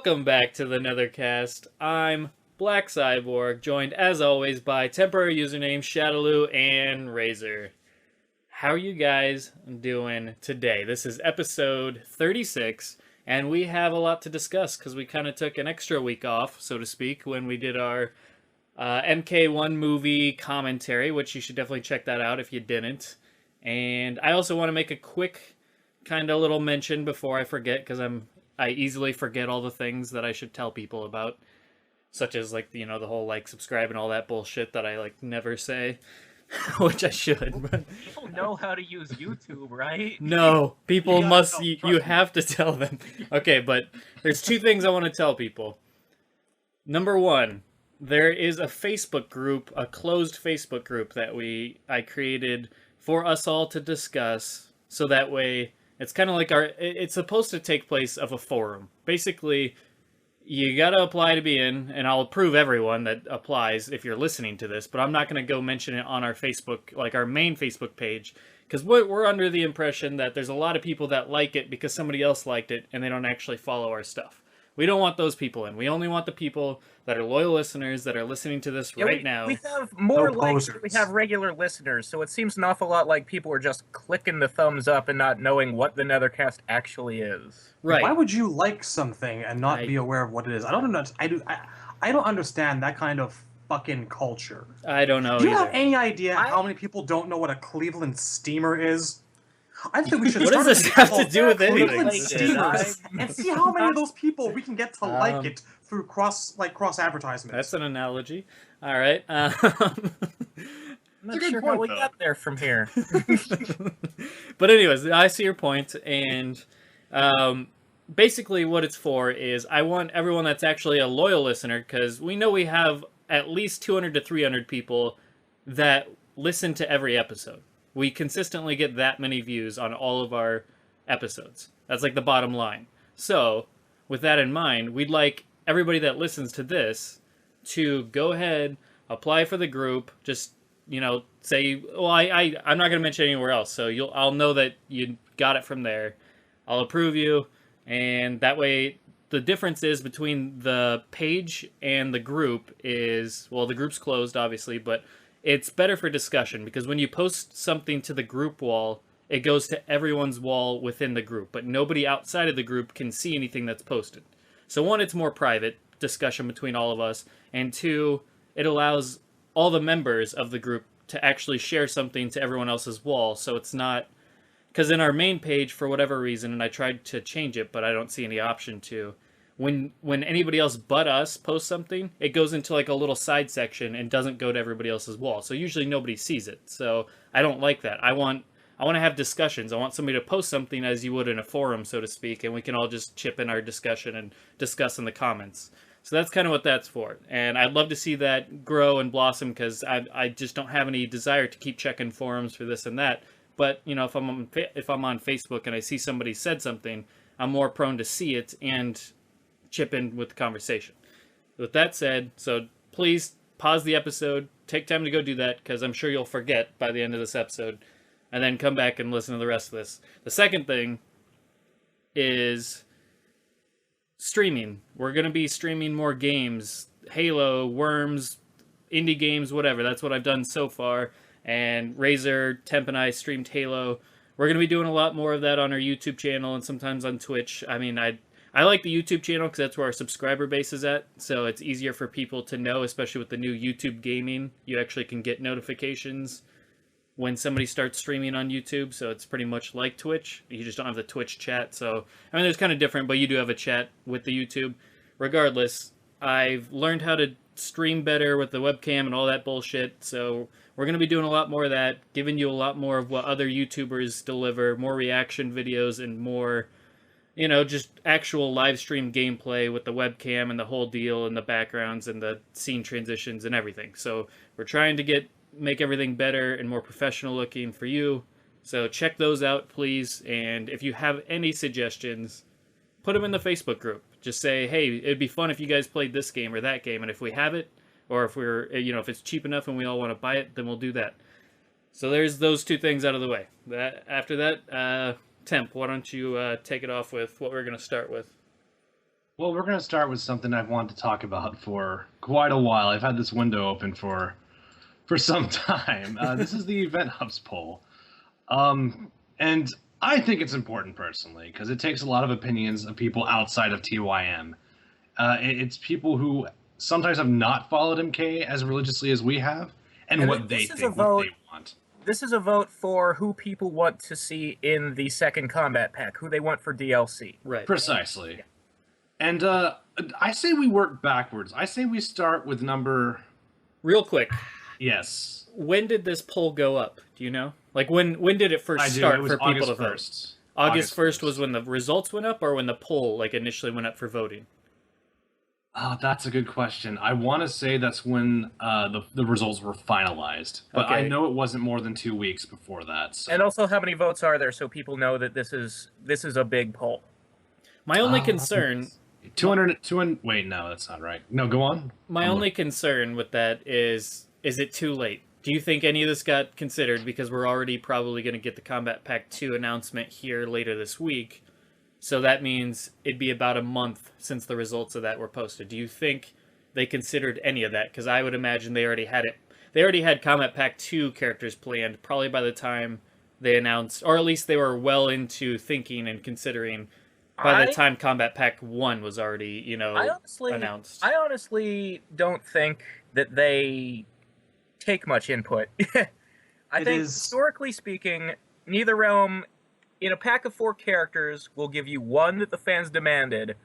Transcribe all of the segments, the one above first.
Welcome back to the Netherkast. I'm Black Cyborg, joined as always by temporary username Shadaloo and Razor. How are you guys doing today? This is episode 36, and we have a lot to discuss because we kind of took an extra week off, so to speak, when we did our MK1 movie commentary, which you should definitely check that out if you didn't. And I also want to make a quick kind of little mention before I forget, because I easily forget all the things that I should tell people about, such as, like, the whole, like, subscribe and all that bullshit that I, like, never say, which I should, but... People know how to use YouTube, right? No, people must, you have to tell them. Okay, but there's two things I want to tell people. Number one, there is a Facebook group, a closed Facebook group that I created for us all to discuss, so that way... It's kind of like it's supposed to take place of a forum. Basically, you gotta apply to be in, and I'll approve everyone that applies if you're listening to this, but I'm not gonna go mention it on our Facebook, like our main Facebook page, because we're under the impression that there's a lot of people that like it because somebody else liked it, and they don't actually follow our stuff. We don't want those people in. We only want the people that are loyal listeners that are listening to this right now. We have more likes than we have regular listeners, so it seems an awful lot like people are just clicking the thumbs up and not knowing what the Nethercast actually is. Right. Why would you like something and not be aware of what it is? I don't know. I don't understand that kind of fucking culture. I don't know. Do you have any idea how many people don't know what a Cleveland steamer is? I think we should. What does this have to do with anything? Steamers, and see how many of those people we can get to like it through cross advertisements. That's an analogy. All right. I'm not sure how we got there from here. But anyways, I see your point, and basically what it's for is I want everyone that's actually a loyal listener, because we know we have at least 200 to 300 people that listen to every episode. We consistently get that many views on all of our episodes. That's like the bottom line. So, with that in mind, we'd like everybody that listens to this to go ahead, apply for the group, just, say, well, I'm not going to mention anywhere else, so I'll know that you got it from there. I'll approve you, and that way, the difference is between the page and the group is, well, the group's closed, obviously, but it's better for discussion, because when you post something to the group wall, it goes to everyone's wall within the group, but nobody outside of the group can see anything that's posted. So one, it's more private discussion between all of us, and two, it allows all the members of the group to actually share something to everyone else's wall, so it's not... Because in our main page, for whatever reason, and I tried to change it, but I don't see any option to... When anybody else but us posts something, it goes into like a little side section and doesn't go to everybody else's wall. So usually nobody sees it. So I don't like that. I want to have discussions. I want somebody to post something as you would in a forum, so to speak, and we can all just chip in our discussion and discuss in the comments. So that's kind of what that's for. And I'd love to see that grow and blossom, because I just don't have any desire to keep checking forums for this and that. But, if I'm on Facebook and I see somebody said something, I'm more prone to see it and chip in with the conversation. With that said, so please pause the episode, take time to go do that, because I'm sure you'll forget by the end of this episode, and then come back and listen to the rest of this. The second thing is streaming. We're going to be streaming more games, Halo, Worms, indie games, whatever. That's what I've done so far, and Razor, Temp, and I streamed Halo. We're going to be doing a lot more of that on our YouTube channel and sometimes on Twitch. I mean, I like the YouTube channel because that's where our subscriber base is at, so it's easier for people to know, especially with the new YouTube gaming. You actually can get notifications when somebody starts streaming on YouTube, so it's pretty much like Twitch. You just don't have the Twitch chat, so, I mean, it's kind of different, but you do have a chat with the YouTube. Regardless, I've learned how to stream better with the webcam and all that bullshit, so we're going to be doing a lot more of that, giving you a lot more of what other YouTubers deliver, more reaction videos and more... just actual live stream gameplay with the webcam and the whole deal and the backgrounds and the scene transitions and everything. So we're trying to make everything better and more professional looking for you. So check those out, please. And if you have any suggestions, put them in the Facebook group. Just say, hey, it'd be fun if you guys played this game or that game. And if we have it, or if if it's cheap enough and we all want to buy it, then we'll do that. So there's those two things out of the way. After that, Temp, why don't you take it off with what we're going to start with? Well, we're going to start with something I've wanted to talk about for quite a while. I've had this window open for some time. This is the Event Hubs poll. And I think it's important personally because it takes a lot of opinions of people outside of TYM. It's people who sometimes have not followed MK as religiously as we have, and what they think, what they want. This is a vote for who people want to see in the second combat pack, who they want for DLC. Right. Precisely. Yeah. And I say we work backwards. I say we start with number... Real quick. Yes. When did this poll go up? Do you know? Like, when did it first start for people to vote? August 1st was when the results went up, or when the poll like initially went up for voting? Oh, that's a good question. I want to say that's when the results were finalized, but okay. I know it wasn't more than 2 weeks before that. So. And also, how many votes are there, so people know that this is a big poll? My only concern... 200. Wait, no, that's not right. No, go on. My only concern with that is it too late? Do you think any of this got considered? Because we're already probably going to get the Combat Pack 2 announcement here later this week. So that means it'd be about a month since the results of that were posted. Do you think they considered any of that? Because I would imagine they already had it. They already had Combat Pack 2 characters planned probably by the time they announced, or at least they were well into thinking and considering by the time Combat Pack 1 was already, announced. I honestly don't think that they take much input. I think, historically speaking, NetherRealm, in a pack of 4 characters, will give you 1 that the fans demanded,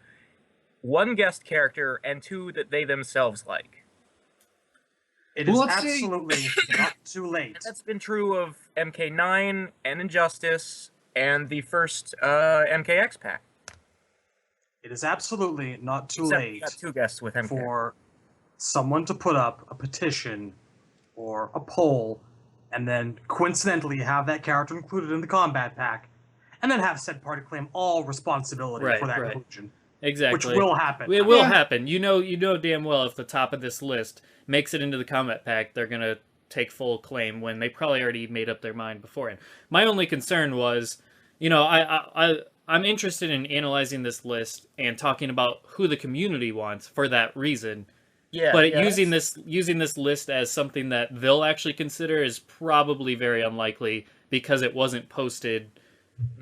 1 guest character, and 2 that they themselves like. It is absolutely not too late. That's been true of MK9 and Injustice and the first MKX pack. It is absolutely not too late got 2 guests with MK. For someone to put up a petition or a poll and then coincidentally have that character included in the combat pack and then have said party claim all responsibility for that inclusion. Exactly. Which will happen. It will happen. You know damn well if the top of this list makes it into the combat pack, they're going to take full claim when they probably already made up their mind beforehand. My only concern was, I'm interested in analyzing this list and talking about who the community wants for that reason. Yeah, but using this list as something that they'll actually consider is probably very unlikely because it wasn't posted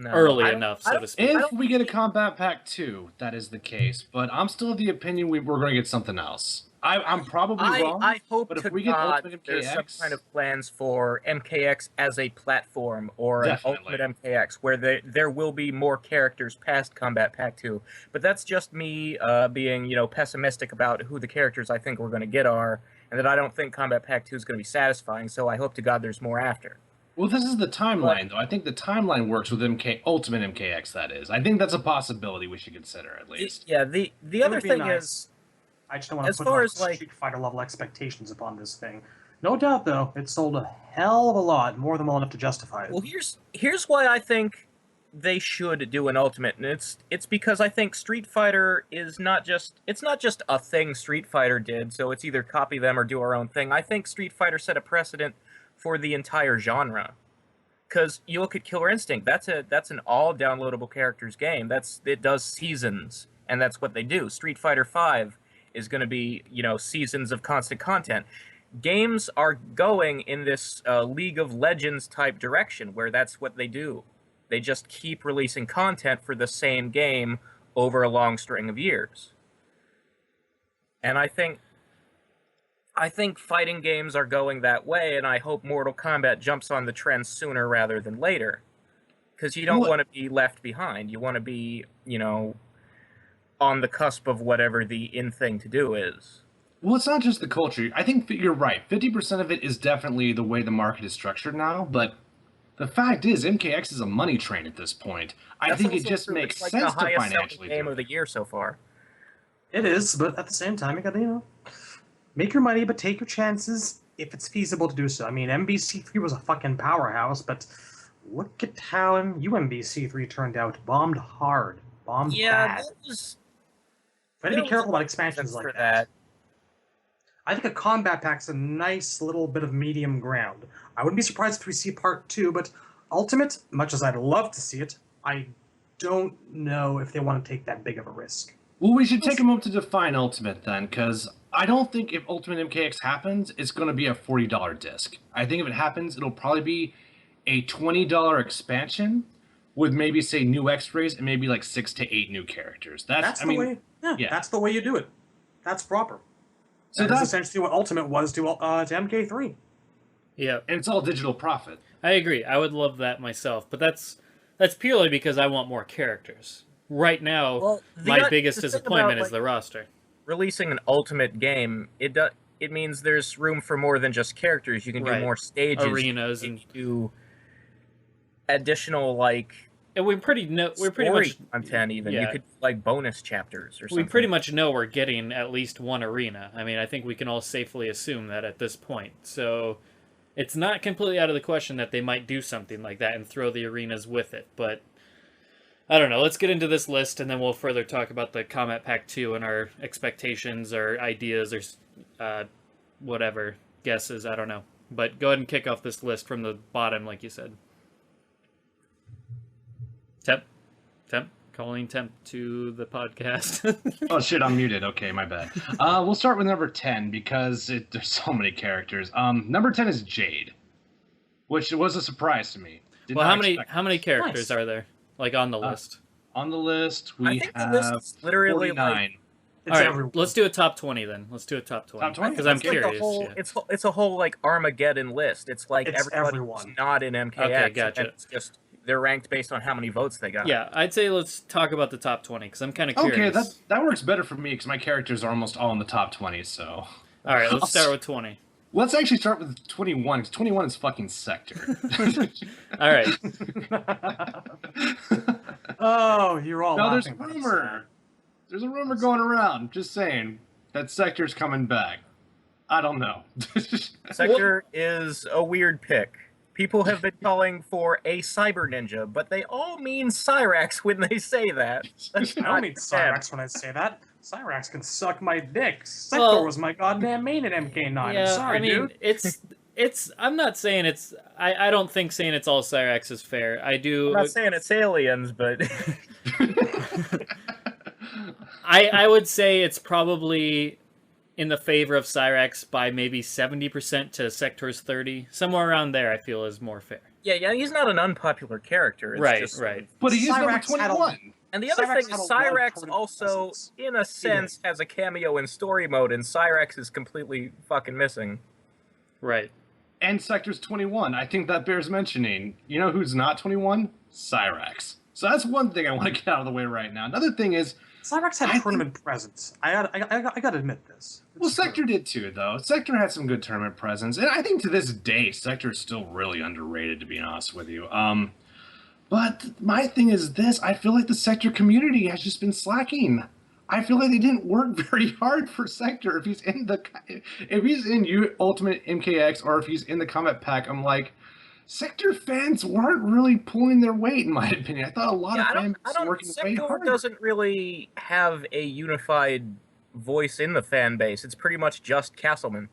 early enough, so to speak. If we get a Combat Pack 2, that is the case. But I'm still of the opinion we're going to get something else. I'm probably wrong. I hope but to if we get Ultimate MKX, there's some kind of plans for MKX as a platform or an Ultimate MKX where there will be more characters past Combat Pack 2. But that's just me being pessimistic about who the characters I think we're going to get are, and that I don't think Combat Pack 2 is going to be satisfying. So I hope to God there's more after. Well, this is the timeline, though. I think the timeline works with Ultimate MKX. That is, I think that's a possibility we should consider at least. Yeah. The other thing is, I just don't want to put Street Fighter level expectations upon this thing. No doubt, though, it sold a hell of a lot, more than well enough to justify it. Well, here's why I think they should do an Ultimate, and it's because I think Street Fighter is not just a thing Street Fighter did, so it's either copy them or do our own thing. I think Street Fighter set a precedent for the entire genre. Because you look at Killer Instinct, that's an all downloadable characters game. It does seasons, and that's what they do. Street Fighter V is going to be, seasons of constant content. Games are going in this League of Legends type direction where that's what they do. They just keep releasing content for the same game over a long string of years. And I think fighting games are going that way, and I hope Mortal Kombat jumps on the trend sooner rather than later. Because you don't want to be left behind. You want to be, on the cusp of whatever the in thing to do is. Well, it's not just the culture. I think you're right. 50% of it is definitely the way the market is structured now, but the fact is MKX is a money train at this point. I think it just makes sense to financially do it. Game of the year so far. It is, but at the same time, you gotta, make your money, but take your chances if it's feasible to do so. I mean, MBC3 was a fucking powerhouse, but look at how UMBC3 turned out. Bombed hard. Bombed bad. But be careful about expansions like that. I think a combat pack's a nice little bit of medium ground. I wouldn't be surprised if we see part 2, but Ultimate, much as I'd love to see it, I don't know if they want to take that big of a risk. Well, we should take a moment to define Ultimate then, because I don't think if Ultimate MKX happens, it's going to be a $40 disc. I think if it happens, it'll probably be a $20 expansion with maybe, say, new X-rays and maybe like 6 to 8 new characters. That's the way. Yeah, that's the way you do it. That's proper. So that's essentially what Ultimate was to MK3. Yeah, and it's all digital profit. I agree. I would love that myself, but that's purely because I want more characters. Right now, my biggest disappointment is the roster. Releasing an Ultimate game, it means there's room for more than just characters. You can do more stages, arenas, and do additional and we pretty much content. Even you could like bonus chapters or something. We pretty much know we're getting at least one arena. I mean, I think we can all safely assume that at this point. So it's not completely out of the question that they might do something like that and throw the arenas with it. But I don't know. Let's get into this list, and then we'll further talk about the Combat Pack 2 and our expectations or ideas or whatever guesses. I don't know. But go ahead and kick off this list from the bottom, like you said. Temp, calling Temp to the podcast. Oh shit, I'm muted. Okay, my bad. We'll start with number 10 because there's so many characters. Number 10 is Jade, which was a surprise to me. How many characters are there on the list? On the list, we have the list is literally 49. All right, let's do a top 20 then. Let's do a top 20. Top 20? Because I'm curious. It's a whole Armageddon list. It's like everyone's not in MKX. Okay, gotcha. It's just they're ranked based on how many votes they got. Yeah, I'd say let's talk about the top 20 because I'm kind of curious. Okay, that works better for me because my characters are almost all in the top 20. So. All right, let's start with 20. Let's actually start with 21 because 21 is fucking Sector. All right. Oh, you're all. No, there's a rumor. There's a rumor going around. Just saying that Sector's coming back. I don't know. Sector is a weird pick. People have been calling for a cyber ninja, but they all mean Cyrax when they say that. I don't mean Cyrax when I say that. Cyrax can suck my dick. Sector was my goddamn main at MK9. Yeah, I'm sorry, dude. it's. I'm not saying it's. I don't think saying it's all Cyrax is fair. I do. I'm not saying it's aliens, but. I would say it's probably in the favor of Cyrax by maybe 70% to Sector's 30. Somewhere around there, I feel is more fair. Yeah, he's not an unpopular character. It's right. But he is number 21. And the other thing is Cyrax also, in a sense, has a cameo in story mode, and Cyrax is completely fucking missing. Right. And Sector's 21. I think that bears mentioning. You know who's not 21? Cyrax. So that's one thing I want to get out of the way right now. Another thing is... Cyrax had tournament presence. I gotta admit this. Well, Sector did too, though. Sector had some good tournament presence. And I think to this day, Sector is still really underrated, to be honest with you. But my thing is this. I feel like the Sector community has just been slacking. I feel like they didn't work very hard for Sector. If he's in Ultimate MKX or if he's in the Combat Pack, I'm like, Sector fans weren't really pulling their weight, in my opinion. I thought a lot of fans were working way hard. Sector doesn't really have a unified voice in the fan base. It's pretty much just Castleman.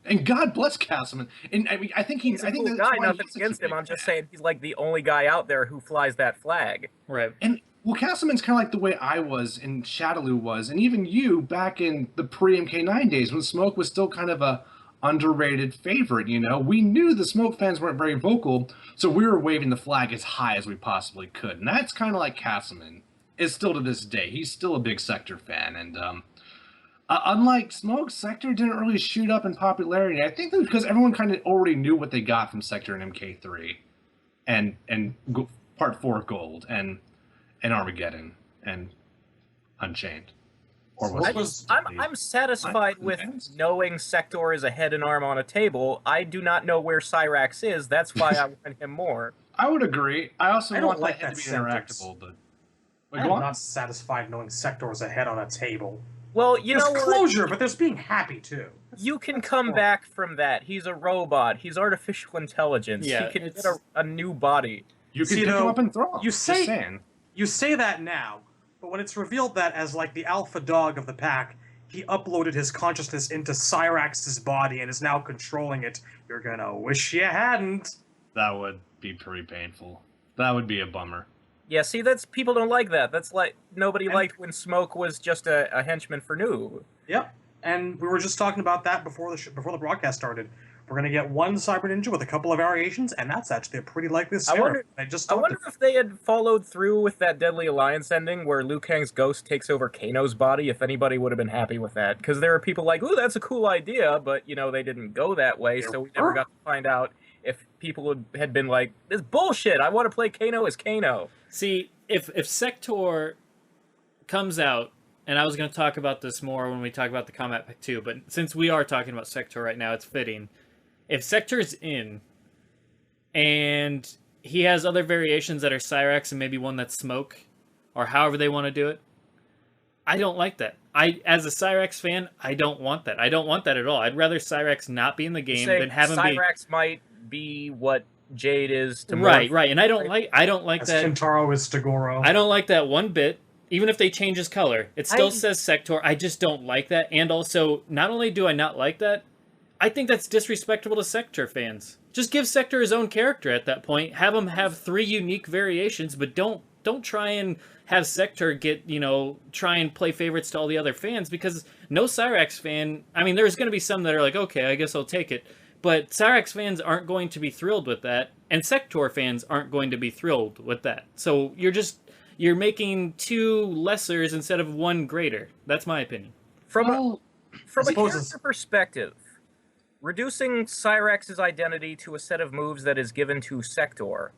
And God bless Castleman. And I mean, I think he's a cool guy. Nothing against him. I'm just saying he's like the only guy out there who flies that flag. Right. And well, Castleman's kind of like the way I was and Shadaloo was, and even you back in the pre-MK9 days when Smoke was still kind of a underrated favorite, you know? We knew the Smoke fans weren't very vocal, so we were waving the flag as high as we possibly could. And that's kind of like Castleman is still to this day. He's still a big Sector fan, and unlike Smoke, Sector didn't really shoot up in popularity. I think that's because everyone kind of already knew what they got from Sector in MK3 and Part 4 Gold and Armageddon and Unchained. I'm satisfied with knowing Sector is a head and arm on a table. I do not know where Cyrax is. That's why I want him more. I would agree. I also want like that that to be interactable, but I'm not satisfied knowing Sector is a head on a table. Well, you know, there's closure, but there's being happy too. You can come back from that. He's a robot. He's artificial intelligence. Yeah, he can get a new body. You can pick him up and throw him. You say that now. But when it's revealed that as like the alpha dog of the pack, he uploaded his consciousness into Cyrax's body and is now controlling it, you're gonna wish you hadn't. That would be pretty painful. That would be a bummer. Yeah, see, that's people don't like that. That's like nobody liked when Smoke was just a henchman for Noob. Yep. And we were just talking about that before the broadcast started. We're gonna get one Cyber Ninja with a couple of variations, and that's actually a pretty likely scenario. I wonder if they had followed through with that Deadly Alliance ending where Liu Kang's ghost takes over Kano's body, if anybody would have been happy with that. Because there are people like, ooh, that's a cool idea, but, you know, they didn't go that way, so we never got to find out if people had been like, this bullshit, I want to play Kano as Kano. See, if Sector comes out, and I was going to talk about this more when we talk about the Combat Pack 2, but since we are talking about Sector right now, it's fitting. If Sector's in, and he has other variations that are Cyrax and maybe one that's Smoke, or however they want to do it, I don't like that. As a Cyrax fan, I don't want that. I don't want that at all. I'd rather Cyrax not be in the game than have him be... Cyrax might be what Jade is to Right, and I don't like that. Shintaro is to Goro. I don't like that one bit. Even if they change his color, it still says Sector. I just don't like that. And also, not only do I not like that, I think that's disrespectful to Sector fans. Just give Sector his own character at that point. Have him have 3 unique variations, but don't try and have Sector get, try and play favorites to all the other fans, because no Cyrax fan, I mean, there's going to be some that are like, okay, I guess I'll take it. But Cyrax fans aren't going to be thrilled with that, and Sector fans aren't going to be thrilled with that. So you're making 2 lessers instead of 1 greater. That's my opinion. From a character perspective, reducing Cyrax's identity to a set of moves that is given to Sector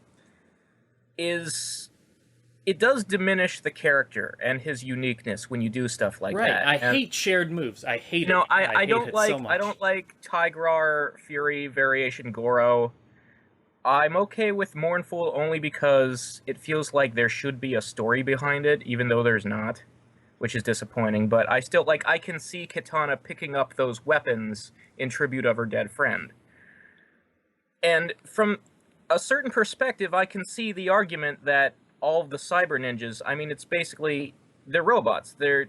it does diminish the character and his uniqueness when you do stuff like that. Right. I hate shared moves. I hate it. I don't like so much. I don't like Tigrar Fury variation Goro. I'm okay with Mournful only because it feels like there should be a story behind it, even though there's not, which is disappointing. But I still, I can see Kitana picking up those weapons in tribute of her dead friend. And from a certain perspective, I can see the argument that all of the cyber ninjas, I mean, it's basically, they're robots. They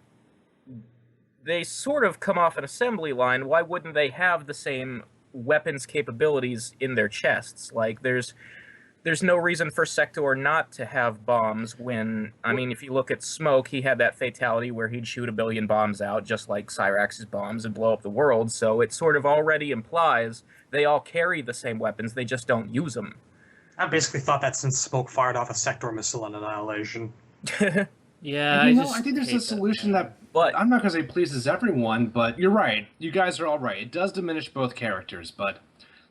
sort of come off an assembly line. Why wouldn't they have the same weapons capabilities in their chests? Like, there's no reason for Sector not to have bombs when, I mean, if you look at Smoke, he had that fatality where he'd shoot 1 billion bombs out, just like Cyrax's bombs, and blow up the world, so it sort of already implies they all carry the same weapons, they just don't use them. I basically thought that since Smoke fired off a Sector missile on Annihilation. Yeah, I think there's a solution that I'm not going to say pleases everyone, but you're right. You guys are all right. It does diminish both characters, but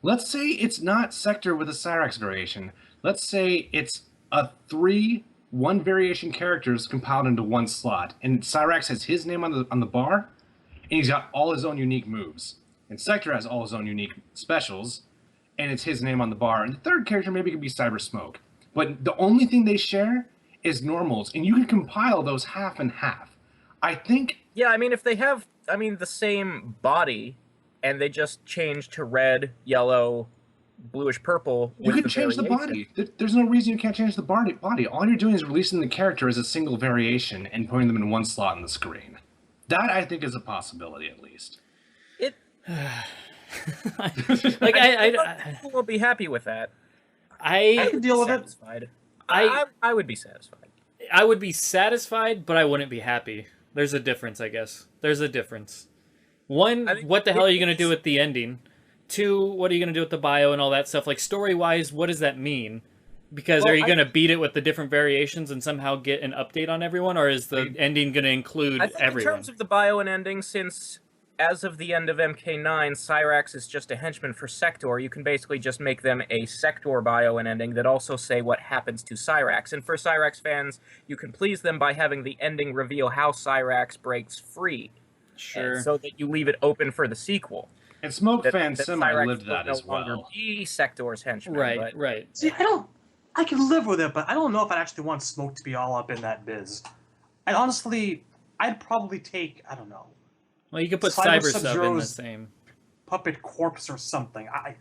let's say it's not Sector with a Cyrax variation. Let's say it's a 3 one variation characters compiled into 1 slot, and Cyrax has his name on the bar, and he's got all his own unique moves. And Sector has all his own unique specials, and it's his name on the bar. And the 3rd character maybe could be Cyber Smoke. But the only thing they share is normals, and you can compile those half and half. I think... Yeah, I mean, if they have, the same body, and they just change to red, yellow, bluish purple... You can change the body. There's no reason you can't change the body. All you're doing is releasing the character as a single variation and putting them in 1 slot on the screen. That, I think, is a possibility, at least. People will be happy with that. I can deal with it. I would be satisfied. I would be satisfied, but I wouldn't be happy. There's a difference, I guess. There's a difference. 1, what the hell are you going to do with the ending? 2, what are you going to do with the bio and all that stuff? Like, story-wise, what does that mean? Because are you going to beat it with the different variations and somehow get an update on everyone, or is the ending going to include everyone? In terms of the bio and ending, since... as of the end of MK9, Cyrax is just a henchman for Sector. You can basically just make them a Sector bio and ending that also say what happens to Cyrax. And for Cyrax fans, you can please them by having the ending reveal how Cyrax breaks free. Sure. So that you leave it open for the sequel. And Smoke fans semi-lived that as well. Longer be Sector's henchman. Right. See, I can live with it, but I don't know if I'd actually want Smoke to be all up in that biz. And honestly, I'd probably take, I don't know, well, you could put Cyber Sub in the same puppet corpse or something. I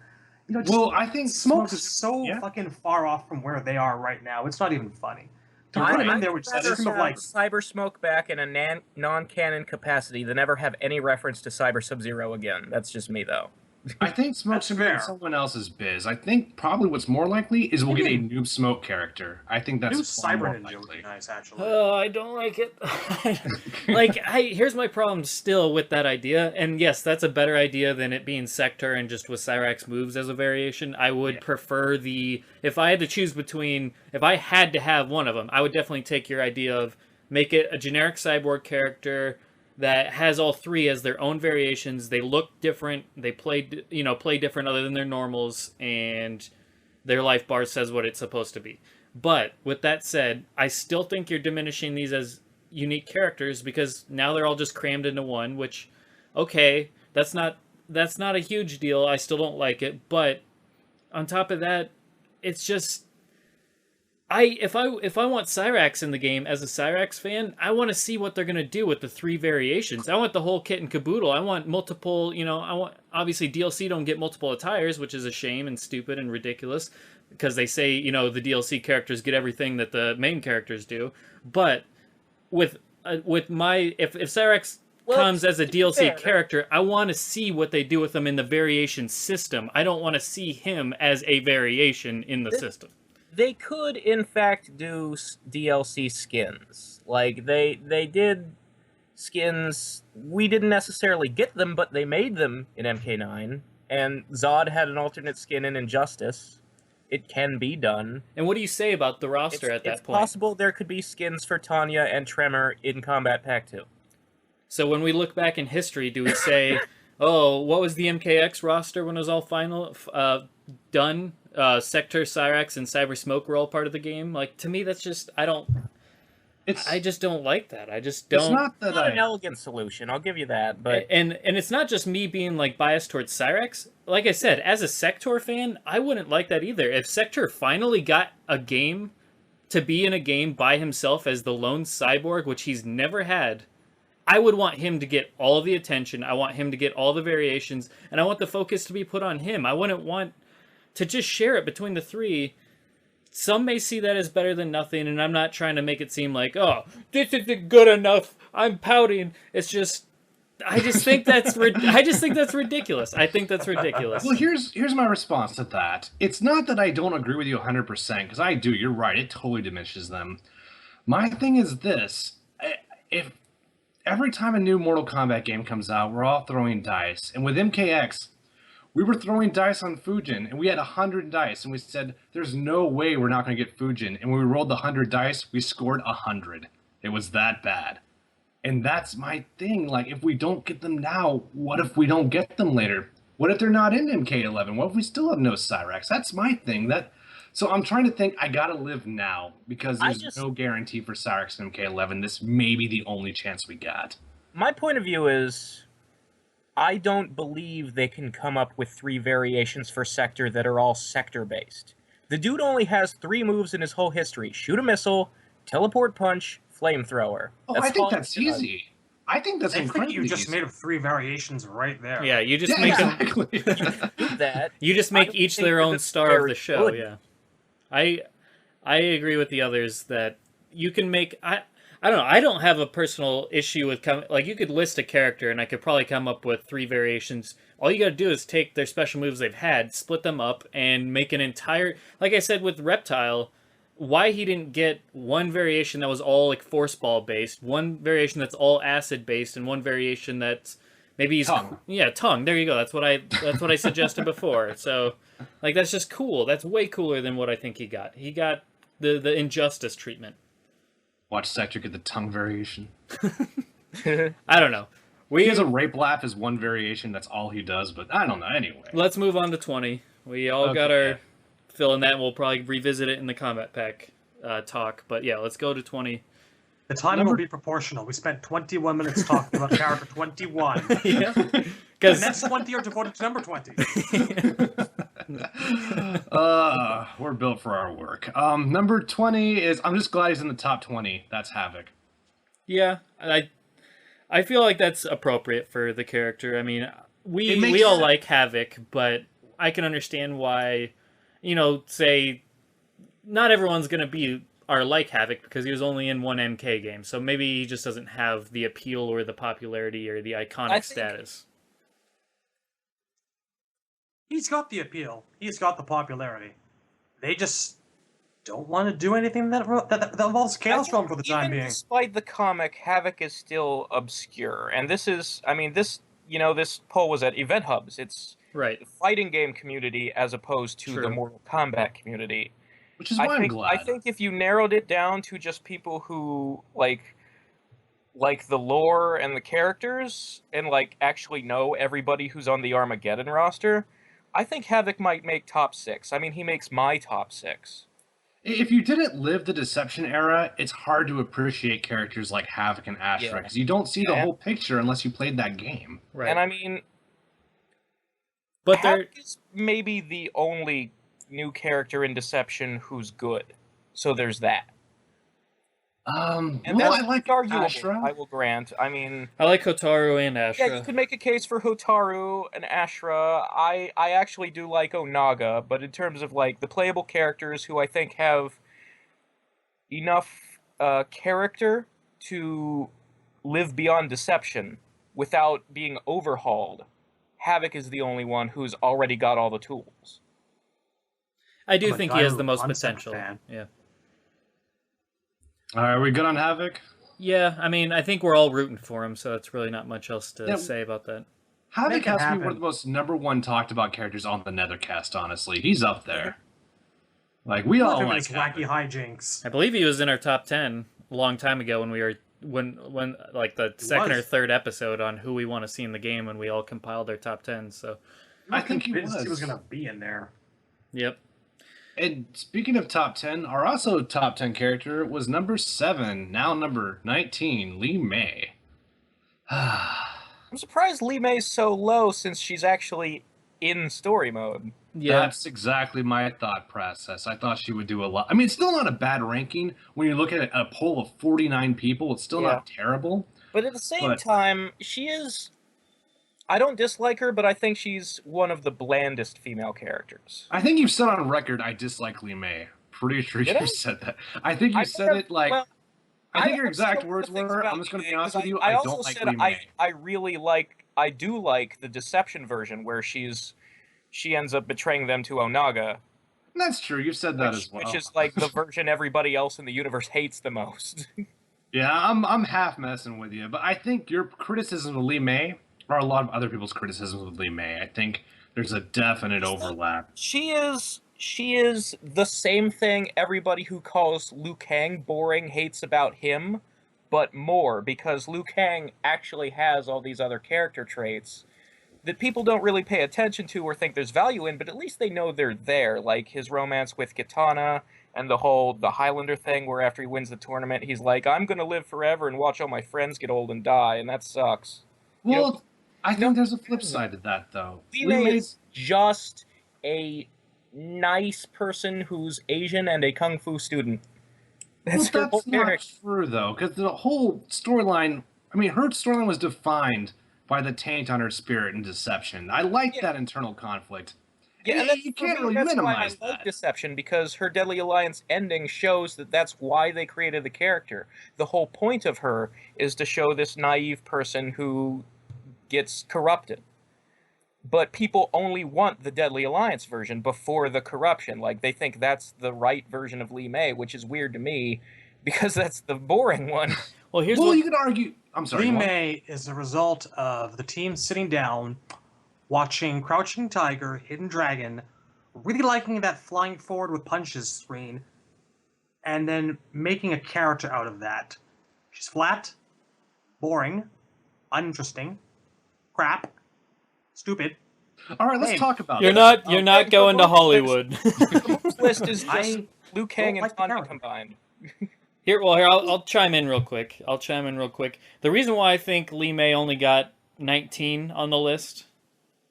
think Smoke is so fucking far off from where they are right now. It's not even funny. To put him in there with a system of like Cyber Smoke back in a non-canon capacity than ever have any reference to Cyber Sub-Zero again. That's just me, though. I think Smoke's That's gonna be fair. someone else's biz. I think probably what's more likely is we'll get a Noob Smoke character. I think that's New far Cyber more Ninja would likely. be nice, actually. Oh, I don't like it. Here's my problem still with that idea. And yes, that's a better idea than it being Sector and just with Cyrax moves as a variation. I would prefer if I had to choose between, if I had to have one of them, I would definitely take your idea of make it a generic cyborg character that has all three as their own variations. They look different. They play different other than their normals, and their life bar says what it's supposed to be. But with that said, I still think you're diminishing these as unique characters because now they're all just crammed into one, which, okay, that's not a huge deal. I still don't like it, but on top of that, it's just if I want Cyrax in the game as a Cyrax fan, I want to see what they're gonna do with the three variations. I want the whole kit and caboodle. I want multiple. I want obviously DLC don't get multiple attires, which is a shame and stupid and ridiculous because they say the DLC characters get everything that the main characters do. But with my if Cyrax comes as a DLC character, I want to see what they do with them in the variation system. I don't want to see him as a variation in the system. They could, in fact, do DLC skins. Like, they did skins. We didn't necessarily get them, but they made them in MK9. And Zod had an alternate skin in Injustice. It can be done. And what do you say about the roster at that point? It's possible there could be skins for Tanya and Tremor in Combat Pack 2. So when we look back in history, do we say, oh, what was the MKX roster when it was all done? Sector, Cyrax, and Cyber Smoke were all part of the game. Like, to me, that's just I just don't like that. I just don't. It's not that an elegant solution. I'll give you that. But and it's not just me being like biased towards Cyrax. Like I said, as a Sector fan, I wouldn't like that either. If Sector finally got a game to be in a game by himself as the lone cyborg, which he's never had, I would want him to get all of the attention. I want him to get all the variations, and I want the focus to be put on him. I wouldn't want to just share it between the three. Some may see that as better than nothing, and I'm not trying to make it seem like, oh, this isn't good enough, I'm pouting. It's just, I just think that's ridiculous. I think that's ridiculous. Well, here's my response to that. It's not that I don't agree with you 100%, because I do. You're right. It totally diminishes them. My thing is this. If every time a new Mortal Kombat game comes out, we're all throwing dice. And with MKX, we were throwing dice on Fujin, and we had 100 dice, and we said, there's no way we're not going to get Fujin. And when we rolled the 100 dice, we scored 100. It was that bad. And that's my thing. Like, if we don't get them now, what if we don't get them later? What if they're not in MK11? What if we still have no Cyrax? That's my thing. So I'm trying to think, I gotta live now, because there's no guarantee for Cyrax in MK11. This may be the only chance we got. My point of view is, I don't believe they can come up with 3 variations for Sector that are all Sector-based. The dude only has 3 moves in his whole history. Shoot a missile, teleport punch, flamethrower. Oh, I think that's easy. I think that's incredibly you just easy. made up 3 variations right there. Yeah, you just make them. that. You just make each their own star of the show. Yeah, I agree with the others that you can make. I don't know. I don't have a personal issue with like you could list a character and I could probably come up with 3 variations. All you got to do is take their special moves they've had, split them up, and make an entire. Like I said with Reptile, why he didn't get one variation that was all like force ball based, one variation that's all acid based, and one variation that's maybe he's tongue. There you go. That's what I suggested before. So, like that's just cool. That's way cooler than what I think he got. He got the injustice treatment. Watch Sector get the tongue variation. I don't know. He has a rape laugh as one variation. That's all he does. But I don't know. Anyway, let's move on to 20. We all got our fill in that. And we'll probably revisit it in the combat pack talk. But yeah, let's go to 20. The timing will be proportional. We spent 21 minutes talking about character 21. Yeah. The next 20 are devoted to number 20. We're built for our work. Number 20 is, I'm just glad he's in the top 20. That's Havoc. Yeah, I feel like that's appropriate for the character. I mean, we all like Havoc, but I can understand why, say, not everyone's going to be or like Havoc because he was only in one MK game. So maybe he just doesn't have the appeal or the popularity or the iconic status. He's got the appeal. He's got the popularity. They just don't want to do anything that involves Chaos Realm for the time being. Despite the comic, Havoc is still obscure, and this is, I mean, this poll was at Event Hubs. It's Right. the fighting game community as opposed to the True. Mortal Kombat community. Which is why I'm glad. I think if you narrowed it down to just people who like the lore and the characters and like actually know everybody who's on the Armageddon roster, I think Havoc might make top 6. I mean, he makes my top 6. If you didn't live the Deception era, it's hard to appreciate characters like Havoc and Ashra because you don't see the whole picture unless you played that game. Right. And I mean, but Havoc is maybe the only new character in Deception who's good. So there's that. And well, that's I like arguable, Ashra. I will grant. I mean, I like Hotaru and Ashra. yeah, you could make a case for Hotaru and Ashra. I actually do like Onaga, but in terms of like the playable characters who I think have enough character to live beyond Deception without being overhauled, Havoc is the only one who's already got all the tools. I do think he has the most potential. Yeah. All right, are we good on Havoc? Yeah, I mean, I think we're all rooting for him, so it's really not much else to say about that. Havoc has to be one of the most #1 talked about characters on the Netherkast, honestly. He's up there. Like, we all like wacky hijinks. I believe he was in our top 10 a long time ago when we were when like the second or third episode on who we want to see in the game when we all compiled our top 10. So I think he was going to be in there. Yep. And speaking of top 10, our also top 10 character was number 7, now number 19, Li Mei. I'm surprised Li Mei's so low since she's actually in story mode. Yeah. That's exactly my thought process. I thought she would do a lot. I mean, it's still not a bad ranking. When you look at a poll of 49 people, it's still not terrible. But at the same time, she is... I don't dislike her, but I think she's one of the blandest female characters. I think you've said on record, I dislike Li Mei. Pretty sure you said that. I think you said it like... Well, I think your exact words were, I'm just going to be honest with you, I don't like Li Mei. I really like... I do like the Deception version, where she ends up betraying them to Onaga. That's true, you've said that as well. Which is like the version everybody else in the universe hates the most. Yeah, I'm half messing with you, but I think your criticism of Li Mei are a lot of other people's criticisms of Li Mei. I think there's a definite overlap. She is the same thing everybody who calls Liu Kang boring hates about him, but more, because Liu Kang actually has all these other character traits that people don't really pay attention to or think there's value in, but at least they know they're there, like his romance with Kitana and the Highlander thing where after he wins the tournament, he's like, I'm gonna live forever and watch all my friends get old and die, and that sucks. Well, I think there's a flip side to that, though. Li Mei is just a nice person who's Asian and a kung fu student. That's not true, though, because the whole storyline, I mean, her storyline was defined by the taint on her spirit and Deception. I like that internal conflict. Yeah, and you can't really minimize that. I like Deception, because her Deadly Alliance ending shows that that's why they created the character. The whole point of her is to show this naive person who gets corrupted. But people only want the Deadly Alliance version before the corruption. Like, they think that's the right version of Li Mei, which is weird to me, because that's the boring one. Well, you could argue... I'm sorry. Li Mei is a result of the team sitting down, watching Crouching Tiger, Hidden Dragon, really liking that flying forward with punches screen, and then making a character out of that. She's flat, boring, uninteresting, crap, stupid. All right, let's talk about You're not going to Hollywood. The list is just Liu Kang and Tanya combined. Here, I'll chime in real quick. The reason why I think Li Mei only got 19 on the list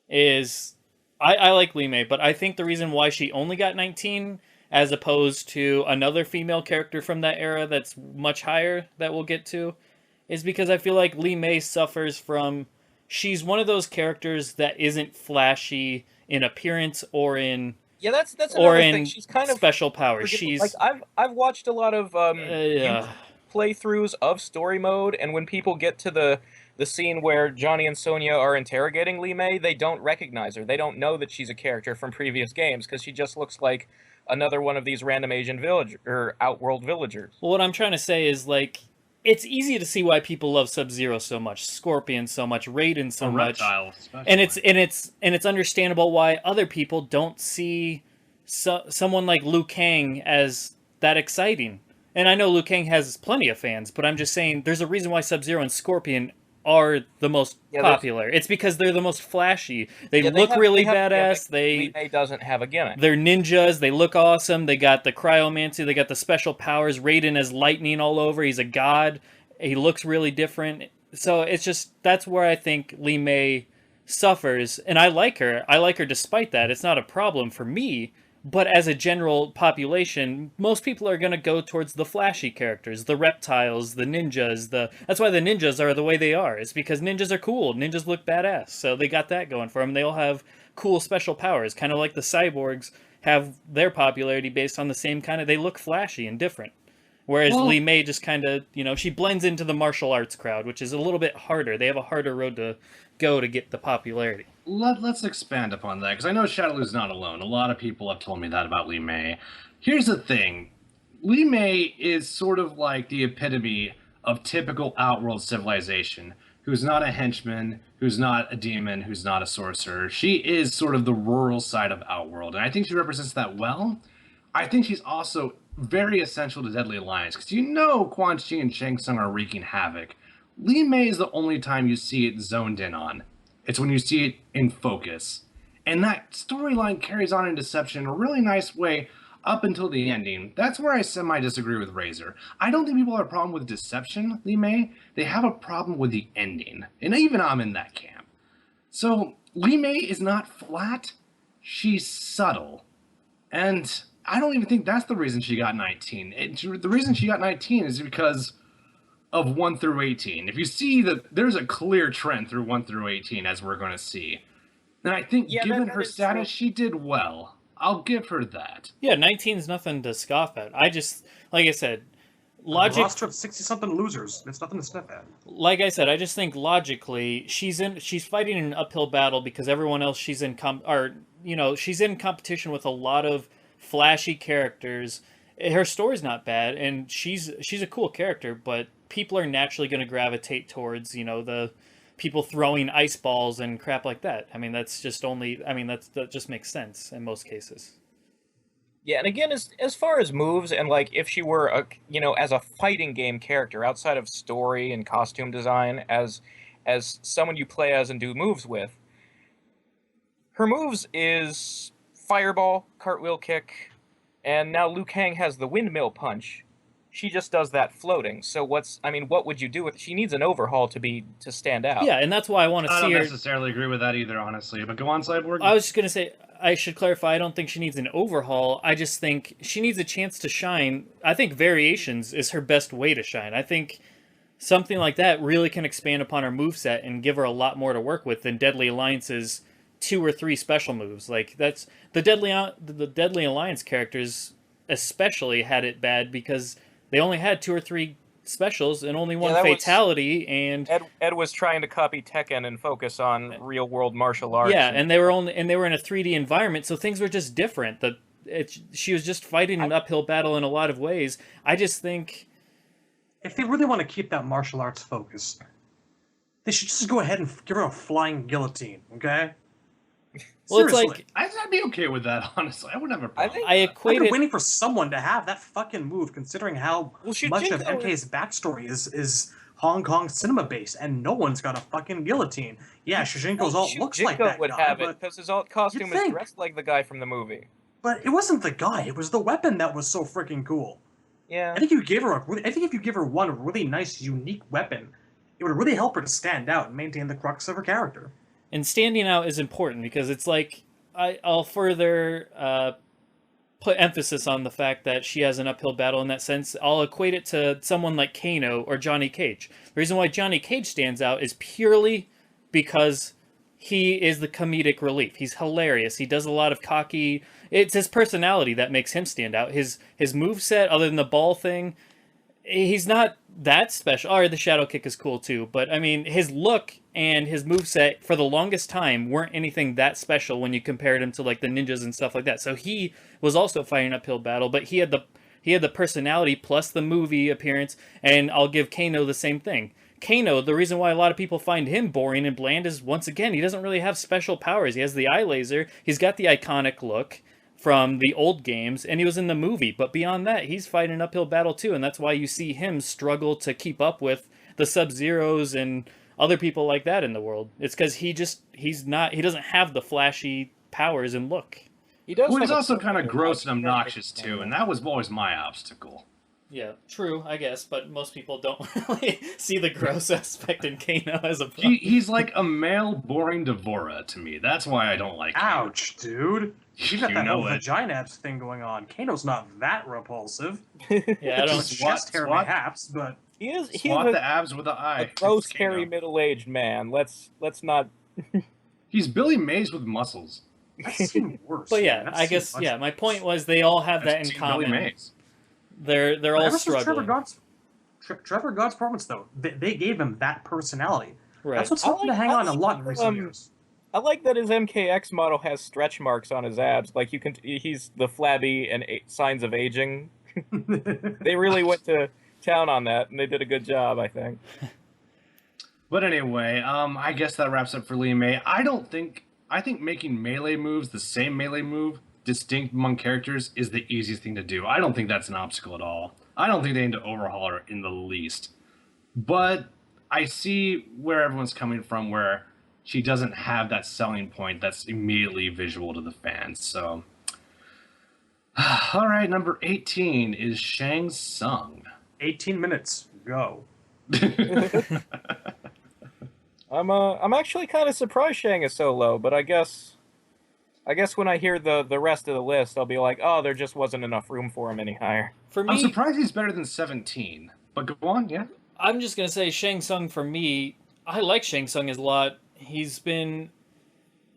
is I like Li Mei, but I think the reason why she only got 19 as opposed to another female character from that era that's much higher that we'll get to is because I feel like Li Mei suffers from... She's one of those characters that isn't flashy in appearance or in... Yeah, that's another thing. She's kind of special powers. She's like I've watched a lot of playthroughs of story mode, and when people get to the the scene where Johnny and Sonya are interrogating Li Mei, they don't recognize her. They don't know that she's a character from previous games because she just looks like another one of these random Asian village or outworld villagers. Well, what I'm trying to say is, like, it's easy to see why people love Sub-Zero so much, Scorpion so much, Raiden so much, and it's understandable why other people don't see someone like Liu Kang as that exciting. And I know Liu Kang has plenty of fans, but I'm just saying there's a reason why Sub-Zero and Scorpion are the most popular. It's because they're the most flashy. They look really badass. Li Mei doesn't have a gimmick. They're ninjas. They look awesome. They got the cryomancy. They got the special powers. Raiden has lightning all over. He's a god. He looks really different. So it's just, that's where I think Li Mei suffers. And I like her. I like her despite that. It's not a problem for me. But as a general population, most people are going to go towards the flashy characters, the reptiles, the ninjas. That's why the ninjas are the way they are. It's because ninjas are cool. Ninjas look badass. So they got that going for them. They all have cool special powers, kind of like the cyborgs have their popularity based on the same kind of... They look flashy and different. Whereas Li Mei just kind of, she blends into the martial arts crowd, which is a little bit harder. They have a harder road to go to get the popularity. Let's expand upon that, because I know Shadowloo's not alone. A lot of people have told me that about Li Mei. Here's the thing. Li Mei is sort of like the epitome of typical Outworld civilization, who's not a henchman, who's not a demon, who's not a sorcerer. She is sort of the rural side of Outworld, and I think she represents that well. I think she's also very essential to Deadly Alliance, because Quan Chi and Shang Tsung are wreaking havoc. Li Mei is the only time you see it zoned in on. It's when you see it in focus. And that storyline carries on in Deception in a really nice way up until the ending. That's where I semi-disagree with Razor. I don't think people have a problem with Deception, Li Mei. They have a problem with the ending. And even I'm in that camp. So, Li Mei is not flat. She's subtle. And I don't even think that's the reason she got 19. The reason she got 19 is because of 1 through 18. If you see that there's a clear trend through 1 through 18, as we're going to see. And I think given her status, she did well. I'll give her that. Yeah, 19 is nothing to scoff at. I just, like I said, logic... roster of 60-something losers. It's nothing to sniff at. Like I said, I just think logically, she's fighting an uphill battle because everyone else she's in she's in competition with a lot of flashy characters. Her story's not bad, and she's a cool character, but people are naturally going to gravitate towards, the people throwing ice balls and crap like that. I mean, that just makes sense in most cases. Yeah, and again, as far as moves, and like if she were as a fighting game character outside of story and costume design, as someone you play as and do moves with, her moves is fireball, cartwheel kick, and now Liu Kang has the windmill punch. She just does that floating. So what would you do with... She needs an overhaul to stand out. Yeah, and that's why I want to see her... I don't necessarily agree with that either, honestly. But go on, Cyborg. I was just going to say, I should clarify, I don't think she needs an overhaul. I just think she needs a chance to shine. I think Variations is her best way to shine. I think something like that really can expand upon her moveset and give her a lot more to work with than Deadly Alliance's 2 or 3 special moves. Like, that's... The Deadly Alliance characters especially had it bad because they only had 2 or 3 specials and only one fatality. And Ed was trying to copy Tekken and focus on real world martial arts. Yeah, and they were in a 3D environment, so things were just different. She was just fighting an uphill battle in a lot of ways. I just think if they really want to keep that martial arts focus, they should just go ahead and give her a flying guillotine. Okay. Well, Seriously. it's like I'd be okay with that, honestly. I wouldn't have a problem. I've been waiting for someone to have that fucking move, considering how much of MK's backstory is Hong Kong cinema based, and no one's got a fucking guillotine. Yeah, Shujinko's alt looks like that would guy, have it because his alt costume is dressed like the guy from the movie. But it wasn't the guy; it was the weapon that was so freaking cool. Yeah, I think if you give her one really nice, unique weapon, it would really help her to stand out and maintain the crux of her character. And standing out is important because it's like I'll further put emphasis on the fact that she has an uphill battle in that sense. I'll equate it to someone like Kano or Johnny Cage. The reason why Johnny Cage stands out is purely because he is the comedic relief. He's hilarious. He does a lot of cocky... It's his personality that makes him stand out. His moveset, other than the ball thing, He's not that special. Or the shadow kick is cool too, but I mean, his look and his moveset for the longest time weren't anything that special when you compared him to like the ninjas and stuff like that. So he was also fighting an uphill battle, but he had the personality plus the movie appearance, and I'll give Kano the same thing. Kano, the reason why a lot of people find him boring and bland is, once again, he doesn't really have special powers. He has the eye laser, he's got the iconic look from the old games, and he was in the movie. But beyond that, he's fighting an uphill battle too, and that's why you see him struggle to keep up with the Sub-Zeros and other people like that in the world. It's because he doesn't have the flashy powers and look. He does. Well, he's also kind of gross and obnoxious too, and that was always my obstacle. Yeah, true, I guess, but most people don't really see the gross aspect in Kano as a problem. He's like a male, boring Devora to me. That's why I don't like him. Ouch, dude. You got You that know whole it. vagina thing going on. Kano's not that repulsive. Yeah, I don't. Just chest hair swat. perhaps, but He's Swat a the abs with the eye. gross, It's Kano. hairy, middle-aged man. Let's not. He's Billy Mays with muscles. that's even worse. But man. yeah, That's I too guess much. my point was they all have that That's in Team Billy common. Mays. They're all Ever since struggling. Trevor God's performance, though, they gave him that personality. Right. That's what's I helped him to like- hang I on a like, lot in recent years. I like that his MKX model has stretch marks on his abs. Like he's the flabby and signs of aging. They really went to town on that, and they did a good job, I think. But anyway, I guess that wraps up for Lee May. I think making melee moves the same melee move, distinct among characters, is the easiest thing to do. I don't think that's an obstacle at all. I don't think they need to overhaul her in the least. But I see where everyone's coming from, where she doesn't have that selling point that's immediately visual to the fans. So, all right, number 18 is Shang Tsung. 18 minutes, go. I'm actually kind of surprised Shang is so low, but I guess when I hear the rest of the list, I'll be like, oh, there just wasn't enough room for him any higher. For me, I'm surprised he's better than 17. But go on, yeah. I'm just gonna say Shang Tsung for me. I like Shang Tsung a lot. He's been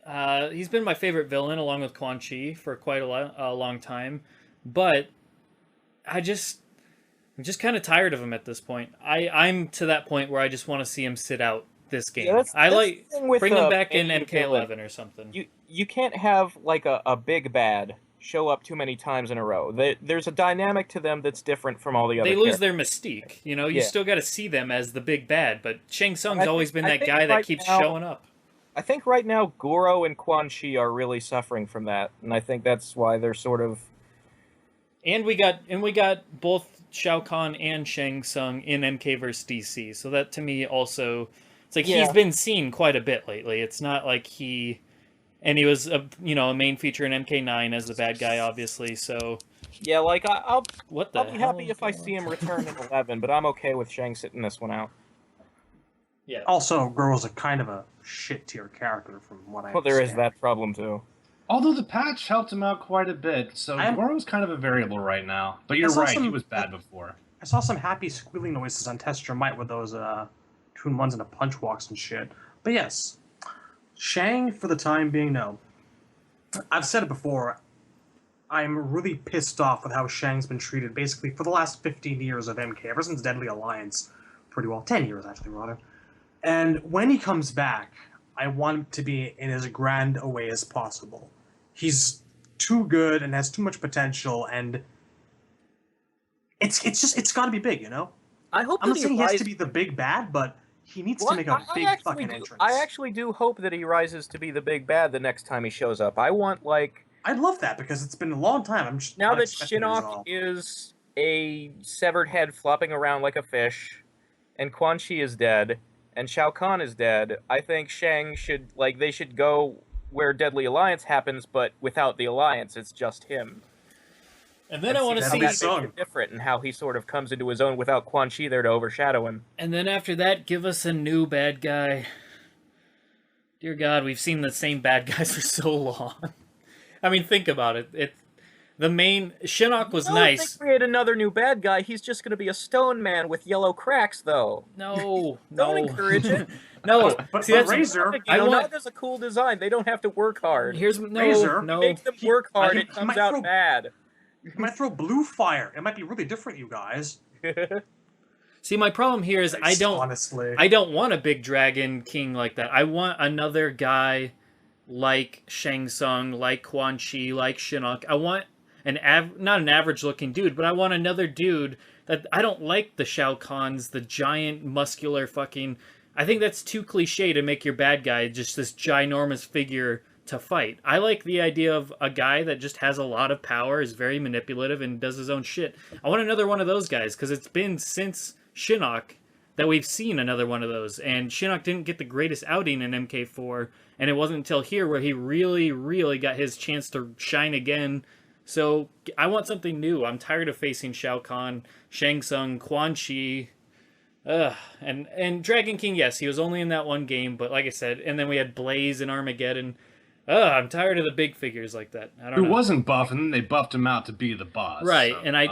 my favorite villain along with Quan Chi for quite a long time, but I'm just kind of tired of him at this point. I'm to that point where I just want to see him sit out this game. Yeah, that's like the thing with, bring him back in any MK11 or something. You can't have like a big bad show up too many times in a row. There's a dynamic to them that's different from all the other They lose characters. their mystique. You know, you Yeah. still got to see them as the big bad, but Shang Tsung's I always been I that think guy that right keeps now- showing up. I think right now Goro and Quan Chi are really suffering from that, and I think that's why they're sort of. And we got both Shao Kahn and Shang Tsung in MK vs DC. So that to me also, it's like he's been seen quite a bit lately. It's not like he was a main feature in MK9 as the bad guy, obviously. So Yeah, like I'll what the I'll be hell happy is if I going see on? him return in 11, but I'm okay with Shang sitting this one out. Yeah. Also, Goro's a kind of a shit tier character from what I Well, there is understand. that problem too. Although the patch helped him out quite a bit, so I'm- Goro's kind of a variable right now. But you're I saw right, he some- was bad before. I saw some happy squealing noises on Test Your Might with those 2-in-1s and a punch walks and shit. But yes, Shang for the time being, no. I've said it before. I'm really pissed off with how Shang's been treated basically for the last 15 years of MK, ever since Deadly Alliance, pretty well, 10 years actually, rather. And when he comes back, I want him to be in as grand a way as possible. He's too good and has too much potential, and it's got to be big, you know. I hope I'm not that saying he has rises- to be the big bad, but he needs Well, to make a big actually fucking do- entrance. I actually do hope that he rises to be the big bad the next time he shows up. I want I'd love that because it's been a long time. I'm just now not that expecting it at Shinnok all. is a severed head flopping around like a fish, and Quan Chi is dead, and Shao Kahn is dead. I think Shang should they should go where Deadly Alliance happens, but without the Alliance, it's just him. And then I want to That'll see. be so- different and how he sort of comes into his own without Quan Chi there to overshadow him. And then after that, give us a new bad guy. Dear God, we've seen the same bad guys for so long. I mean, think about it. The main Shinnok was No, nice. If they create another new bad guy, he's just going to be a stone man with yellow cracks, though. No, Don't no. encourage it. No, But see, that's Razor, I I want- That's a cool design. They don't have to work hard. Here's Razor, no. Make them work hard. he It comes might out throw- bad. he might throw blue fire. It might be really different, you guys. See, my problem here is Honestly. I don't want a big dragon king like that. I want another guy like Shang Tsung, like Quan Chi, like Shinnok. I want not an average looking dude, but I want another dude that I don't like the Shao Kahns, the giant muscular fucking. I think that's too cliche to make your bad guy just this ginormous figure to fight. I like the idea of a guy that just has a lot of power, is very manipulative, and does his own shit. I want another one of those guys, because it's been since Shinnok that we've seen another one of those, and Shinnok didn't get the greatest outing in MK4, and it wasn't until here where he really, really got his chance to shine again. So I want something new. I'm tired of facing Shao Kahn, Shang Tsung, Quan Chi. And Dragon King, yes, he was only in that one game, but like I said, and then we had Blaze and Armageddon. I'm tired of the big figures like that. I don't know. Who wasn't buff, and then they buffed him out to be the boss. Right, so, and I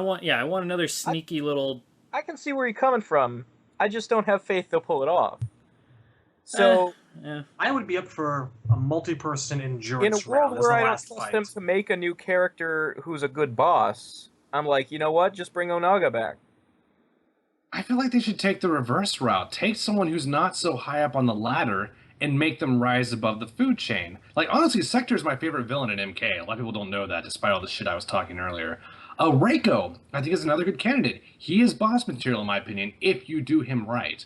want another sneaky little. I can see where you're coming from. I just don't have faith they'll pull it off. So Yeah. I would be up for a multi-person endurance in a world round as where the I don't last trust fight. them to make a new character who's a good boss, I'm like, you know what? Just bring Onaga back. I feel like they should take the reverse route. Take someone who's not so high up on the ladder and make them rise above the food chain. Like, honestly, Sector is my favorite villain in MK. A lot of people don't know that, despite all the shit I was talking earlier. Reiko, I think, is another good candidate. He is boss material, in my opinion, if you do him right.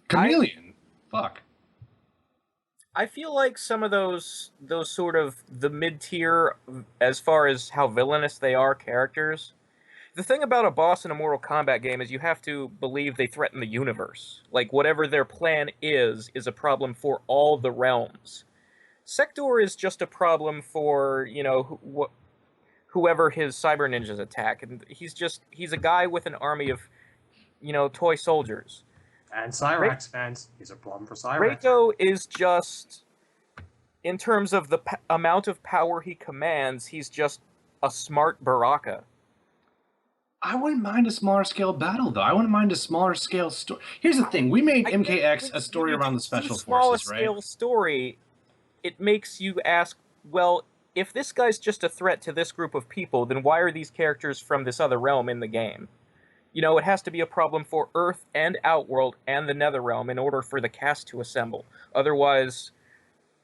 Chameleon. Fuck. I feel like some of those sort of the mid-tier, as far as how villainous they are, characters. The thing about a boss in a Mortal Kombat game is you have to believe they threaten the universe. Like, whatever their plan is a problem for all the realms. Sector is just a problem for, you know, whoever his cyber ninjas attack. And he's a guy with an army of, you know, toy soldiers. And Cyrax fans, he's a plum for Cyrax. Reiko is just, in terms of the amount of power he commands, he's just a smart Baraka. I wouldn't mind a smaller scale battle, though. I wouldn't mind a smaller scale story. Here's the thing. We made MKX a story around the special forces, right? Smaller scale story, it makes you ask, well, if this guy's just a threat to this group of people, then why are these characters from this other realm in the game? You know, it has to be a problem for Earth and Outworld and the NetherRealm in order for the cast to assemble. Otherwise,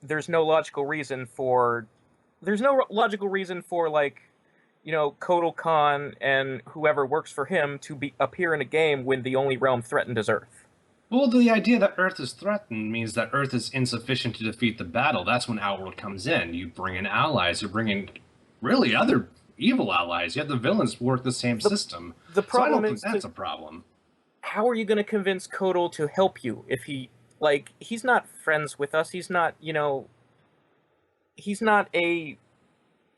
there's no logical reason for, like, you know, Kotal Khan and whoever works for him to appear in a game when the only realm threatened is Earth. Well, the idea that Earth is threatened means that Earth is insufficient to defeat the battle. That's when Outworld comes in. You bring in allies. You bring in, really, other evil allies. You have the villains work the same system. The problem so I don't is think that's a problem. How are you going to convince Kotal to help you if he's not friends with us. He's not, you know, he's not a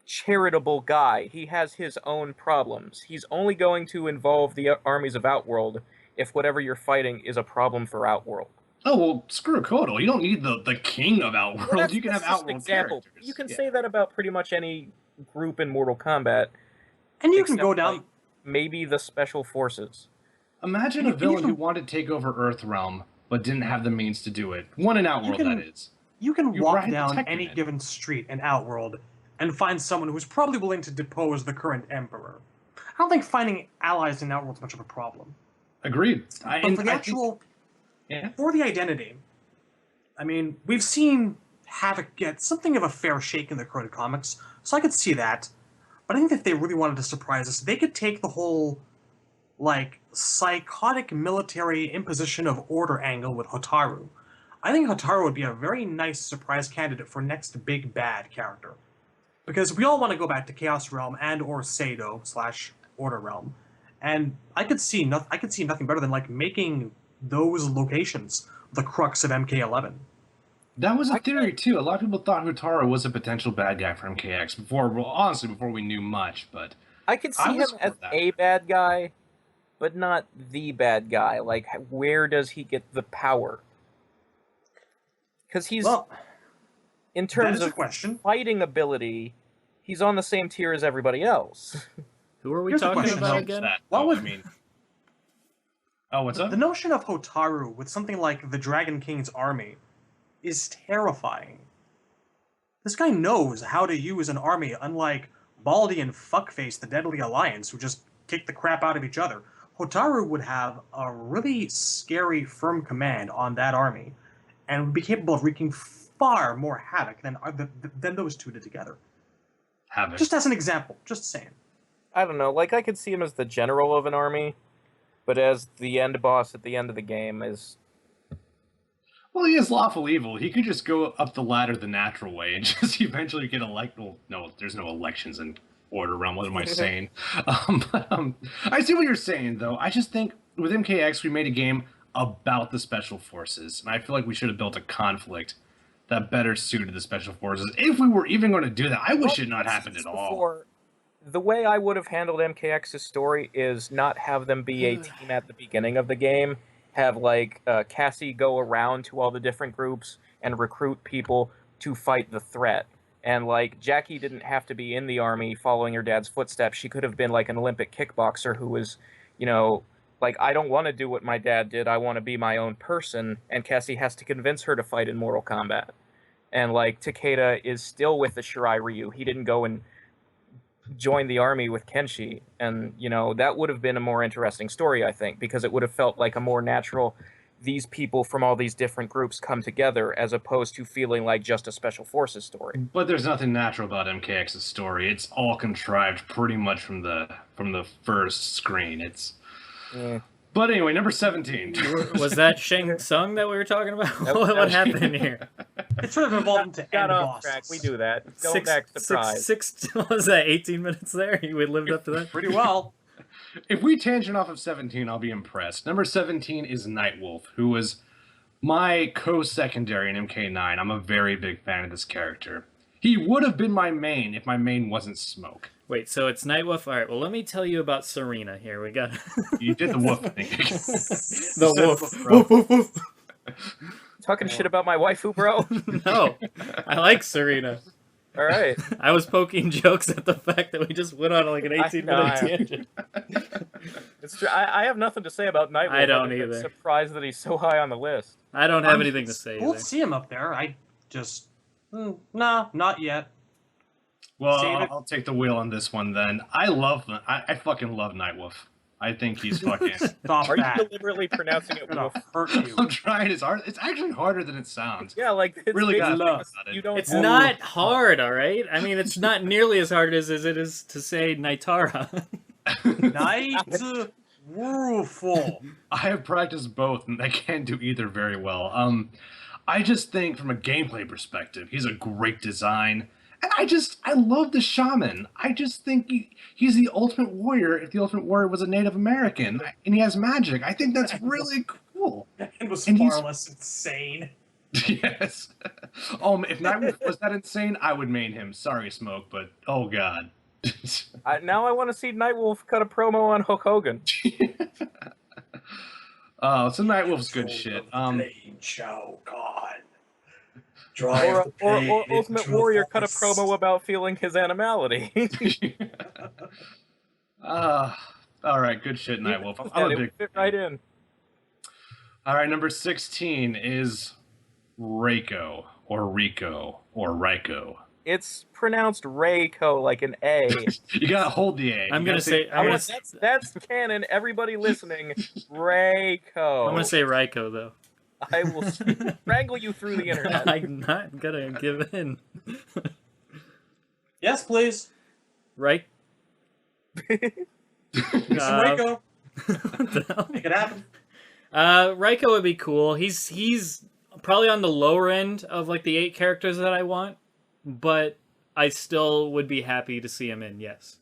charitable guy. He has his own problems. He's only going to involve the armies of Outworld if whatever you're fighting is a problem for Outworld. Oh, well, screw Kotal. You don't need the king of Outworld. Well, you can have Outworld characters. You can say that about pretty much any group in Mortal Kombat. And you can go down... Like, maybe the Special Forces. Imagine a villain who wanted to take over Earthrealm, but didn't have the means to do it. One in Outworld, that is. You can You walk ride the down Technoman. any given street in Outworld and find someone who's probably willing to depose the current Emperor. I don't think finding allies in Outworld is much of a problem. Agreed. But for the actual... For the identity, I mean, we've seen Havoc get something of a fair shake in the current comics, so I could see that. But I think if they really wanted to surprise us, they could take the whole, like, psychotic military imposition of order angle with Hotaru. I think Hotaru would be a very nice surprise candidate for next big bad character. Because we all want to go back to Chaos Realm and or Sado / Order Realm. And I could see nothing better than, like, making those locations the crux of MK11. That was a theory, too. A lot of people thought Hotaru was a potential bad guy for MKX before we knew much, but... I could see him as a bad guy, but not the bad guy. Like, where does he get the power? Because he's... Well, in terms that is of a question. fighting ability, he's on the same tier as everybody else. Who are we Here's a talking question, about though. again? What would- I mean... Oh, what's up? The notion of Hotaru with something like the Dragon King's army is terrifying. This guy knows how to use an army, unlike Baldy and Fuckface, the Deadly Alliance, who just kick the crap out of each other. Hotaru would have a really scary, firm command on that army, and would be capable of wreaking far more havoc than those two did together. Havoc. Just as an example, just saying. I don't know. Like, I could see him as the general of an army, but as the end boss at the end of the game is... Well, he is lawful evil. He could just go up the ladder the natural way and just eventually get elected. Well, no, there's no elections in Order Realm. What am I saying? I see what you're saying, though. I just think with MKX, we made a game about the Special Forces, and I feel like we should have built a conflict that better suited the Special Forces. If we were even going to do that, I wish it not happened at all. The way I would have handled MKX's story is not have them be a team at the beginning of the game. Have, like, Cassie go around to all the different groups and recruit people to fight the threat. And, like, Jackie didn't have to be in the army following her dad's footsteps. She could have been, like, an Olympic kickboxer who was, you know, like, I don't want to do what my dad did. I want to be my own person. And Cassie has to convince her to fight in Mortal Kombat. And, like, Takeda is still with the Shirai Ryu. He didn't go and join the army with Kenshi, and, you know, that would have been a more interesting story, I think, because it would have felt like a more natural, these people from all these different groups come together, as opposed to feeling like just a Special Forces story. But there's nothing natural about MKX's story. It's all contrived pretty much from the first screen. It's... But anyway, number 17. Was that Shang Tsung that we were talking about? What happened here? It sort of evolved into Got end off bosses. track. We do that. Don't act surprised. What was that, 18 minutes there? We lived up to that? Pretty well. If we tangent off of 17, I'll be impressed. Number 17 is Nightwolf, who was my co-secondary in MK9. I'm a very big fan of this character. He would have been my main if my main wasn't Smoke. Wait, so it's Nightwolf? All right, well, let me tell you about Serena here. We got... You did the woof thing. The woof. Woof, woof, woof. Talking shit about my waifu, bro? No, I like Serena. All right. I was poking jokes at the fact that we just went on like an 18-minute tangent. It's true. I have nothing to say about Nightwolf. I don't either. I'm surprised that he's so high on the list. I don't have anything to say We'll either. see him up there. I just... no, not yet. Well, I'll take the wheel on this one then. I fucking love Nightwolf. I think he's fucking... Stop Are you that. deliberately pronouncing it I'm wolf? gonna hurt you. I'm trying as hard. It's actually harder than it sounds. Yeah, like, it's Really got basically- about it. you don't It's not hard, all right? I mean, it's not nearly as hard as it is to say Nightara. Nightwolf. I have practiced both, and I can't do either very well. I just think from a gameplay perspective, he's a great design. And I love the shaman. I just think he's the ultimate warrior if the ultimate warrior was a Native American. And he has magic. I think that's really cool. It was And far less insane. Yes. If Nightwolf was that insane, I would main him. Sorry, Smoke, but oh god. Now I want to see Nightwolf cut a promo on Hulk Hogan. Oh, so Nightwolf's good shit. Shao God. Or Ultimate Warrior cut a promo about feeling his animality. All right, good shit, Nightwolf. I'm a big fit right in. All right, number 16 is Reiko, or Rico, or Reiko. It's pronounced Reiko like an A. You gotta hold the A. I'm gonna say That's canon. Everybody listening, Reiko. I'm gonna say Reiko though. I will wrangle you through the internet. I'm not gonna give in. Yes, please. Right? Reiko. Make it happen. Reiko would be cool. He's probably on the lower end of like the 8 characters that I want, but I still would be happy to see him in. Yes.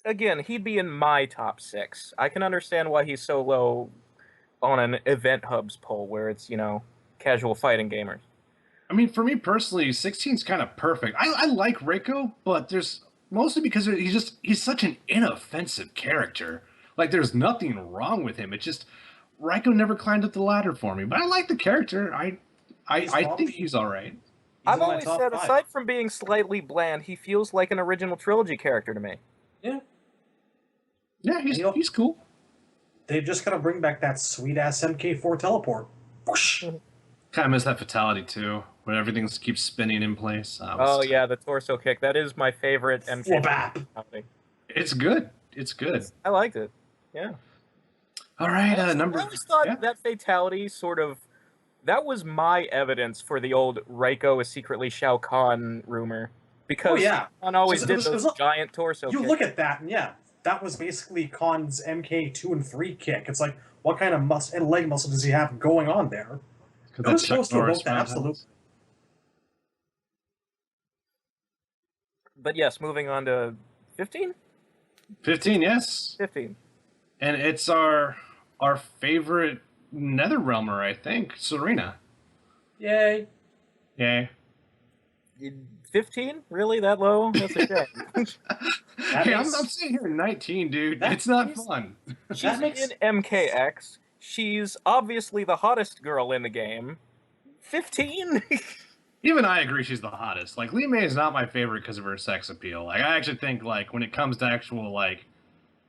Again, he'd be in my top 6. I can understand why he's so low on an Event Hubs poll where it's, you know, casual fighting gamers. I mean, for me personally, 16 is kind of perfect. I like Reiko, but there's mostly because he's such an inoffensive character. Like, there's nothing wrong with him. It's just Reiko never climbed up the ladder for me. But I like the character. I think he's all right. I've always said, aside from being slightly bland, he feels like an original trilogy character to me. Yeah. Yeah, he's cool. They've just got to bring back that sweet-ass MK4 teleport. Whoosh. Kind of miss that fatality, too, when everything keeps spinning in place. Oh, yeah, the torso kick. That is my favorite MK. Flabap. It's good. It's good. I liked it. Yeah. All right, I number. always thought Yeah. that fatality sort of... That was my evidence for the old Reiko is secretly Shao Kahn rumor. Because Oh, yeah. Khan always So did it was those giant torso You kicks. look at that, and yeah, that was basically Khan's MK2 and 3 kick. It's like, what kind of muscle and leg muscle does he have going on there? It was supposed to evoke that, absolutely. But yes, moving on to 15? 15, yes. 15. And it's our favorite NetherRealmer, I think, Serena. Yay. Yay. 15? Really? That low? That's a shame. Hey, I'm sitting here at 19, dude. It's not fun. She's in MKX. She's obviously the hottest girl in the game. 15? Even I agree she's the hottest. Like, Lee May is not my favorite because of her sex appeal. Like, I actually think, like, when it comes to actual, like,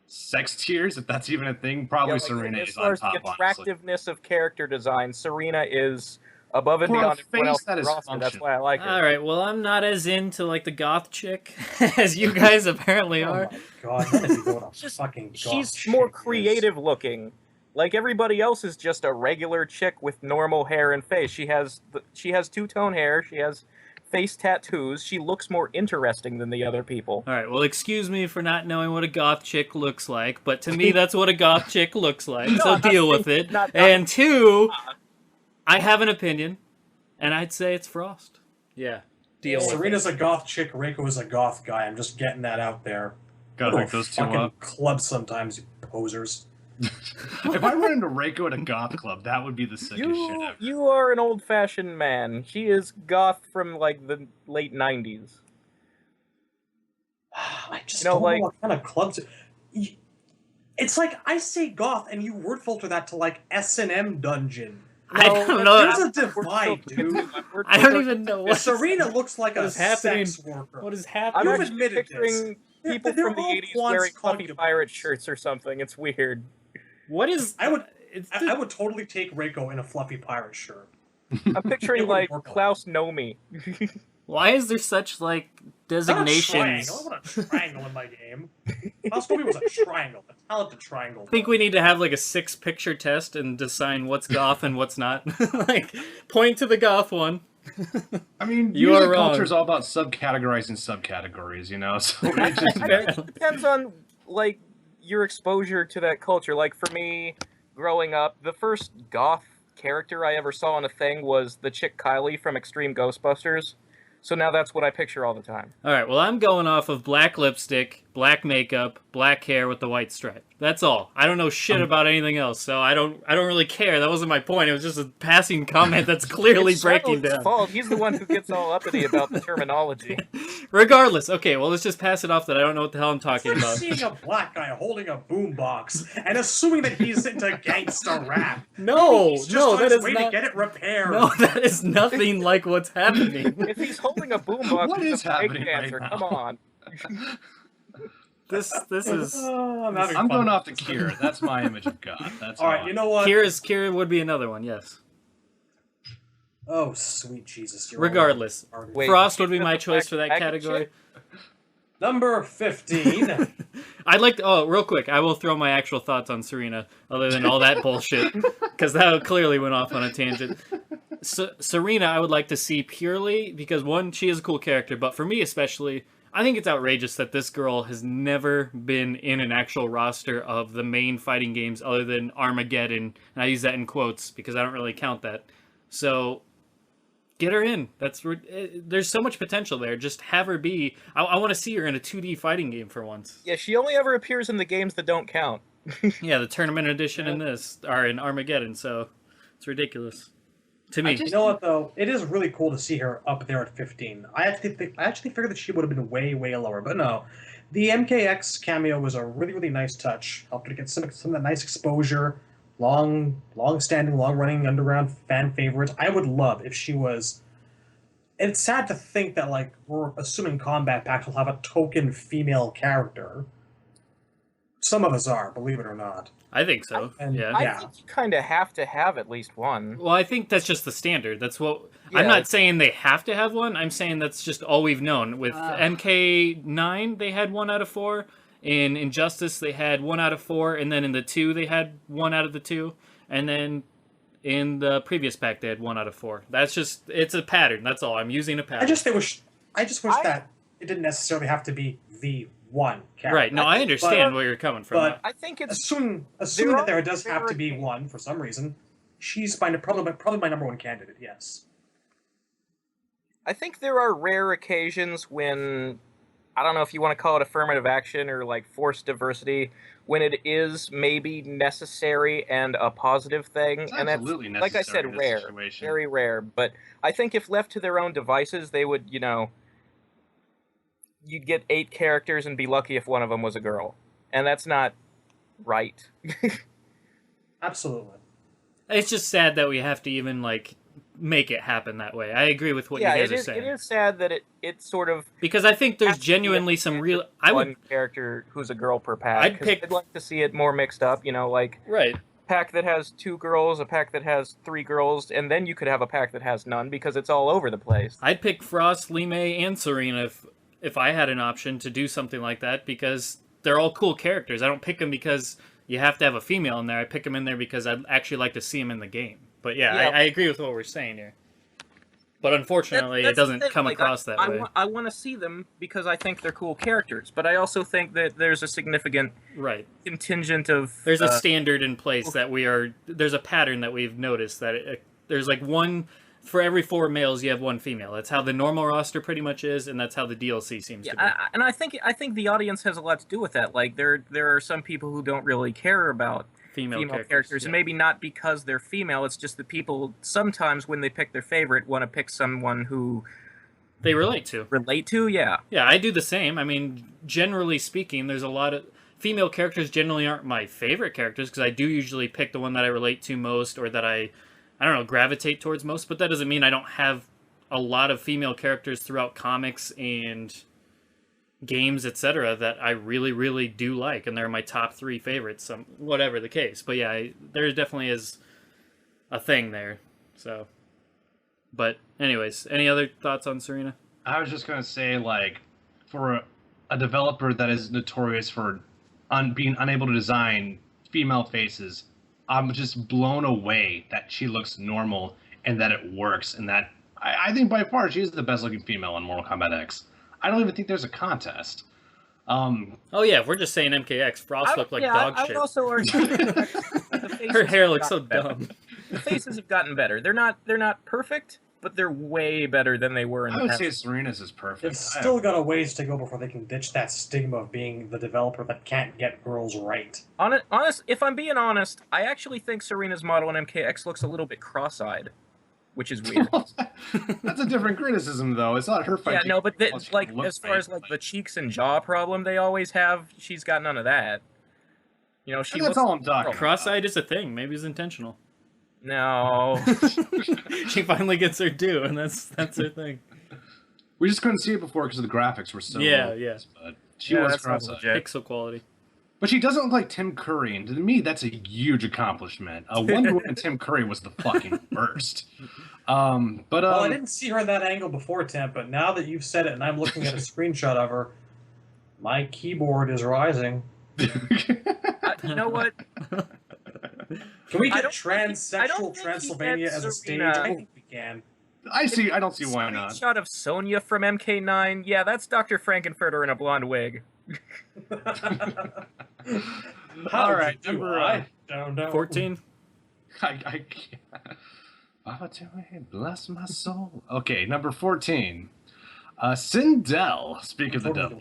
sex tiers, if that's even a thing, probably Serena is on top, as far as the attractiveness of character design, Serena is above and For a beyond everyone else face that on the is roster. That's functional. why I like her. All right, well, I'm not as into like the goth chick as you guys apparently Oh are. my god, none of you know what a fucking goth She's chick more is. creative looking. Like everybody else is just a regular chick with normal hair and face. She has two-tone hair. She has face tattoos. She looks more interesting than the other people. All right, well, excuse me for not knowing what a goth chick looks like, but to me, that's what a goth chick looks like, so deal with it. And two, I have an opinion, and I'd say it's Frost. Yeah, deal with it. Serena's a goth chick, Reiko is a goth guy. I'm just getting that out there. Gotta Go hook those two fucking up. club sometimes, you posers. If I run into Reiko at a goth club, that would be the sickest shit ever. You are an old-fashioned man. She is goth from like the late 90s. I just You know, don't like- know what kind of clubs. It's like I say goth, and you word filter that to like S&M dungeon. I don't know. There's a divide, dude. I don't even know what Serena looks like a is happening. sex worker. What is I'm happening. You've actually admitted picturing this. people They're from the all 80s Quan's wearing puffy concubines. pirate shirts or something. It's weird. What is? I would- It's I would totally take Reiko in a fluffy pirate shirt. I'm picturing It would like work a lot. Klaus Nomi. Why is there such like designations? I want a triangle in my game. Klaus Nomi was a triangle, a talented triangle. I think we need to have like a 6-picture test and decide what's goth and what's not. Like, point to the goth one. I mean, You music are wrong. culture is all about subcategorizing subcategories, you know? So it just, Apparently. It depends on like your exposure to that culture. Like for me, growing up, the first goth character I ever saw on a thing was the chick Kylie from Extreme Ghostbusters. So now that's what I picture all the time. All right, well, I'm going off of black lipstick, black makeup, black hair with the white stripe. That's all. I don't know shit about anything else, so I don't really care. That wasn't my point. It was just a passing comment that's clearly It's breaking Shadow's down. fault. He's the one who gets all uppity about the terminology. Regardless, okay, well, let's just pass it off that I don't know what the hell I'm talking It's like about. seeing a black guy holding a boombox and assuming that he's into gangsta rap. No, He's just no, on that his is way not. to get it repaired. No, that is nothing like what's happening. If he's holding a boombox, What he's is a break happening dancer. right now? Come on. This is. Oh, I'm having I'm fun. going off the Kira. That's my image of God. That's All how right, you know what? Kira would be another one, yes. Oh, sweet Jesus. you're Regardless, all retarded. Wait, Frost would be she's my the choice for that black category. chick? Number 15. I'd like to, real quick, I will throw my actual thoughts on Serena, other than all that bullshit, because that clearly went off on a tangent. Serena, I would like to see purely because, one, she is a cool character, but for me especially, I think it's outrageous that this girl has never been in an actual roster of the main fighting games other than Armageddon, and I use that in quotes because I don't really count that. So, get her in. There's so much potential there. Just have her be. I want to see her in a 2D fighting game for once. Yeah, she only ever appears in the games that don't count. Yeah, the tournament edition in this are in Armageddon, so it's ridiculous to me. You know what, though? It is really cool to see her up there at 15. I actually figured that she would have been way, way lower, but no. The MKX cameo was a really, really nice touch. Helped her to get some of that nice exposure. Long-standing, long-running underground fan favorite. I would love if she was... It's sad to think that, like, we're assuming combat packs will have a token female character. Some of us are, believe it or not. I think so. And- Yeah. I Yeah. think you kind of have to have at least one. Well, I think that's just the standard. That's what Yeah. I'm not saying they have to have one. I'm saying that's just all we've known. With MK9, they had 1 out of 4, In Injustice, they had 1 out of 4, and then in the 2, they had 1 out of the 2, and then in the previous pack, they had 1 out of 4. That's just, it's a pattern. That's all. I'm using a pattern. I just wish that it didn't necessarily have to be the one character. Right. No, I understand where you're coming from. But I think it's assuming that there does have to be one for some reason, she's probably my number one candidate. Yes. I think there are rare occasions when, I don't know if you want to call it affirmative action or like forced diversity, when it is maybe necessary and a positive thing. It's and that's, absolutely like I said, necessary in this rare, situation. very rare. But I think if left to their own devices, they would, you'd get 8 characters and be lucky if one of them was a girl. And that's not right. Absolutely. It's just sad that we have to even, like, make it happen that way. I agree with what you guys are saying. It is sad that it sort of... Because I think there's genuinely some real... One character who's a girl per pack. I'd like to see it more mixed up, Right. Pack that has 2 girls, a pack that has 3 girls, and then you could have a pack that has none because it's all over the place. I'd pick Frost, Lime, and Serena if I had an option to do something like that, because they're all cool characters. I don't pick them because you have to have a female in there. I pick them in there because I'd actually like to see them in the game. But yeah. I agree with what we're saying here. But unfortunately, it doesn't come across that way. I want to see them because I think they're cool characters, but I also think that there's a significant contingent of... There's a standard in place that there's a pattern that we've noticed that there's like one... For every 4 males, you have 1 female. That's how the normal roster pretty much is, and that's how the DLC seems to be. And I think the audience has a lot to do with that. Like there are some people who don't really care about female characters, and maybe not because they're female. It's just that people sometimes, when they pick their favorite, want to pick someone who they relate to. Yeah. Yeah, I do the same. I mean, generally speaking, there's a lot of female characters. Generally, aren't my favorite characters because I do usually pick the one that I relate to most, or that I don't know, gravitate towards most, but that doesn't mean I don't have a lot of female characters throughout comics and games, etc., that I really, really do like, and they're my top 3 favorites, whatever the case. But yeah, there definitely is a thing there. So, but anyways, any other thoughts on Serena? I was just going to say, like, for a developer that is notorious for being unable to design female faces, I'm just blown away that she looks normal and that it works, and that I think by far she is the best looking female in Mortal Kombat X. I don't even think there's a contest. Oh yeah, if we're just saying MKX, Frost looked like dog shit. I would also argue her hair looks so dumb. The faces have gotten better. They're not perfect, but they're way better than they were in the past. I would say Serena's is perfect. It's still got a ways to go before they can ditch that stigma of being the developer that can't get girls right. If I'm being honest, I actually think Serena's model in MKX looks a little bit cross-eyed, which is weird. That's a different criticism, though. It's not her fight. Yeah, no, but like as far as like the cheeks and jaw problem they always have, she's got none of that. That's all I'm talking. Cross-eyed is a thing. Maybe it's intentional. No. She finally gets her due, and that's her thing. We just couldn't see it before because the graphics were so low. But she was cross-eyed. Pixel quality. But she doesn't look like Tim Curry, and to me, that's a huge accomplishment. Wonder Woman Tim Curry was the fucking worst. Well, I didn't see her in that angle before, Tim, but now that you've said it and I'm looking at a screenshot of her, my keyboard is rising. You know what? Can we get transsexual Transylvania as a stage? I think we can. I don't see why not. Shot of Sonya from MK9. Yeah, that's Dr. Frankenfurter in a blonde wig. All right, I don't know. 14. I can't. Bless my soul. Okay, number 14. Sindel. Speak of the devil.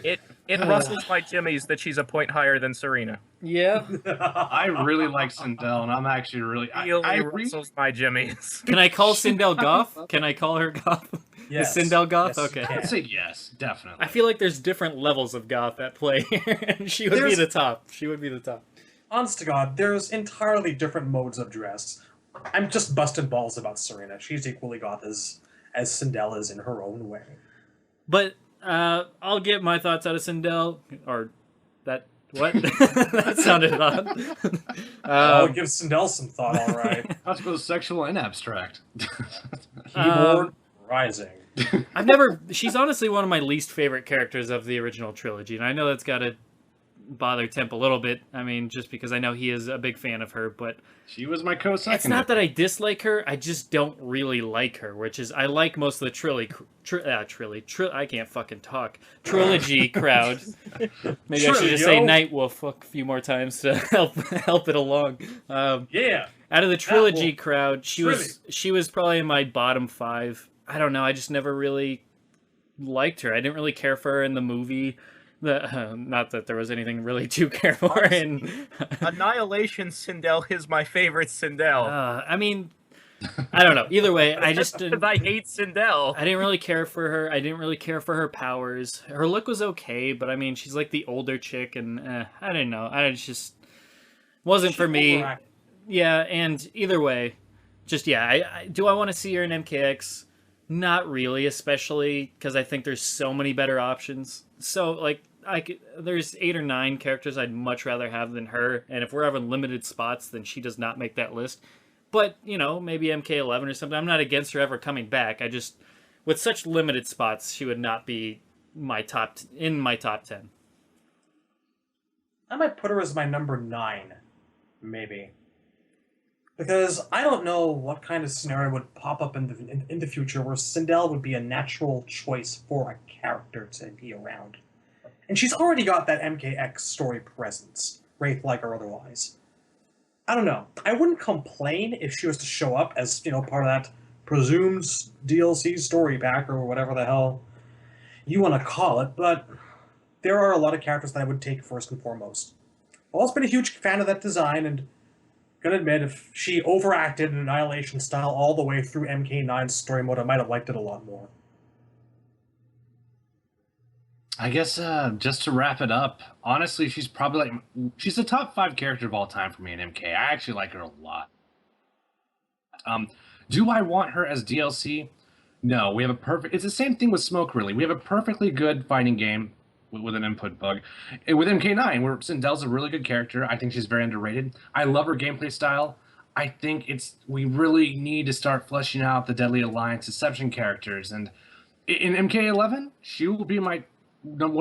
It rustles my jimmies that she's a point higher than Serena. Yeah. I really like Sindel, and I'm actually really... I rustles my jimmies. Can I call Sindel Goth? Can I call her Goth? Yes. Is Sindel Goth? Yes, okay. I'd say yes, definitely. I feel like there's different levels of Goth at play here, and she would be the top. She would be the top. Honest to God, there's entirely different modes of dress. I'm just busting balls about Serena. She's equally Goth as Sindel is in her own way. But... I'll get my thoughts out of Sindel, or that, what? That sounded odd. Give Sindel some thought, all right. I suppose sexual and abstract. Keyboard rising. She's honestly one of my least favorite characters of the original trilogy, and I know that's got to bother Temp a little bit. I mean, just because I know he is a big fan of her, but She was my co-second. it's not that I dislike her. I just don't really like her, which is I like most of the I can't fucking talk. Trilogy crowd. Maybe I should just say Nightwolf a few more times to help it along. Yeah. Out of the trilogy crowd, she was probably in my bottom 5. I don't know. I just never really liked her. I didn't really care for her in the movie. Not that there was anything really to care for in Annihilation Sindel is my favorite Sindel. I mean, I don't know. Either way, I just because I hate Sindel. I didn't really care for her. I didn't really care for her powers. Her look was okay, but I mean, she's like the older chick, and I didn't know. I just wasn't for me. Yeah, and either way, just do I want to see her in MKX? Not really, especially because I think there's so many better options. So, like, there's 8 or 9 characters I'd much rather have than her, and if we're having limited spots, then she does not make that list. But, you know, maybe MK11 or something. I'm not against her ever coming back. I just, with such limited spots, she would not be in my top 10. I might put her as my number 9, maybe. Because I don't know what kind of scenario would pop up in the future where Sindel would be a natural choice for a character to be around. And she's already got that MKX story presence, Wraith-like or otherwise. I don't know. I wouldn't complain if she was to show up as, you know, part of that presumed DLC story pack or whatever the hell you want to call it, but there are a lot of characters that I would take first and foremost. I've always been a huge fan of that design, and gonna admit, if she overacted in Annihilation style all the way through MK9's story mode, I might have liked it a lot more. I guess just to wrap it up, honestly, she's probably she's the top 5 character of all time for me in MK. I actually like her a lot. Do I want her as DLC? No, we have a perfect. It's the same thing with Smoke. Really, we have a perfectly good fighting game with an input bug. And with MK9, where Sindel's a really good character. I think she's very underrated. I love her gameplay style. I think we really need to start fleshing out the Deadly Alliance Deception characters. And in MK11, she will be one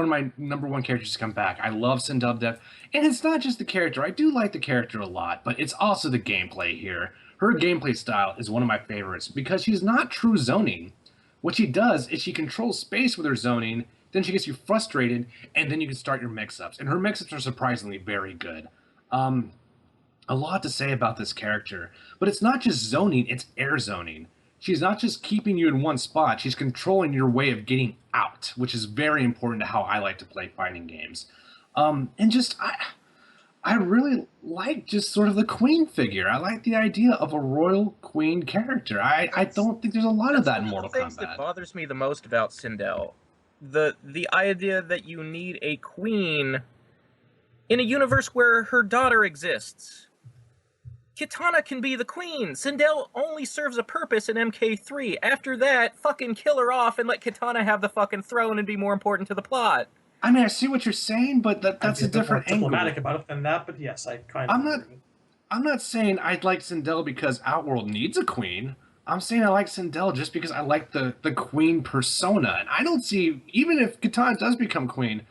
of my number 1 characters to come back. I love Sindel Death. And it's not just the character. I do like the character a lot, but it's also the gameplay here. Her gameplay style is one of my favorites because she's not true zoning. What she does is she controls space with her zoning, then she gets you frustrated, and then you can start your mix-ups. And her mix-ups are surprisingly very good. A lot to say about this character, but it's not just zoning, it's air zoning. She's not just keeping you in one spot, she's controlling your way of getting out, which is very important to how I like to play fighting games. And just, I really like just sort of the queen figure. I like the idea of a royal queen character. I don't think there's a lot of that in Mortal Kombat. One of the things that bothers me the most about Sindel, the idea that you need a queen in a universe where her daughter exists. Kitana can be the queen. Sindel only serves a purpose in MK3. After that, fucking kill her off and let Kitana have the fucking throne and be more important to the plot. I mean, I see what you're saying, but that's a different angle. Diplomatic about it than that, but yes, I kind of. I'm not saying I'd like Sindel because Outworld needs a queen. I'm saying I like Sindel just because I like the queen persona, and I don't see, even if Kitana does become queen,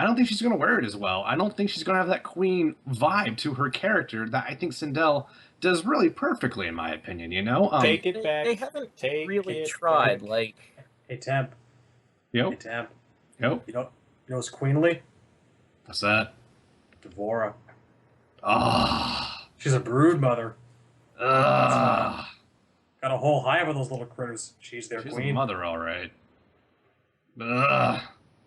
I don't think she's going to wear it as well. I don't think she's going to have that queen vibe to her character that I think Sindel does really perfectly, in my opinion. You know, take it back. They haven't really tried. Back. Like, hey Temp. Yep. Hey Temp. Yep. You know what's queenly? What's that? Devora. Ah. She's a brood mother. Ah. Got a whole hive of those little critters. She's their She's queen. a mother, all right. Ugh.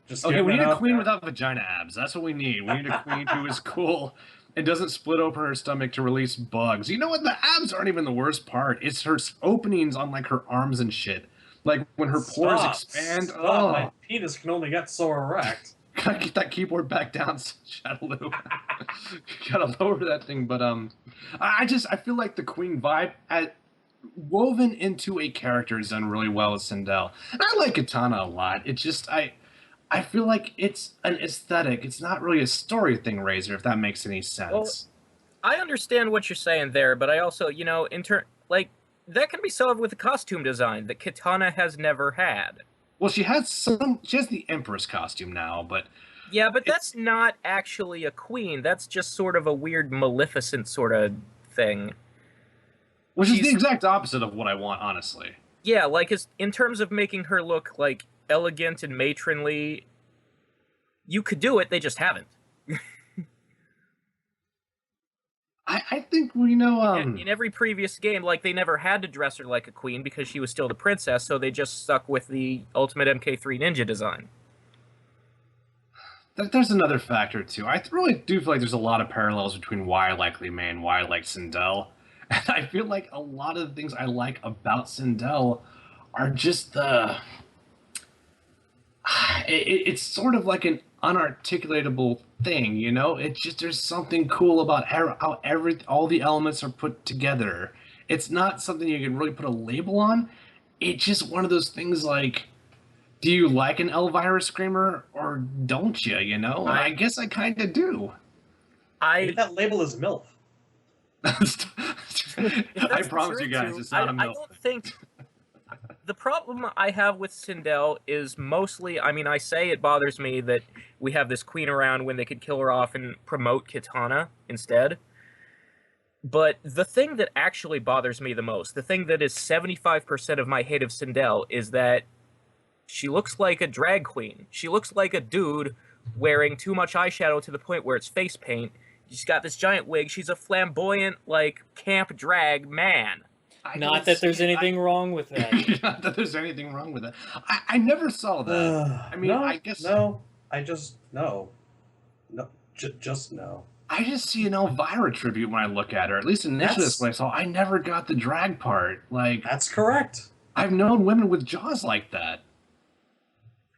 Just okay, we need a queen there. without vagina abs. That's what we need. We need a queen who is cool and doesn't split open her stomach to release bugs. You know what? The abs aren't even the worst part. It's her openings on like her arms and shit. Like when her pores expand. Stop. Oh, My penis can only get so erect. Gotta get that keyboard back down, Shadowloo. Gotta lower that thing. But I feel like the queen vibe woven into a character is done really well with Sindel. And I like Kitana a lot. It's just I feel like it's an aesthetic. It's not really a story thing, Razor, if that makes any sense. well, I understand what you're saying there, but I also, you know, that can be solved with a costume design that Kitana has never had. Well, she has the Empress costume now, but Yeah, but that's not actually a queen. That's just sort of a weird Maleficent sort of thing. which is the exact opposite of what I want, honestly. Yeah, like in terms of making her look like elegant and matronly, you could do it, they just haven't. I think, well, you know, In every previous game, like, they never had to dress her like a queen because she was still the princess, so they just stuck with the Ultimate MK3 Ninja design. there's another factor, too. I really do feel like there's a lot of parallels between why I like Li Mei and why I like Sindel. And I feel like a lot of the things I like about Sindel are just the... It's sort of like an unarticulatable thing, you know? It's just, there's something cool about how all the elements are put together. It's not something you can really put a label on. It's just one of those things like, do you like an Elvira Screamer or don't you, you know? And I guess I kind of do. Maybe that label is MILF. I promise you guys, it's not a MILF. I don't think... The problem I have with Sindel is mostly, I mean, I say it bothers me that we have this queen around when they could kill her off and promote Kitana instead. But the thing that actually bothers me the most, the thing that is 75% of my hate of Sindel, is that she looks like a drag queen. She looks like a dude wearing too much eyeshadow to the point where it's face paint. She's got this giant wig. She's a flamboyant, like, camp drag man. Not that there's anything wrong with that. Not that there's anything wrong with that. I never saw that. I mean, no, I guess... No, I just... No. No, just no. I just see an Elvira tribute when I look at her. At least initially that's what I saw. I never got the drag part. Like, that's correct. I've known women with jaws like that.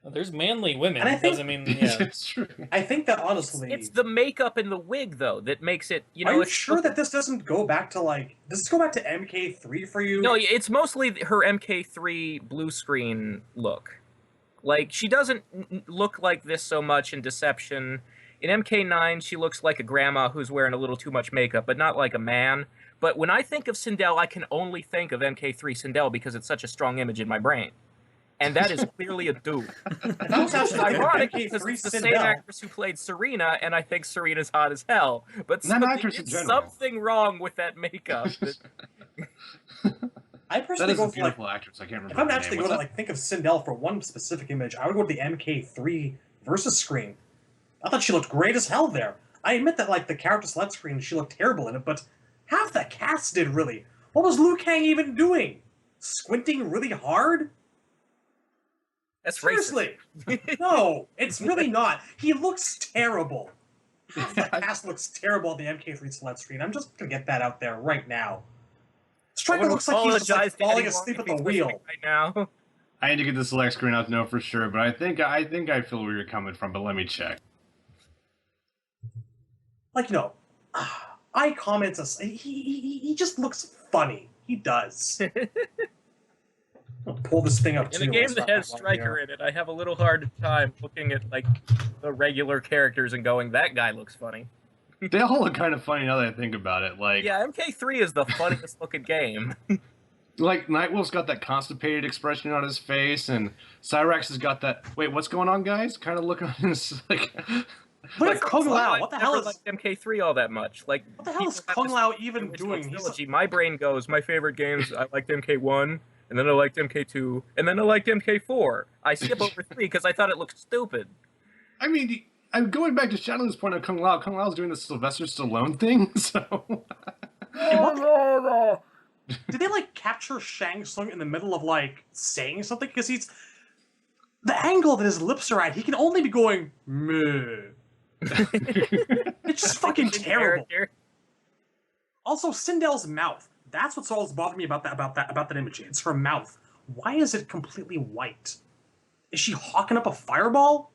Well, there's manly women. And I think, doesn't mean, yeah. It's true. I think that honestly... It's the makeup and the wig, though, that makes it, you know... Are you sure that this doesn't go back to, like... Does this go back to MK3 for you? No, it's mostly her MK3 blue screen look. Like, she doesn't look like this so much in Deception. In MK9, she looks like a grandma who's wearing a little too much makeup, but not like a man. But when I think of Sindel, I can only think of MK3 Sindel because it's such a strong image in my brain. And that is clearly a dude. It's ironic because it's the same actress who played Serena, and I think Serena's hot as hell. But there's something wrong with that makeup. I personally go for beautiful actress. I can't remember. If I'm actually going to like think of Sindel for one specific image, I would go to the MK3 versus screen. I thought she looked great as hell there. I admit that like the character select screen, she looked terrible in it, but half the cast did really. What was Liu Kang even doing? Squinting really hard? That's seriously. No, it's really not. He looks terrible. Half the cast looks terrible on the MK3 select screen. I'm just gonna get that out there right now. Striker looks like he's just like falling asleep at the wheel right now. I need to get the select screen out to know for sure, but I think I feel where you're coming from. But let me check. Like, you know, I comment he just looks funny. He does. I'll pull this thing up too. In a game that has Striker in it, I have a little hard time looking at like the regular characters and going, that guy looks funny. They all look kind of funny now that I think about it. Like, yeah, MK3 is the funniest looking game. Like, Nightwolf's got that constipated expression on his face, and Cyrax has got that, wait, what's going on, guys? Kind of look on his, like... Look at Kung Lao. What the hell is... I never liked MK3 all that much. Like, what the hell is Kung Lao even doing? Trilogy. My brain goes, my favorite games, I liked MK1, and then I liked MK2, and then I liked MK4. I skip over 3 because I thought it looked stupid. I mean, I'm going back to Shadow's point on Kung Lao. Kung Lao's doing the Sylvester Stallone thing, so... Did they, like, capture Shang Tsung in the middle of, like, saying something? Because he's... The angle that his lips are at, he can only be going, meh. It's just fucking terrible. Also, Sindel's mouth. That's what's always bothered me about that image. It's her mouth. Why is it completely white? Is she hawking up a fireball?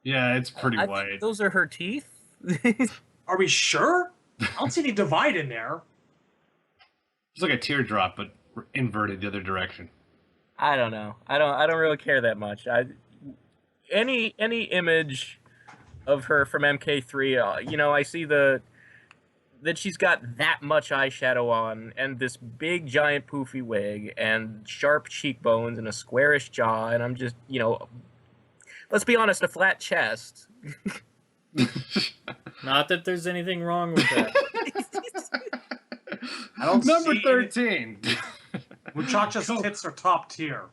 Yeah, it's pretty I white. think those are her teeth. Are we sure? I don't see any divide in there. It's like a teardrop, but inverted the other direction. I don't know. I don't really care that much. Any image of her from MK3, you know, I see the that she's got that much eyeshadow on, and this big giant poofy wig, and sharp cheekbones, and a squarish jaw, and I'm just, let's be honest, a flat chest. Not that there's anything wrong with that. I don't Number see 13. Muchacha's tits are top tier.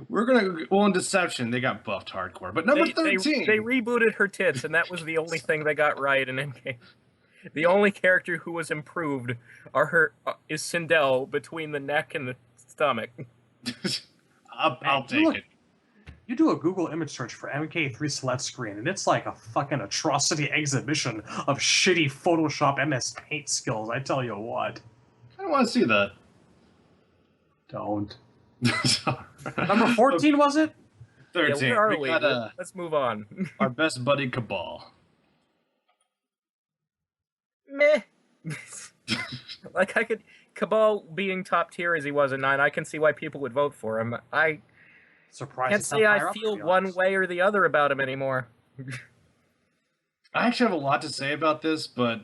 We're gonna in Deception they got buffed hardcore, but number 13. They rebooted her tits, and that was the only thing they got right in MK. The only character who was improved is Sindel between the neck and the stomach. I'll take it. You do a Google image search for MK3 select screen, and it's like a fucking atrocity exhibition of shitty Photoshop MS Paint skills, I tell you what. I don't want to see that. Don't. Number 14, was it? 13. Yeah, where are we? Got, Let's move on. our best buddy Kabal. Meh. Kabal being top tier as he was in 9, I can see why people would vote for him. I Surprised can't it's not say higher I up, to feel be one honest. way or the other about him anymore. I actually have a lot to say about this, but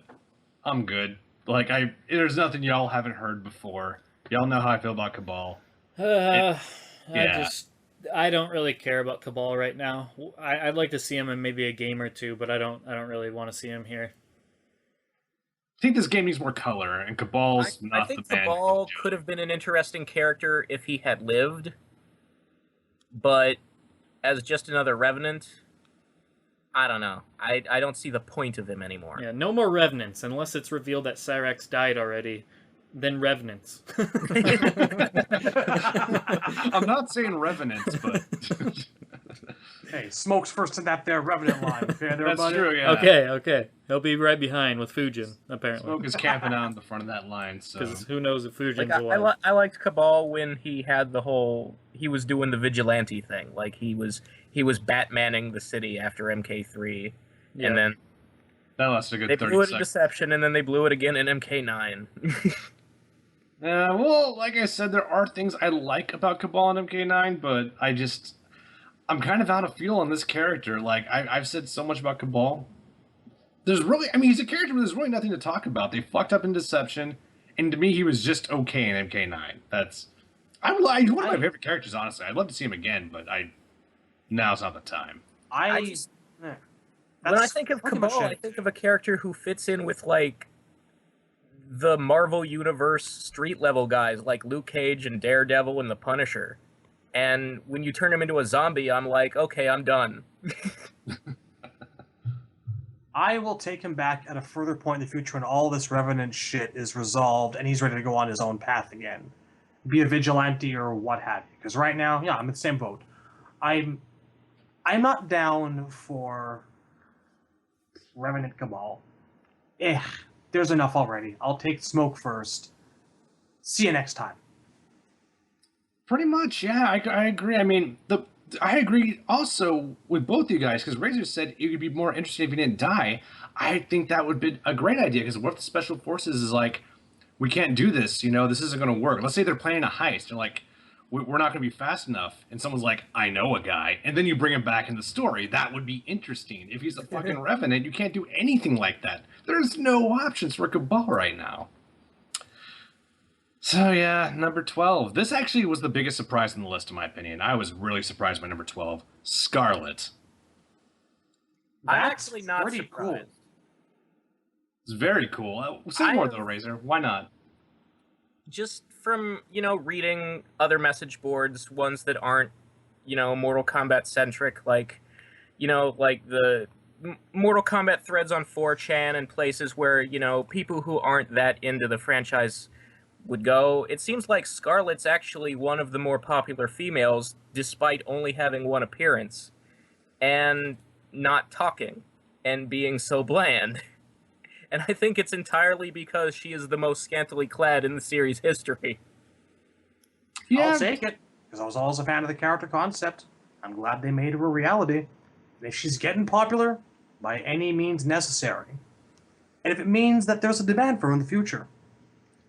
I'm good. Like, there's nothing y'all haven't heard before. Y'all know how I feel about Kabal. I don't really care about Kabal right now. I'd like to see him in maybe a game or two, but I don't really want to see him here. I think this game needs more color, and Kabal's not the I think man. Kabal could have been an interesting character if he had lived, but as just another Revenant, I don't know. I don't see the point of him anymore. Yeah, no more Revenants, unless it's revealed that Cyrax died already. Then Revenants. I'm not saying Revenants, but... Hey, Smoke's first in that there Revenant line. Fair there, That's buddy? true, yeah. Okay. He'll be right behind with Fujin, apparently. Smoke is camping out in the front of that line, so... Because who knows if Fujin's Like, alive. I liked Kabal when he had he was doing the vigilante thing. Like, he was Batmaning the city after MK3, Yeah. and then That lasted a good they 30 blew it in seconds. Deception, and then they blew it again in MK9. Well, like I said, there are things I like about Kabal and MK9, but I'm kind of out of feel on this character. Like, I've said so much about Kabal. He's a character where there's really nothing to talk about. They fucked up in Deception, and to me, he was just okay in MK9. He's one of my favorite characters, honestly. I'd love to see him again, but now's not the time. When I think of Kabal, I think of a character who fits in with, like, the Marvel Universe street-level guys, like Luke Cage and Daredevil and the Punisher. And when you turn him into a zombie, I'm like, okay, I'm done. I will take him back at a further point in the future when all this Revenant shit is resolved and he's ready to go on his own path again. Be a vigilante or what have you. Because right now, yeah, I'm in the same boat. I'm not down for Revenant Kabal. There's enough already. I'll take Smoke first. See you next time. Pretty much, yeah, I agree. I mean, I agree also with both you guys, because Razor said it would be more interesting if he didn't die. I think that would be a great idea, because what if the Special Forces is like, we can't do this, this isn't going to work. Let's say they're planning a heist, and like, we're not going to be fast enough, and someone's like, I know a guy, and then you bring him back in the story. That would be interesting. If he's a fucking Revenant, you can't do anything like that. There's no options for Kabal right now. So yeah, number 12. This actually was the biggest surprise in the list, in my opinion. I was really surprised by number 12. Scarlet. I'm That's actually not pretty surprised. cool. It's very cool. Say more though, Razor. Why not? Just from, reading other message boards, ones that aren't, Mortal Kombat centric, like the Mortal Kombat threads on 4chan and places where, people who aren't that into the franchise would go. It seems like Scarlet's actually one of the more popular females, despite only having one appearance, and not talking, and being so bland. And I think it's entirely because she is the most scantily clad in the series' history. Yeah. I'll take it, because I was always a fan of the character concept. I'm glad they made her a reality. And if she's getting popular, by any means necessary. And if it means that there's a demand for her in the future,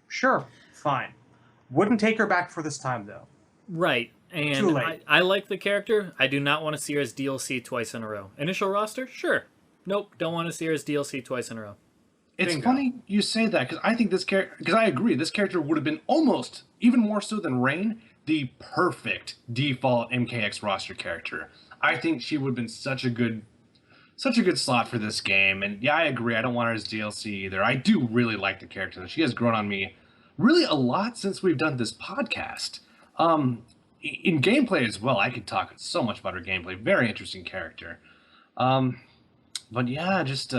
sure, fine. Wouldn't take her back for this time, though. Right. Too And late. I like the character. I do not want to see her as DLC twice in a row. Initial roster? Sure. Nope, don't want to see her as DLC twice in a row. It's Bingo. funny you say that, because I think this character, because I agree, this character would have been almost, even more so than Rain, the perfect default MKX roster character. I think she would have been such a good slot for this game. And yeah, I agree. I don't want her as DLC either. I do really like the character. She has grown on me really a lot since we've done this podcast. In gameplay as well, I could talk so much about her gameplay. Very interesting character. But yeah, just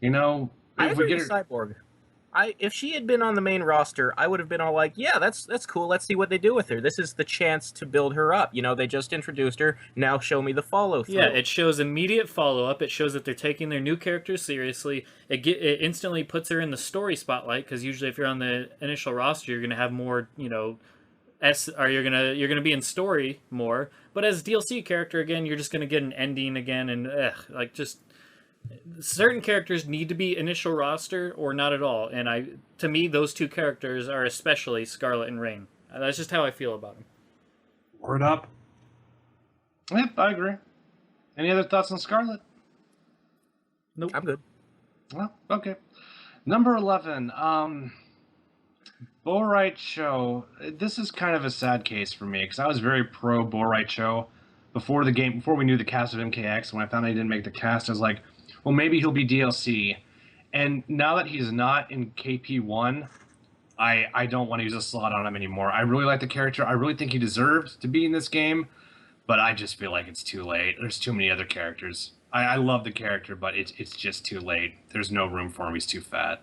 you know, I if we agree get with her, Cyborg. If she had been on the main roster, I would have been all like, yeah, that's cool. Let's see what they do with her. This is the chance to build her up. You know, they just introduced her. Now show me the follow through. Yeah, it shows immediate follow-up. It shows that they're taking their new characters seriously. It instantly puts her in the story spotlight, because usually if you're on the initial roster, you're going to have more, you know, you're gonna be in story more. But as DLC character, again, you're just going to get an ending again, and like, just certain characters need to be initial roster or not at all. And to me, those two characters are especially Scarlet and Rain. That's just how I feel about them. Word up. yep, I agree. Any other thoughts on Scarlet? Nope. I'm good. Well, okay. Number 11, Rai Cho. This is kind of a sad case for me, because I was very pro Rai Cho before we knew the cast of MKX. When I found out he didn't make the cast, I was like, well, maybe he'll be DLC. And now that he's not in KP1, I don't want to use a slot on him anymore. I really like the character. I really think he deserved to be in this game, but I just feel like it's too late. There's too many other characters. I love the character, but it's just too late. There's no room for him. He's too fat.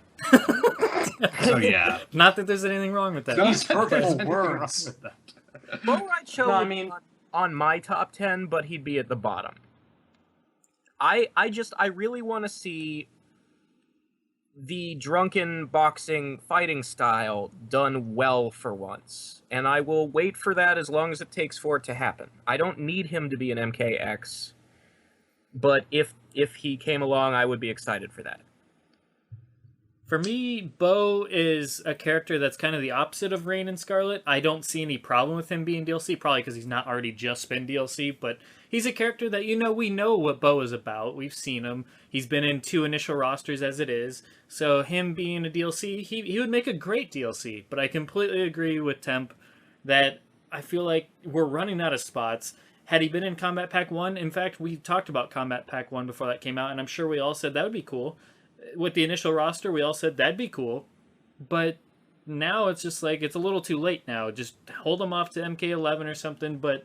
So yeah. Not that there's anything wrong with that. These There's purple nothing wrong words. with that. Rai Cho No, I would mean- be on my top 10, but he'd be at the bottom. I really want to see the drunken boxing fighting style done well for once, and I will wait for that as long as it takes for it to happen. I don't need him to be an MKX, but if he came along, I would be excited for that. For me, Bo is a character that's kind of the opposite of Rain and Scarlet. I don't see any problem with him being DLC, probably because he's not already just been DLC, but he's a character that, we know what Bo is about. We've seen him. He's been in 2 initial rosters as it is, so him being a DLC, he would make a great DLC, but I completely agree with Temp that I feel like we're running out of spots. Had he been in Combat Pack 1, in fact, we talked about Combat Pack 1 before that came out, and I'm sure we all said that would be cool. With the initial roster, we all said that'd be cool, but now it's just like, it's a little too late now. Just hold him off to MK11 or something, but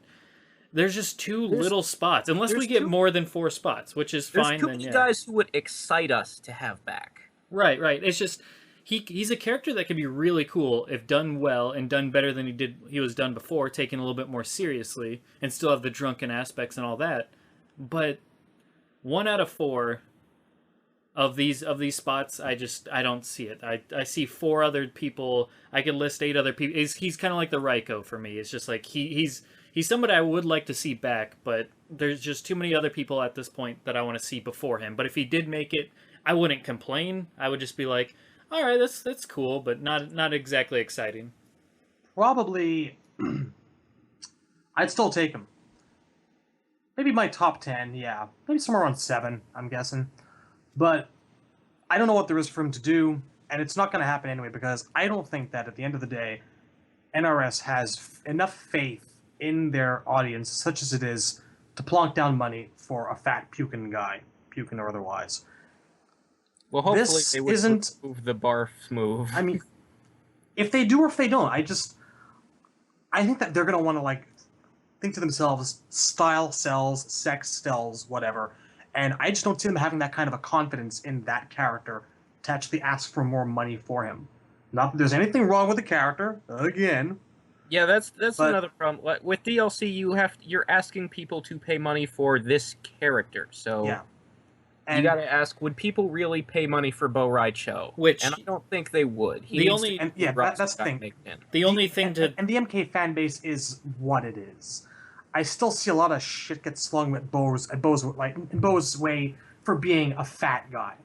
there's just too little spots, unless we get more than 4 spots, which is fine. There's too many guys who would excite us to have back. Right. It's just, he's a character that could be really cool if done well and done better than he was done before, taken a little bit more seriously, and still have the drunken aspects and all that. But 1 out of 4 of these spots, I don't see it. I see 4 other people. I could list 8 other people. He's kind of like the Reiko for me. It's just like he's somebody I would like to see back, but there's just too many other people at this point that I want to see before him. But if he did make it, I wouldn't complain. I would just be like, all right, that's cool, but not exactly exciting. Probably, I'd still take him. Maybe my top 10, yeah. Maybe somewhere around 7, I'm guessing. But I don't know what there is for him to do, and it's not going to happen anyway, because I don't think that at the end of the day, NRS has enough faith in their audience, such as it is, to plonk down money for a fat puking guy, puking or otherwise. Well, hopefully This they would isn't- move the barf move. I mean, if they do or if they don't, I think that they're going to want to, think to themselves, style sells, sex sells, whatever. And I just don't see them having that kind of a confidence in that character to actually ask for more money for him. Not that there's anything wrong with the character, again. Yeah, that's But- another problem. With DLC, you're asking people to pay money for this character, so Yeah. you And, gotta ask, would people really pay money for Rai Cho? Which- and I don't think they would. He The needs only- to and yeah, roster that's the guy thing. make it in. The only thing to and the MK fan base is what it is. I still see a lot of shit get slung at Bo's in Bo's way for being a fat guy.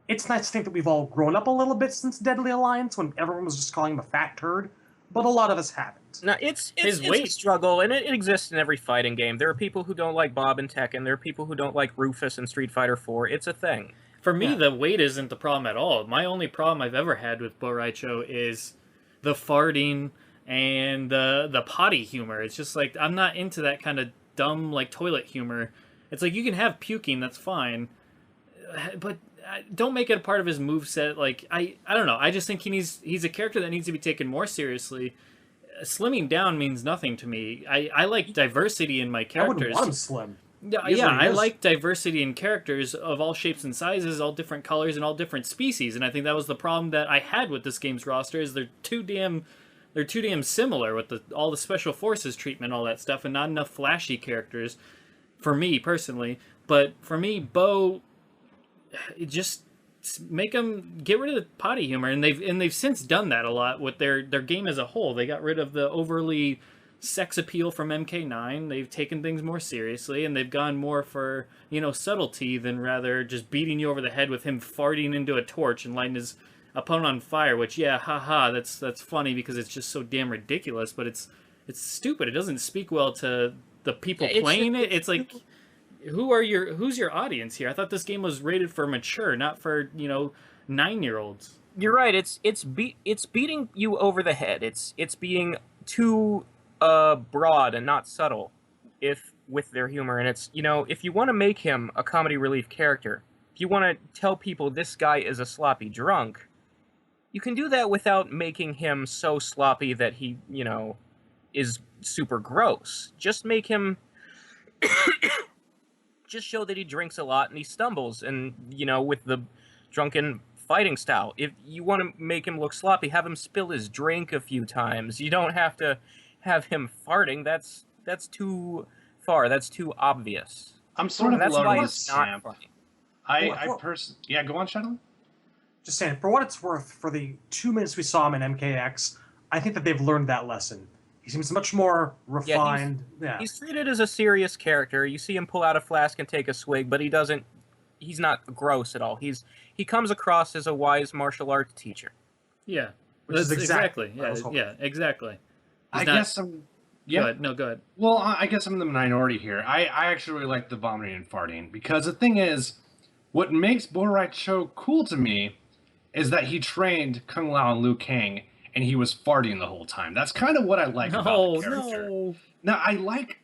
It's nice to think that we've all grown up a little bit since Deadly Alliance, when everyone was just calling him a fat turd, but a lot of us haven't. No, it's His a weight- struggle, and it exists in every fighting game. There are people who don't like Bob and Tekken. There are people who don't like Rufus in Street Fighter 4. It's a thing. For me, Yeah. the weight isn't the problem at all. My only problem I've ever had with Rai Cho is the farting and the potty humor. It's just like, I'm not into that kind of dumb, like, toilet humor. It's like, you can have puking, that's fine, but don't make it a part of his moveset. Like, I don't know. I just think he's a character that needs to be taken more seriously. Slimming down means nothing to me. I like diversity in my I characters. wouldn't want him slim. Yeah, He is what he I is. like diversity in characters of all shapes and sizes, all different colors, and all different species. And I think that was the problem that I had with this game's roster, is they're too damn similar with all the special forces treatment, all that stuff, and not enough flashy characters for me personally. But for me, Bo, just make them get rid of the potty humor, and they've since done that a lot with their game as a whole. They got rid of the overly sex appeal from MK9. They've taken things more seriously, and they've gone more for, subtlety than rather just beating you over the head with him farting into a torch and lighting his opponent on fire. Which, yeah, haha, that's funny because it's just so damn ridiculous, but it's stupid. It doesn't speak well to the people playing it. It's like, who's your audience here? I thought this game was rated for mature, not for 9-year-olds. You're right. It's beating you over the head. It's being too broad and not subtle, with their humor. And it's, if you want to make him a comedy relief character, if you want to tell people this guy is a sloppy drunk, you can do that without making him so sloppy that he, is super gross. Just make him just show that he drinks a lot and he stumbles, and with the drunken fighting style. If you want to make him look sloppy, have him spill his drink a few times. You don't have to have him farting. That's too far. That's too obvious. I'm sort of That's alone why with it's not Sam. funny. Yeah, go on, Shadow. Just saying, for what it's worth, for the 2 minutes we saw him in MKX, I think that they've learned that lesson. He seems much more refined. He's treated as a serious character. You see him pull out a flask and take a swig, but he's not gross at all. He comes across as a wise martial arts teacher. Yeah. Which is exactly what I was Yeah, hoping. yeah, exactly. I guess I'm... Yeah. Go ahead. No, go ahead. Well, I guess I'm in the minority here. I actually really like the vomiting and farting, because the thing is, what makes Rai Cho cool to me is that he trained Kung Lao and Liu Kang, and he was farting the whole time. That's kind of what I like about the character. No. Now, I like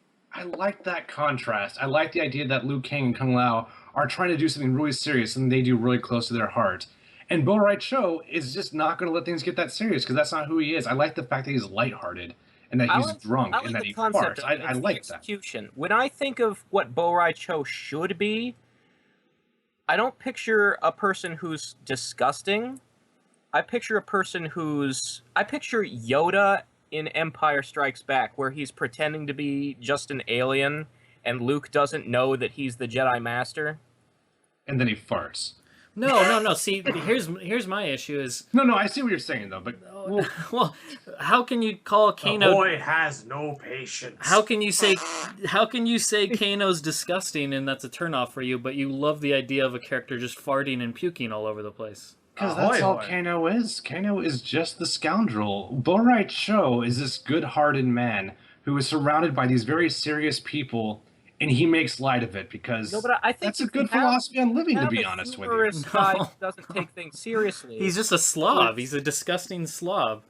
that contrast. I like the idea that Liu Kang and Kung Lao are trying to do something really serious, and they do really close to their heart. And Rai Cho is just not going to let things get that serious, because that's not who he is. I like the fact that he's lighthearted, and that he's drunk, and that he farts. I like that. Execution. When I think of what Rai Cho should be, I don't picture a person who's disgusting. I picture Yoda in Empire Strikes Back, where he's pretending to be just an alien, and Luke doesn't know that he's the Jedi Master. And then he farts. No. See, here's my issue is... No, I see what you're saying, though, but... Well, how can you call Kano... The boy has no patience. How can you say Kano's disgusting and that's a turnoff for you, but you love the idea of a character just farting and puking all over the place? Because that's all Kano is. Kano is just the scoundrel. Rai Cho is this good-hearted man who is surrounded by these very serious people, and he makes light of it because I think that's a good philosophy on living, to be honest with you. Guy who doesn't take things seriously. He's just a slob. He's a disgusting slob.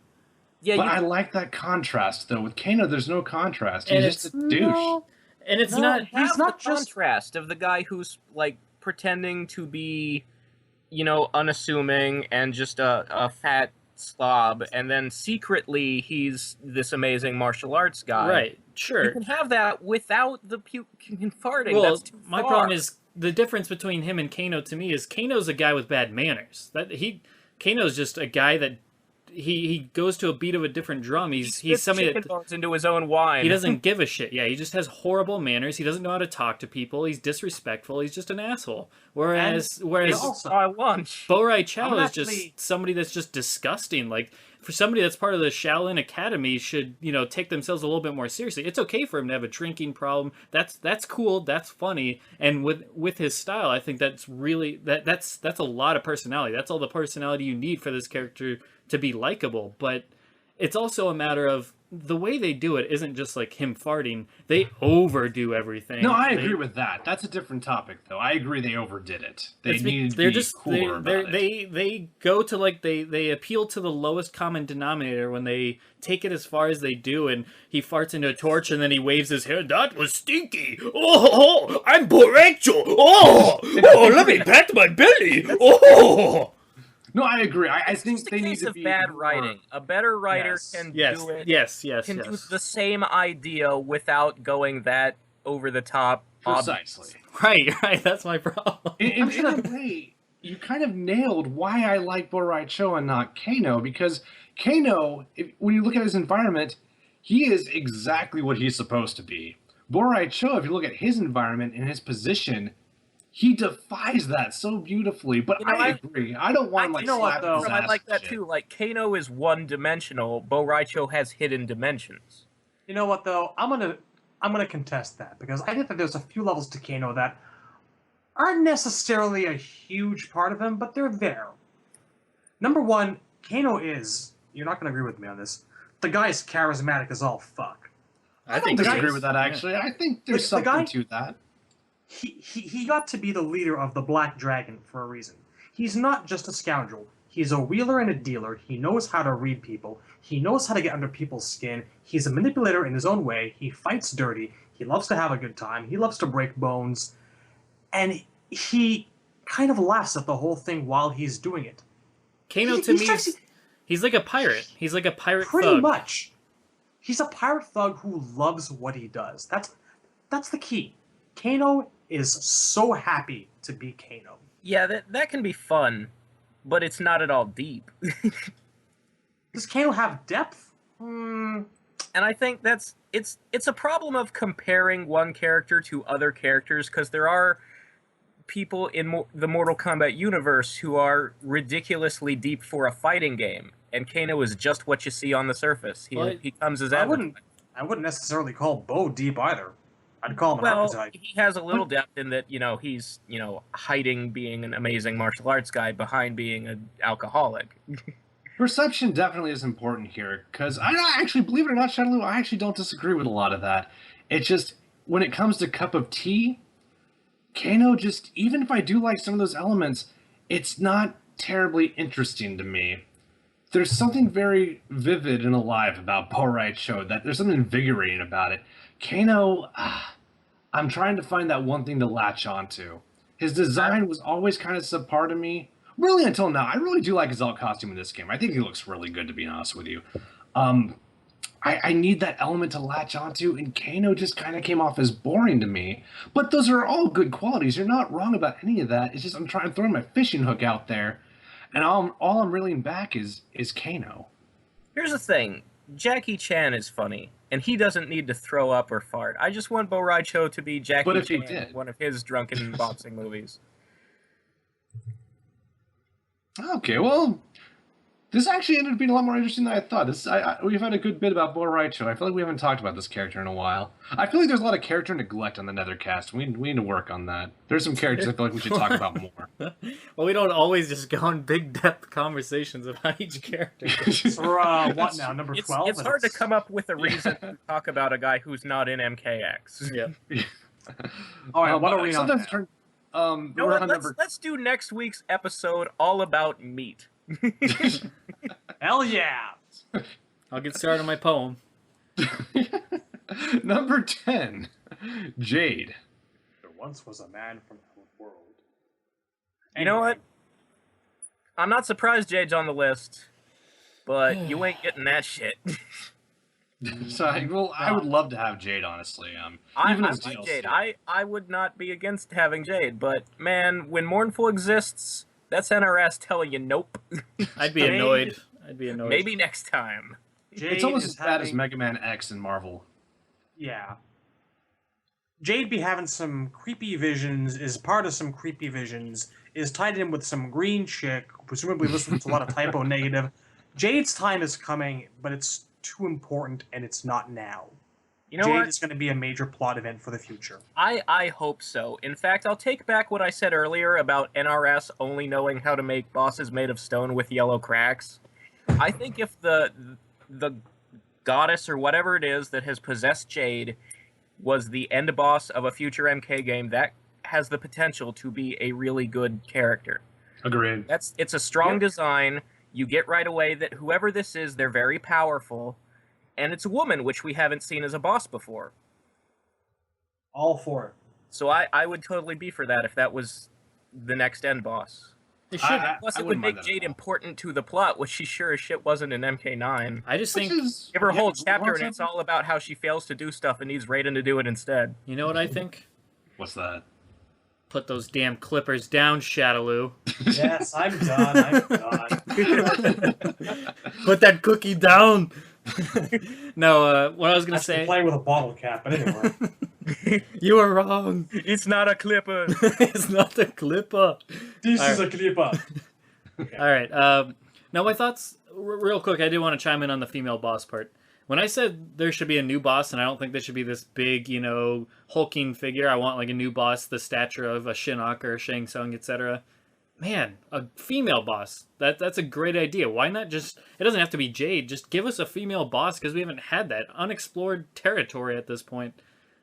Yeah, but I like that contrast, though. With Kano, there's no contrast. He's And just a douche. No, and it's not... He's not just contrast of the guy who's like pretending to be, unassuming and just a fat slob, and then secretly he's this amazing martial arts guy. Right, sure. You can have that without the puking and farting. Well, that's too my far. problem is the difference between him and Kano to me is Kano's a guy with bad manners. Kano's just a guy that he goes to a beat of a different drum. He's somebody that bones into his own wine. He doesn't give a shit. Yeah, he just has horrible manners. He doesn't know how to talk to people. He's disrespectful. He's just an asshole. Whereas Rai Cho is just somebody that's just disgusting. Like, for somebody that's part of the Shaolin Academy should, take themselves a little bit more seriously. It's okay for him to have a drinking problem. That's cool. That's funny. And with his style, I think that's really that's a lot of personality. That's all the personality you need for this character to be likable. But it's also a matter of the way they do it isn't just like him farting. They overdo everything. No, I agree with that. That's a different topic, though. I agree they overdid it. They needed to be cooler about it. They go to like they appeal to the lowest common denominator when they take it as far as they do, and he farts into a torch and then he waves his hair. That was stinky. Oh, I'm Boracho. Oh, let me pat my belly. Oh. No, I agree. I think they need to be bad writing. A better writer can do it. Can do the same idea without going that over the top. Precisely. Right. That's my problem. In a way, you kind of nailed why I like Rai Cho and not Kano, because Kano, when you look at his environment, he is exactly what he's supposed to be. Rai Cho, if you look at his environment and his position, he defies that so beautifully, but I agree. I don't want to slap his ass. I like that too. Like, Kano is one-dimensional. Rai Cho has hidden dimensions. You know what though? I'm gonna contest that, because I think that there's a few levels to Kano that aren't necessarily a huge part of him, but they're there. Number one, Kano is, you're not gonna agree with me on this, the guy's charismatic as all fuck. I don't disagree with that, actually. I think there's something to that. He got to be the leader of the Black Dragon for a reason. He's not just a scoundrel. He's a wheeler and a dealer. He knows how to read people. He knows how to get under people's skin. He's a manipulator in his own way. He fights dirty. He loves to have a good time. He loves to break bones. And he kind of laughs at the whole thing while he's doing it. Kano, to me, he's like a pirate. He's like a pirate thug. Pretty much. He's a pirate thug who loves what he does. That's the key. Kano is so happy to be Kano. Yeah, that can be fun, but it's not at all deep. Does Kano have depth? And I think it's a problem of comparing one character to other characters, because there are people in the Mortal Kombat universe who are ridiculously deep for a fighting game, and Kano is just what you see on the surface. He comes as I wouldn't necessarily call Bo deep either. I'd call him an archetype. He has a little depth in that, he's, hiding being an amazing martial arts guy behind being an alcoholic. Perception definitely is important here, because I actually, believe it or not, Shadaloo, I actually don't disagree with a lot of that. It's just, when it comes to cup of tea, Kano just, even if I do like some of those elements, it's not terribly interesting to me. There's something very vivid and alive about Rai Cho, that there's something invigorating about it. Kano, I'm trying to find that one thing to latch onto. His design was always kind of subpar to me, really until now. I really do like his alt costume in this game. I think he looks really good, to be honest with you. I need that element to latch onto, and Kano just kind of came off as boring to me. But those are all good qualities. You're not wrong about any of that. It's just I'm throwing my fishing hook out there, and all I'm reeling back is Kano. Here's the thing. Jackie Chan is funny, and he doesn't need to throw up or fart. I just want Rai Cho to be Jackie Chan in one of his drunken boxing movies. Okay, well, this actually ended up being a lot more interesting than I thought. We've had a good bit about Rai Cho. I feel like we haven't talked about this character in a while. I feel like there's a lot of character neglect on the Netherkast. We need to work on that. There's some characters I feel like we should talk about more. Well, we don't always just go on big depth conversations about each character. Or what now? Number 12? It's hard to come up with a reason to talk about a guy who's not in MKX. Yeah. All right, what are we on? Let's do next week's episode all about meat. Hell yeah! I'll get started on my poem. Number 10, Jade. There once was a man from our world. You know what? I'm not surprised Jade's on the list, but you ain't getting that shit. So, I would love to have Jade, honestly. I like Jade. I would not be against having Jade, but man, when Mournful exists, that's NRS telling you nope. I'd be annoyed. Maybe next time. Jade it's almost as bad as Mega Man X in Marvel. Yeah. Jade be having some creepy visions, is part of some creepy visions, is tied in with some green chick, presumably listens to a lot of typo negative. Jade's time is coming, but it's too important, and it's not now. You know Jade what? is going to be a major plot event for the future. I hope so. In fact, I'll take back what I said earlier about NRS only knowing how to make bosses made of stone with yellow cracks. I think if the goddess or whatever it is that has possessed Jade was the end boss of a future MK game, that has the potential to be a really good character. Agreed. It's a strong design. You get right away that whoever this is, they're very powerful, and it's a woman, which we haven't seen as a boss before. All for it. So I would totally be for that if that was the next end boss. It should. Plus, it would make Jade important to the plot, which she sure as shit wasn't in MK9. I just think Give her a whole chapter, and it's all about how she fails to do stuff and needs Raiden to do it instead. you know what I think. What's that? Put those damn clippers down, Shadaloo. Yes, I'm done. I'm done. Put that cookie down. No, what I was gonna I should say. play with a bottle cap, but anyway. You were wrong. It's not a clipper. It's not a clipper. This All is a clipper. All right. Now my thoughts, real quick. I do want to chime in on the female boss part. When I said there should be a new boss, and I don't think there should be this big, hulking figure. I want like a new boss, the stature of a Shinnok or a Shang Tsung, etc. Man, a female boss. That's a great idea. Why not just? It doesn't have to be Jade. Just give us a female boss because we haven't had that unexplored territory at this point.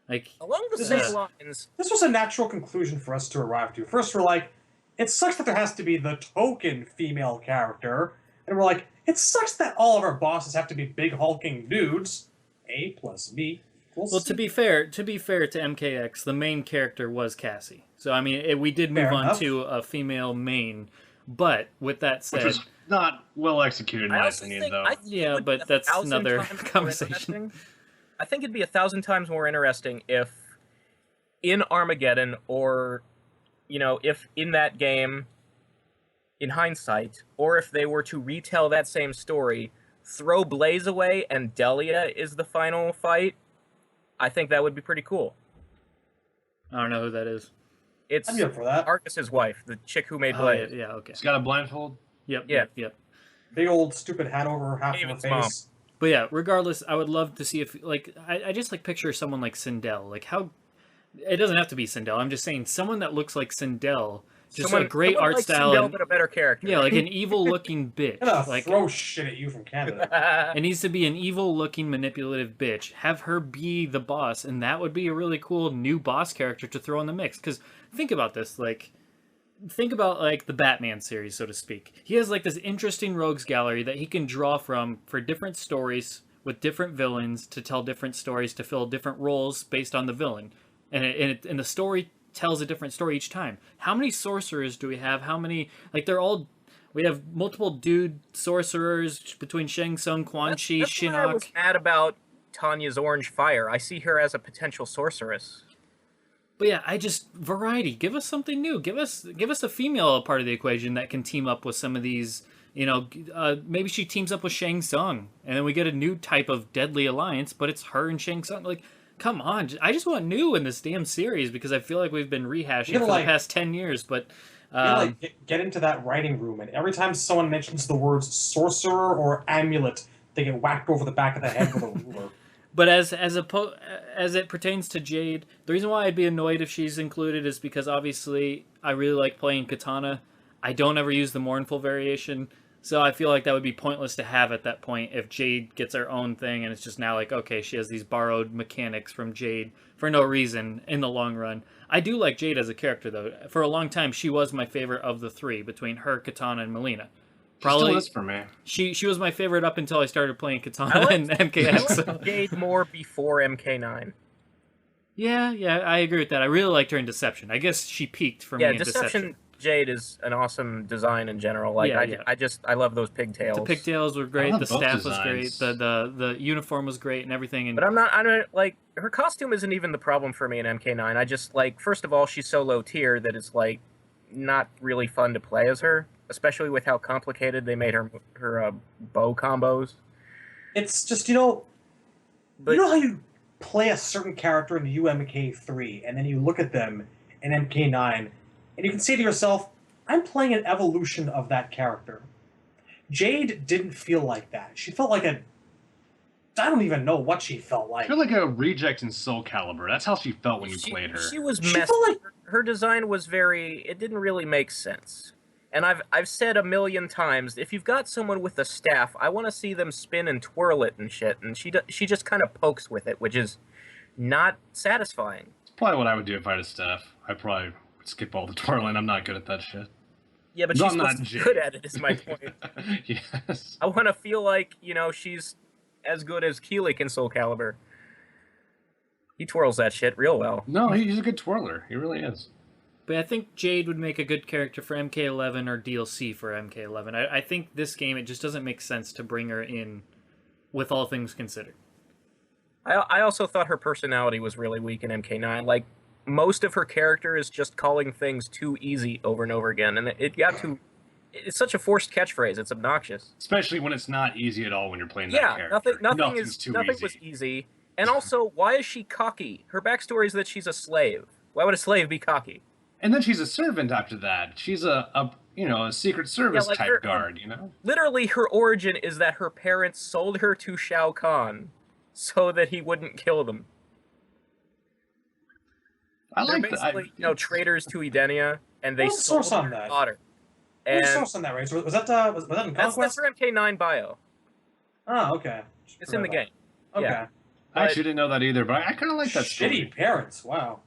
Like Along the same lines, This was a natural conclusion for us to arrive to. First, we're like, it sucks that there has to be the token female character. And we're like, it sucks that all of our bosses have to be big hulking dudes. A plus B equals Well, C. to be fair to MKX, the main character was Cassie. So I mean, we did move Fair on enough. to a female main. But with that Which said, was not well executed, in I my also opinion, think though. I think it Yeah, would be but that's 1,000 another times more conversation. interesting. I think it'd be 1,000 times more interesting if in Armageddon, or if in that game, in hindsight, or if they were to retell that same story, throw Blaze away and Delia is the final fight. I think that would be pretty cool. I don't know who that is. It's I'm here for that. Arcus's wife, the chick who made Oh, Blaze. yeah, okay. It's got a blindfold. Yep, Yeah. yep. Big old stupid hat over half of her David's face. mom. But yeah, regardless, I would love to see if, I just, picture someone like Sindel. Like, how... It doesn't have to be Sindel. I'm just saying someone that looks like Sindel. Just a great art like style. Sindel, And, but a better character. yeah, like an evil-looking bitch. I'm gonna Like, throw shit at you from Canada. it needs to be an evil-looking, manipulative bitch. Have her be the boss, and that would be a really cool new boss character to throw in the mix. Because think about this, think about the Batman series, so to speak. He has this interesting rogues gallery that he can draw from for different stories with different villains to tell different stories to fill different roles based on the villain, and the story tells a different story each time. How many sorcerers do we have? How many we have multiple dude sorcerers between Shang Tsung, Quan Chi, That's why I was Shinnok. mad about Tanya's orange fire. I see her as a potential sorceress. But yeah, variety. Give us something new. Give us a female part of the equation that can team up with some of these. Maybe she teams up with Shang Tsung, and then we get a new type of deadly alliance. But it's her and Shang Tsung. Come on! I just want new in this damn series because I feel like we've been rehashing for the past 10 years. But Get into that writing room, and every time someone mentions the words sorcerer or amulet, they get whacked over the back of the head with a ruler. But as it pertains to Jade, the reason why I'd be annoyed if she's included is because obviously I really like playing Katana. I don't ever use the mournful variation, so I feel like that would be pointless to have at that point if Jade gets her own thing and it's just now okay, she has these borrowed mechanics from Jade for no reason in the long run. I do like Jade as a character though. For a long time, she was my favorite of the three between her, Katana, and Melina. Probably still is for me. She was my favorite up until I started playing Katana and MKX. I liked Jade more before MK9. Yeah, I agree with that. I really liked her in Deception. I guess she peaked for me in Deception. Jade is an awesome design in general. I love those pigtails. The pigtails were great. love The both staff was great. designs. The uniform was great and everything. And But I don't her costume isn't even the problem for me in MK9. I just first of all, she's so low tier that it's not really fun to play as her, especially with how complicated they made her bow combos. It's just, you know how you play a certain character in UMK3, and then you look at them in MK9, and you can say to yourself, I'm playing an evolution of that character. Jade didn't feel like that. She felt like I don't even know what she felt like. I feel like a reject in Soul Calibur. That's how she felt when you played her. She was She messy. felt like Her design was it didn't really make sense. And I've said a million times, if you've got someone with a staff, I want to see them spin and twirl it and shit. And she just kind of pokes with it, which is not satisfying. It's probably what I would do if I had a staff. I'd probably skip all the twirling. I'm not good at that shit. Yeah, but No, she's I'm not supposed to be Jade. good at it, is my point. Yes. I want to feel like, she's as good as Keeley in Soul Calibur. He twirls that shit real well. No, he's a good twirler. He really is. But I think Jade would make a good character for MK11 or DLC for MK11. I think this game, it just doesn't make sense to bring her in with all things considered. I also thought her personality was really weak in MK9. Like, most of her character is just calling things too easy over and over again. And it's such a forced catchphrase. It's obnoxious. Especially when it's not easy at all when you're playing that character. Nothing too was easy. And also, why is she cocky? Her backstory is that she's a slave. Why would a slave be cocky? And then she's a servant after that. She's a Secret Service type guard, Literally, her origin is that her parents sold her to Shao Kahn so that he wouldn't kill them. They're basically, traitors to Edenia, and they sold on their that? daughter. What's And the source on that, right? So was that in that's Conquest? her MK9 bio. Oh, okay. It's in the game. Okay. Yeah. I actually didn't know that either, but I kind of like that Shitty story. parents. Wow.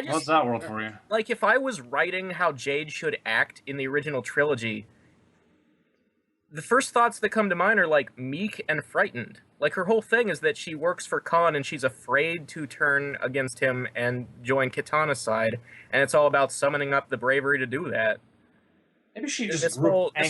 What's that world for you? Like, if I was writing how Jade should act in the original trilogy, the first thoughts that come to mind are, like, meek and frightened. Like, her whole thing is that she works for Khan and she's afraid to turn against him and join Kitana's side, and it's all about summoning up the bravery to do that. Maybe she just This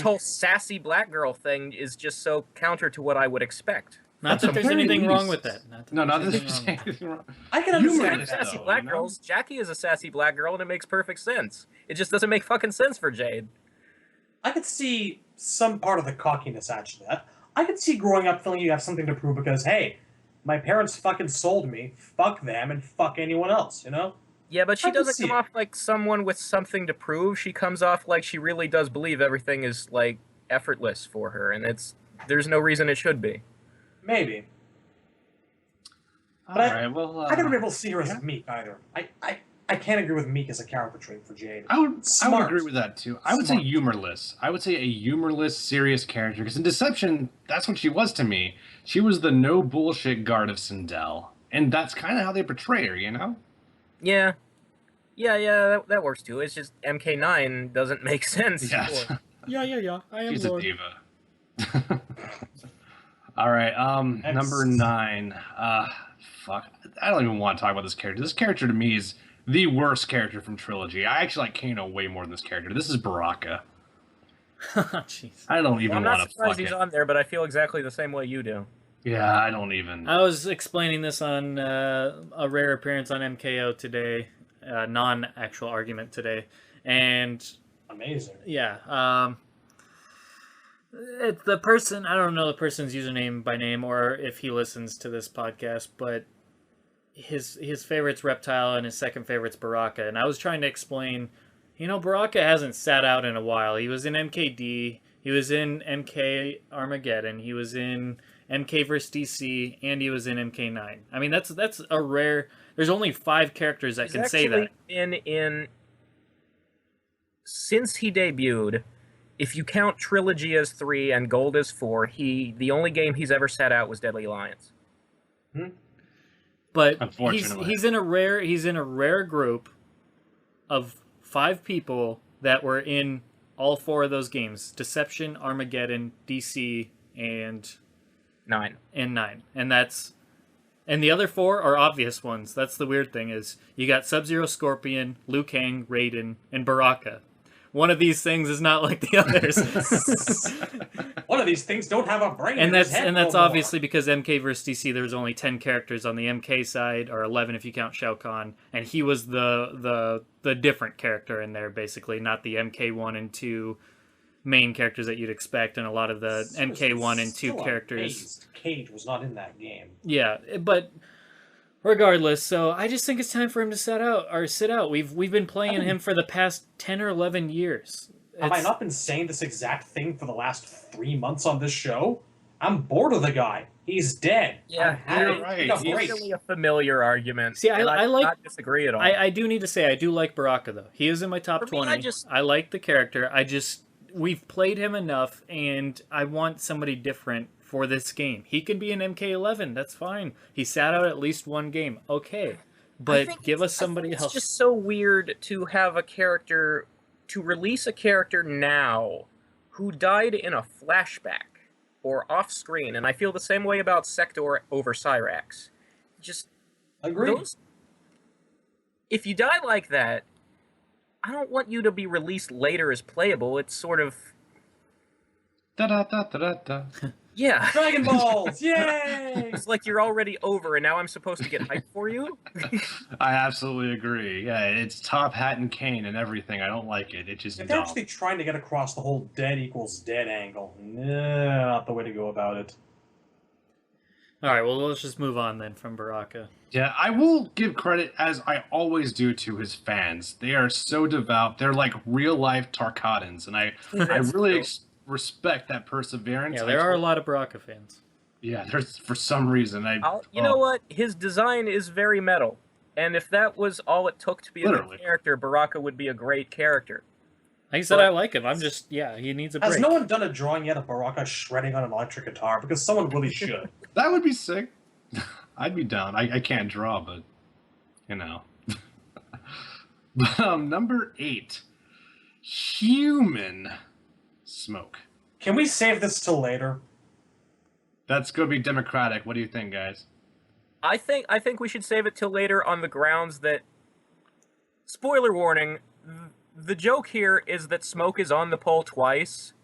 whole sassy black girl thing is just so counter to what I would expect. Not that there's anything wrong with that. Not that there's anything wrong. I can understand Humorous, that. Sassy though, black girls. Jackie is a sassy black girl, and it makes perfect sense. It just doesn't make fucking sense for Jade. I could see some part of the cockiness attached to that. I could see growing up feeling you have something to prove because, hey, my parents fucking sold me, fuck them, and fuck anyone else, Yeah, but she I can doesn't see come it. off like someone with something to prove. She comes off like she really does believe everything is, like, effortless for her, and there's no reason it should be. Maybe. All right, well... I never been able to see her as meek, either. I can't agree with meek as a character trait for Jade. I would Smart. agree with that, too. I would say Smart. humorless. I would say a humorless, serious character. Because in Deception, that's what she was to me. She was the no-bullshit guard of Sindel. And that's kind of how they portray her, Yeah. Yeah, that works too. It's just MK9 doesn't make sense. Yes. Yeah. I am She's Lord. a diva. All right, number 9. Fuck. I don't even want to talk about this character. This character to me is the worst character from Trilogy. I actually like Kano way more than this character. This is Baraka. Jeez. I don't even I'm want not to surprised fuck he's it. on there, but I feel exactly the same way you do. Yeah, I don't even. I was explaining this on a rare appearance on MKO today, non-actual argument today, and Amazing. yeah, it's the person, I don't know the person's username by name or if he listens to this podcast, but his favorite's Reptile and his second favorite's Baraka, and I was trying to explain, Baraka hasn't sat out in a while. He was in MKD, he was in MK Armageddon, he was in MK vs. DC, and he was in MK9. I mean, that's a rare... There's only 5 characters that can say that. Since he debuted, if you count Trilogy as 3 and Gold as 4, the only game he's ever sat out was Deadly Alliance. But Unfortunately. he's in a rare group of 5 people that were in all 4 of those games: Deception, Armageddon, DC, and 9. And the other 4 are obvious ones. That's the weird thing, is you got Sub-Zero, Scorpion, Liu Kang, Raiden, and Baraka. One of these things is not like the others. One of these things don't have a brain. And in his that's head no more. obviously because MK vs. DC, there was only 10 characters on the MK side, or 11 if you count Shao Kahn, and he was the different character in there, basically, not the MK1 and 2 main characters that you'd expect, and a lot of the MK1 and 2 characters. Cage was not in that game. Yeah, but regardless, so I just think it's time for him to sit out. We've been playing him for the past 10 or 11 years. Have I not been saying this exact thing for the last 3 months on this show? I'm bored of the guy. He's dead. Yeah, you're right. Take a It's break. really a familiar argument. See, and I do like- not disagree at all. I do need to say I do like Baraka though. He is in my top For me, 20. I like the character. I just we've played him enough, and I want somebody different for this game. He can be an MK11, that's fine. He sat out at least one game, okay. But give us somebody else. It's just so weird to have a character, to release a character now who died in a flashback or off screen, and I feel the same way about Sector over Cyrax. Just Agreed. If you die like that, I don't want you to be released later as playable. It's sort of yeah. Dragon Balls! Yay! It's like you're already over, and now I'm supposed to get hyped for you. I absolutely agree. Yeah, it's top hat and cane and everything. I don't like it. It's just If dumb. they're actually trying to get across the whole dead equals dead angle, nah, not the way to go about it. All right, well, let's just move on then from Baraka. Yeah, I will give credit, as I always do, to his fans. They are so devout. They're like real-life Tarkatans, and I really respect that perseverance. Yeah, there are a lot of Baraka fans. Yeah, there's for some reason. You know what? His design is very metal, and if that was all it took to be a good character, Baraka would be a great character. Like I said, I like him. I'm just, he needs a break. Has no one done a drawing yet of Baraka shredding on an electric guitar? Because someone really should. That would be sick. I'd be down. I can't draw, but, you know. Number 8. Human Smoke. Can we save this till later? That's going to be democratic. What do you think, guys? I think we should save it till later on the grounds that, spoiler warning, the joke here is that Smoke is on the poll twice,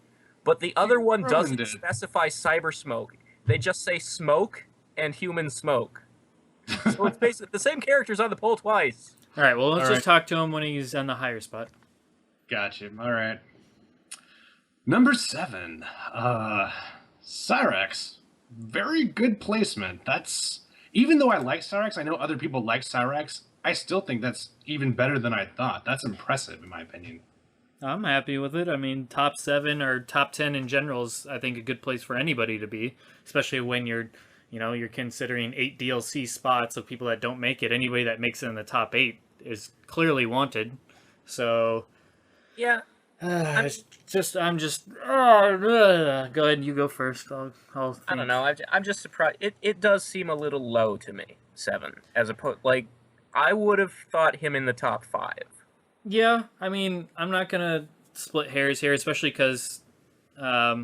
but the other one doesn't specify cyber smoke. They just say smoke and human smoke. So it's basically the same character's on the poll twice. All right, well, let's just talk to him when he's on the higher spot. Gotcha. All right. Number 7. Cyrax. Very good placement. That's... Even though I like Cyrax, I know other people like Cyrax, I still think that's even better than I thought. That's impressive, in my opinion. I'm happy with it. I mean, top 7 or top 10 in general is, I think, a good place for anybody to be, especially when you're considering 8 DLC spots of people that don't make it. Anybody that makes it in the top 8 is clearly wanted. So, yeah, I'm just. Go ahead, you go first. I'll think. I don't know. I'm just surprised. It does seem a little low to me. 7, as opposed I would have thought him in the top 5. Yeah, I mean, I'm not gonna split hairs here, especially because, I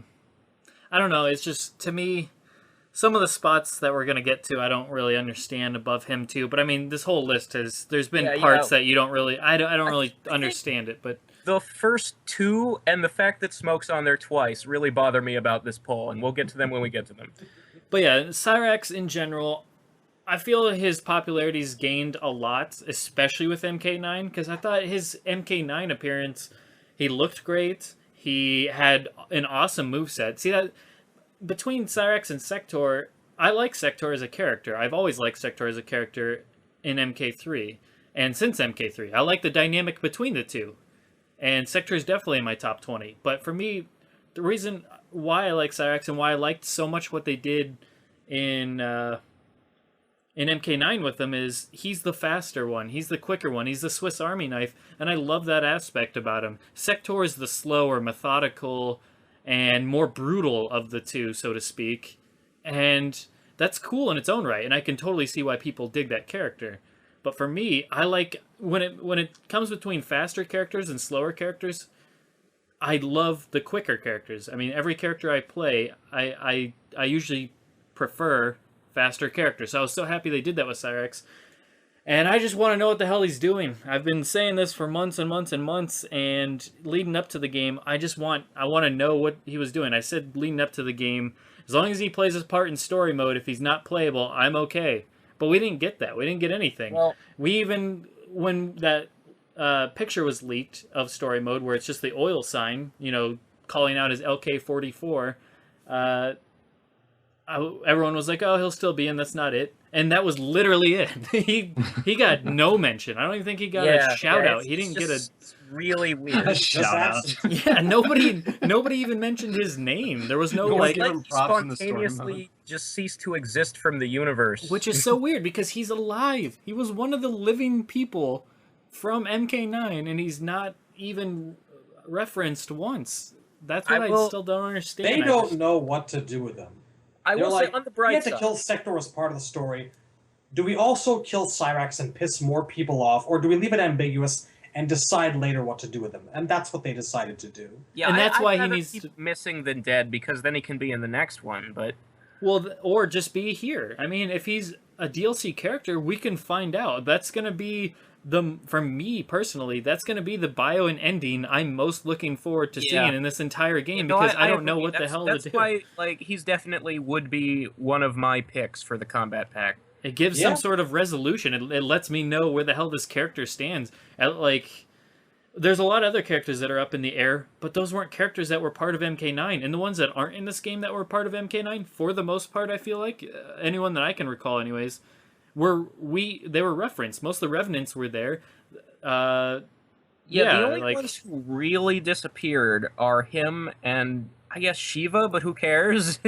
don't know. It's just, to me, some of the spots that we're gonna get to, I don't really understand above him too. But I mean, this whole list there's been parts that you don't really, I don't really understand it. But the first 2 and the fact that Smoke's on there twice really bother me about this poll, and we'll get to them when we get to them. But yeah, Cyrax in general, I feel his popularity's gained a lot, especially with MK9, because I thought his MK9 appearance, he looked great. He had an awesome moveset. See, that between Cyrax and Sector, I like Sector as a character. I've always liked Sector as a character in MK3, and since MK3. I like the dynamic between the two. And Sector is definitely in my top 20. But for me, the reason why I like Cyrax and why I liked so much what they did in MK9 with him is he's the faster one, he's the quicker one, he's the Swiss Army knife, and I love that aspect about him. Sector is the slower, methodical, and more brutal of the two, so to speak, and that's cool in its own right, and I can totally see why people dig that character. But for me, I like, when it comes between faster characters and slower characters, I love the quicker characters. I mean, every character I play, I usually prefer faster characters. So I was so happy they did that with Cyrax. And I just want to know what the hell he's doing. I've been saying this for months and months and months, and leading up to the game, I want to know what he was doing. I said leading up to the game, as long as he plays his part in story mode, if he's not playable, I'm okay. But we didn't get that. We didn't get anything. Well, when that picture was leaked of story mode, where it's just the oil sign, calling out his LK-44, everyone was like, oh, he'll still be in, that's not it. And that was literally it. he got no mention. I don't even think he got a shout out. He didn't get a really weird shout out. Yeah, nobody even mentioned his name. There was no he spontaneously just ceased to exist from the universe. Which is so weird because he's alive. He was one of the living people from MK9 and he's not even referenced once. that's what I still don't understand. They don't know what to do with them. I They're will like, say on the we bright had to side, kill Sector as part of the story. Do we also kill Cyrax and piss more people off, or do we leave it ambiguous and decide later what to do with them? And that's what they decided to do. yeah, and that's I'd why he rather needs keep to missing than dead, because then he can be in the next one. But well, or just be here. I mean, if he's a DLC character, we can find out. That's gonna be for me personally, that's gonna be the bio and ending I'm most looking forward to seeing in this entire game, because I don't know what the hell to do. That's why, like, he's definitely would be one of my picks for the combat pack. It gives some sort of resolution. It lets me know where the hell this character stands. There's a lot of other characters that are up in the air, but those weren't characters that were part of MK9. And the ones that aren't in this game that were part of MK9, for the most part, I feel like, anyone that I can recall anyways, they were referenced. Most of the Revenants were there. The only ones who really disappeared are him and, I guess, Shiva, but who cares?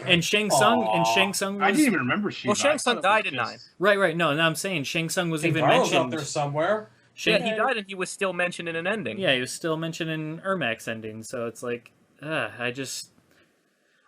And Shang Tsung. And Shang Tsung was... I didn't even remember Shiva. Well, Shang Tsung died in 9. Right. No, I'm saying Shang Tsung was even Garo's mentioned. out there somewhere. Yeah, he died and he was still mentioned in an ending. Yeah, he was still mentioned in Ermac's ending, so it's like, I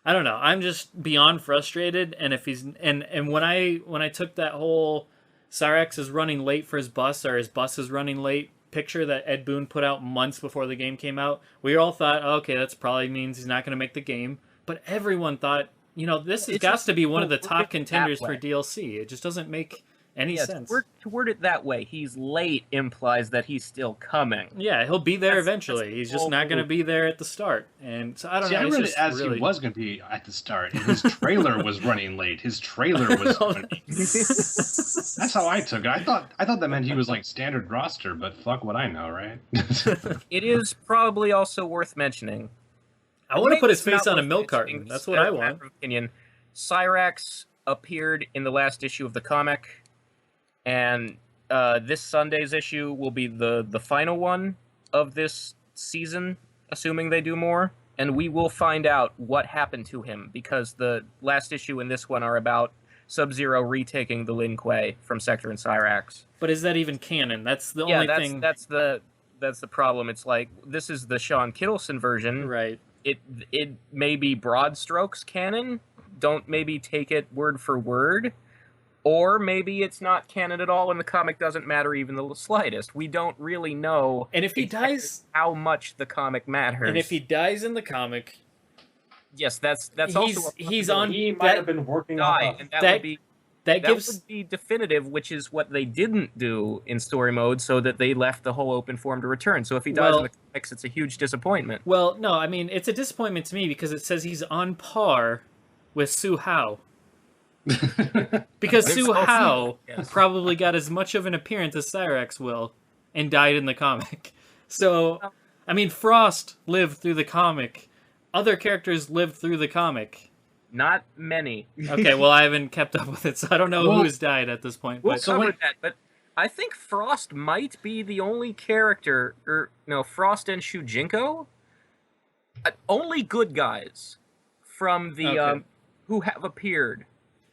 don't know. I'm just beyond frustrated, and if he's and when I took that whole Cyrax is running late for his bus, or his bus is running late picture that Ed Boon put out months before the game came out, we all thought, okay, that's probably means he's not going to make the game. But everyone thought, this has got to be one of the top contenders for DLC. It just doesn't make any sense. To word it that way, he's late implies that he's still coming. Yeah, he'll be there eventually. He's just not going to be there at the start. And so I don't know. I read it as really... he was going to be at the start. And his trailer was running late. His trailer was. That's how I took it. I thought that meant he was like standard roster, but fuck what I know, right? It is probably also worth mentioning. I want to put his face on a milk carton. That's what I want. Opinion. Cyrax appeared in the last issue of the comic. And this Sunday's issue will be the final one of this season, assuming they do more. And we will find out what happened to him, because the last issue and this one are about Sub-Zero retaking the Lin Kuei from Sector and Cyrax. But is that even canon? That's the only thing. That's the problem. It's like, this is the Sean Kittleson version. Right. It may be broad strokes canon. Don't maybe take it word for word. Or maybe it's not canon at all and the comic doesn't matter even the slightest. We don't really know. And if he dies, how much the comic matters. And if he dies in the comic, yes, that's also he's on. He might have been working on and that would be definitive, which is what they didn't do in story mode, so that they left the whole open for him to return. So if he dies in the comics, it's a huge disappointment. Well, no, I mean it's a disappointment to me because it says he's on par with Su Hao. Because Su Hao probably got as much of an appearance as Cyrax will and died in the comic. So, I mean, Frost lived through the comic. Other characters lived through the comic. Not many. Okay, well, I haven't kept up with it, so I don't know who's died at this point. We'll cover that, but I think Frost might be the only character, Frost and Shujinko? Only good guys from the, who have appeared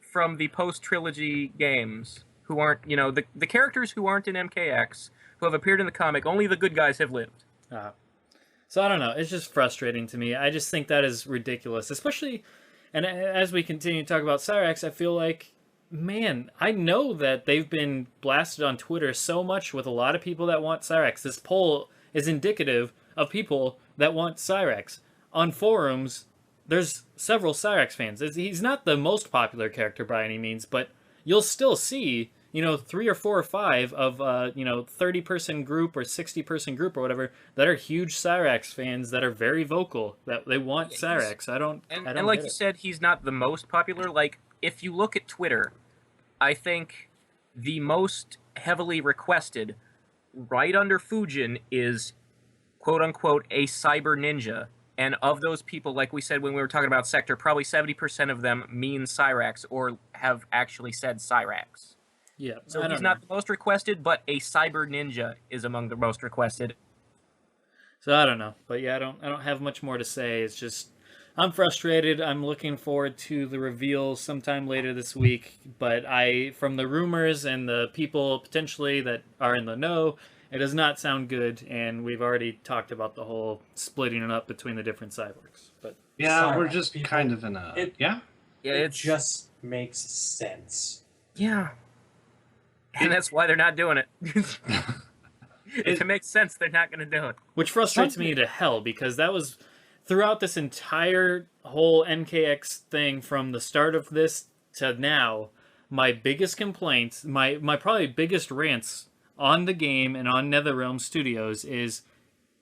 from the post-trilogy games, who aren't, the characters who aren't in MKX, who have appeared in the comic, only the good guys have lived. So I don't know, it's just frustrating to me. I just think that is ridiculous, especially, and as we continue to talk about Cyrax, I feel like, man, I know that they've been blasted on Twitter so much with a lot of people that want Cyrax. This poll is indicative of people that want Cyrax. On forums, there's several Cyrax fans. He's not the most popular character by any means, but you'll still see, 3 or 4 or 5 of, 30-person group or 60-person group or whatever that are huge Cyrax fans that are very vocal, that they want Cyrax. I don't like you said, he's not the most popular. Like, if you look at Twitter, I think the most heavily requested, right under Fujin, is quote-unquote a cyber ninja. And of those people, like we said when we were talking about Sector, probably 70% of them mean Cyrax or have actually said Cyrax. Yeah. So he's not the most requested, but a cyber ninja is among the most requested. So I don't know. But yeah, I don't have much more to say. It's just I'm frustrated. I'm looking forward to the reveal sometime later this week. But from the rumors and the people potentially that are in the know It does not sound good, and we've already talked about the whole splitting it up between the different cyborgs. But Yeah, we're Cyrax, just people, kind of in a... Yeah, It it's just makes sense. yeah, and that's why they're not doing it. If it makes sense, they're not going to do it. which frustrates me to hell, because that was throughout this entire whole MKX thing from the start of this to now, my biggest complaints, my probably biggest rants on the game and on NetherRealm Studios is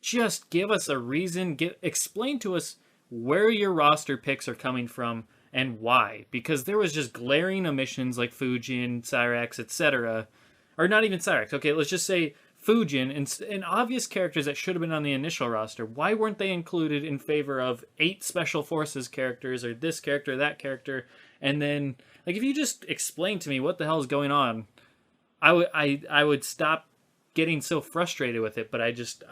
just give us a reason, explain to us where your roster picks are coming from and why. Because there was just glaring omissions like Fujin, Cyrax, etc. Or not even Cyrax. Okay, let's just say Fujin and obvious characters that should have been on the initial roster. Why weren't they included in favor of 8 Special Forces characters or this character, that character? And then, like, if you just explain to me what the hell is going on, I would stop getting so frustrated with it. But I just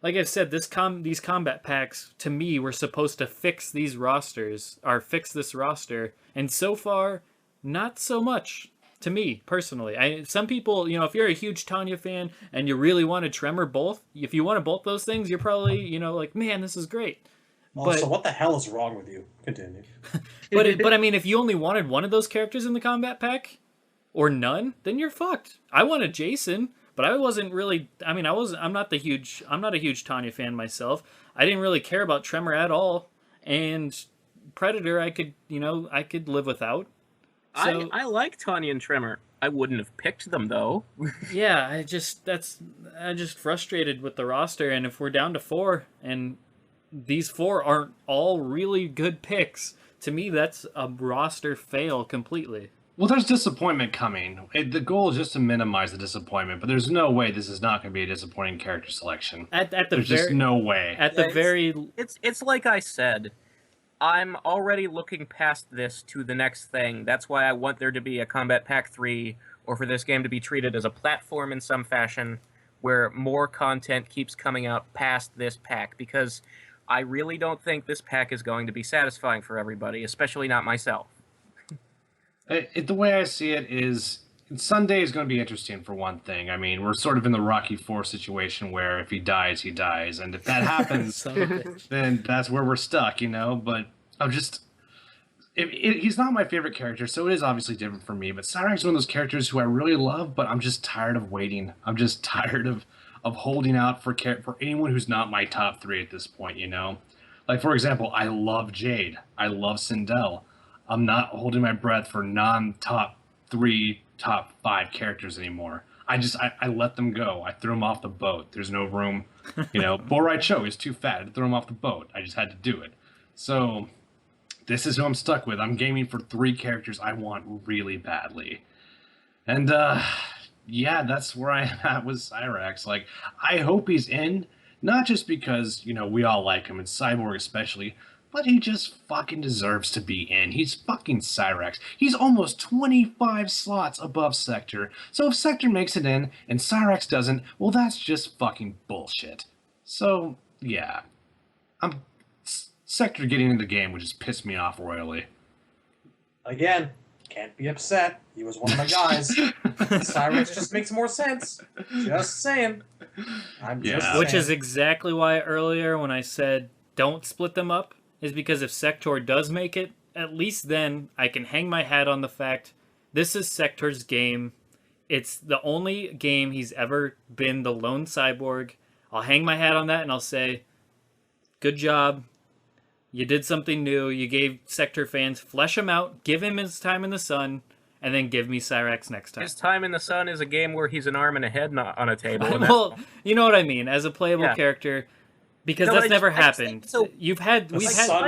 like I said, these combat packs to me were supposed to fix these rosters or fix this roster, and so far, not so much. To me, personally. Some people, if you're a huge Tanya fan and you really wanted Tremor both, if you wanted both those things, you're probably, like, man, this is great. Also, what the hell is wrong with you? Continue. But I mean, if you only wanted one of those characters in the combat pack, or none, then you're fucked. I wanted Jason, but I wasn't really, I'm not a huge Tanya fan myself. I didn't really care about Tremor at all. And Predator, I could live without. So, I like Tanya and Tremor. I wouldn't have picked them though. Yeah, I'm just frustrated with the roster, and if we're down to 4 and these 4 aren't all really good picks, to me that's a roster fail completely. Well, there's disappointment coming. The goal is just to minimize the disappointment, but there's no way this is not going to be a disappointing character selection. There's just no way. It's like I said. I'm already looking past this to the next thing. That's why I want there to be a Combat Pack 3, or for this game to be treated as a platform in some fashion, where more content keeps coming out past this pack, because I really don't think this pack is going to be satisfying for everybody, especially not myself. The way I see it is, Sunday is going to be interesting for one thing. I mean, we're sort of in the Rocky IV situation where if he dies, he dies. And if that happens, then that's where we're stuck, But I'm just... he's not my favorite character, so it is obviously different for me. But Cyrax is one of those characters who I really love, but I'm just tired of waiting. I'm just tired of holding out for anyone who's not my top 3 at this point, Like, for example, I love Jade. I love Sindel. I'm not holding my breath for non-top 3, top 5 characters anymore. I let them go. I threw them off the boat. There's no room. Rai Cho is too fat. I threw him off the boat. I just had to do it. So this is who I'm stuck with. I'm gaming for 3 characters I want really badly. And yeah, that's where I am at with Cyrax. Like, I hope he's in, not just because, we all like him, and Cyborg especially, but he just fucking deserves to be in. He's fucking Cyrax. He's almost 25 slots above Sector. So if Sector makes it in and Cyrax doesn't, well, that's just fucking bullshit. So, yeah. Sector getting in the game would just piss me off royally. Again, can't be upset. He was one of my guys. Cyrax just makes more sense. Just saying. Which is exactly why earlier when I said don't split them up, is because if Sector does make it, at least then I can hang my hat on the fact this is Sector's game. It's the only game he's ever been the lone cyborg. I'll hang my hat on that and I'll say, good job. You did something new. You gave Sector fans, flesh him out, give him his time in the sun, and then give me Cyrax next time. His time in the sun is a game where he's an arm and a head on a table. Well, you know what I mean. As a playable character... Because that's never happened. So we've had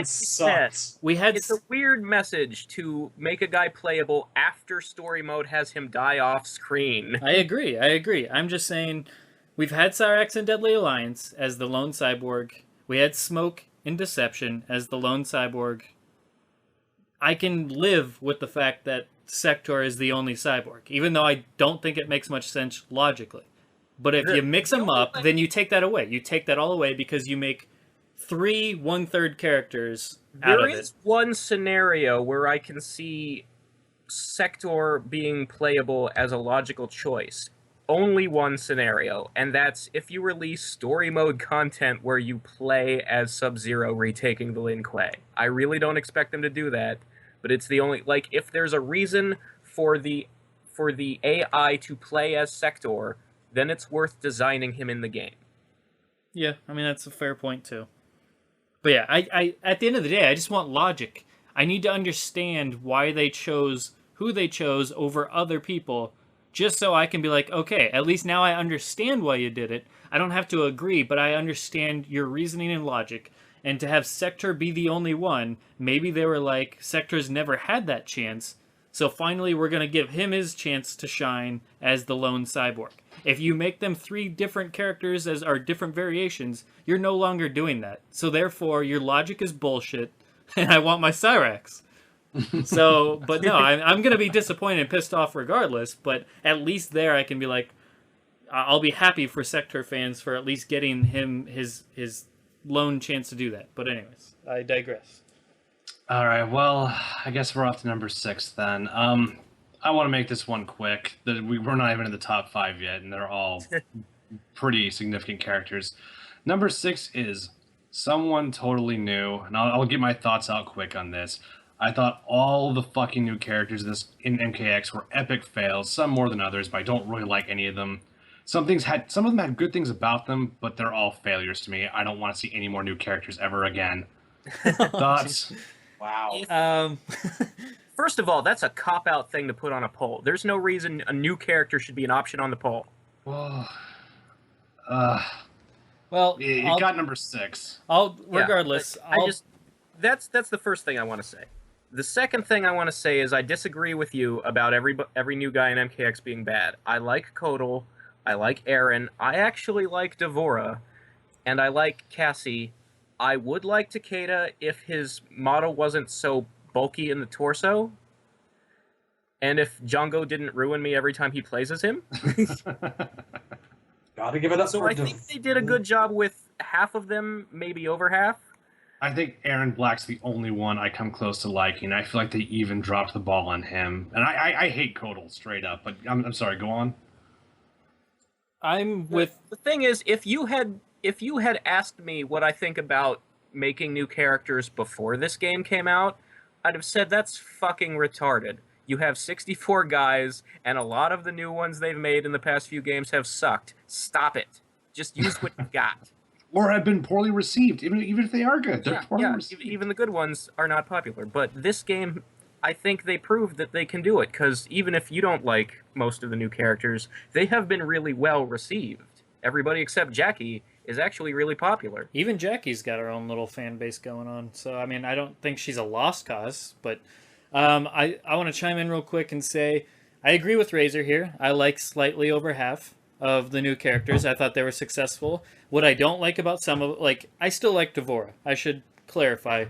sucks. It's a weird message to make a guy playable after story mode has him die off screen. I agree. I'm just saying, we've had Cyrax in Deadly Alliance as the lone cyborg. We had Smoke in Deception as the lone cyborg. I can live with the fact that Sector is the only cyborg, even though I don't think it makes much sense logically. But if you mix them up, then you take that away. You take that all away because you make 3 1/3 characters out of it. There is one scenario where I can see Sector being playable as a logical choice. only one scenario, and that's if you release story mode content where you play as Sub-Zero retaking the Lin Kuei. I really don't expect them to do that, but it's the only, like, if there's a reason for the AI to play as Sector, then it's worth designing him in the game. Yeah, I mean, that's a fair point, too. But yeah, I at the end of the day, I just want logic. I need to understand why they chose who they chose over other people, just so I can be like, okay, at least now I understand why you did it. I don't have to agree, but I understand your reasoning and logic. And to have Sector be the only one, maybe they were like, Sector's never had that chance, so finally we're going to give him his chance to shine as the lone cyborg. If you make them 3 different characters as are different variations, you're no longer doing that. So therefore, your logic is bullshit, and I want my Cyrax. So, but no, I'm going to be disappointed and pissed off regardless, but at least there I can be like, I'll be happy for Sector fans for at least getting him his lone chance to do that. But anyways, I digress. All right, well, I guess we're off to number 6 then. I want to make this one quick. We're not even in the top 5 yet, and they're all pretty significant characters. Number 6 is someone totally new, and I'll get my thoughts out quick on this. I thought all the fucking new characters in MKX were epic fails, some more than others, but I don't really like any of them. Some of them had good things about them, but they're all failures to me. I don't want to see any more new characters ever again. Thoughts? Wow. First of all, that's a cop-out thing to put on a poll. There's no reason a new character should be an option on the poll. Well, you got number 6. Regardless, that's the first thing I want to say. The second thing I want to say is I disagree with you about every new guy in MKX being bad. I like Kodal, I like Aaron, I actually like Devora, and I like Cassie. I would like Takeda if his model wasn't so bulky in the torso, and if Django didn't ruin me every time he plays as him. Gotta give it up. So I think they did a good job with half of them, maybe over half. I think Aaron Black's the only one I come close to liking. I feel like they even dropped the ball on him. And I hate Kodal straight up, but I'm sorry, go on. The thing is, if you had asked me what I think about making new characters before this game came out, I'd have said that's fucking retarded. You have 64 guys, and a lot of the new ones they've made in the past few games have sucked. Stop it. Just use what you've got. Or have been poorly received, even if they are good. They're poorly received. Even the good ones are not popular. But this game, I think they proved that they can do it, because even if you don't like most of the new characters, they have been really well received. Everybody except Jackie is actually really popular. Even Jackie's got her own little fan base going on. So, I mean, I don't think she's a lost cause, but I want to chime in real quick and say I agree with Razor here. I like slightly over half of the new characters. I thought they were successful. What I don't like about some of, I still like Devora. I should clarify.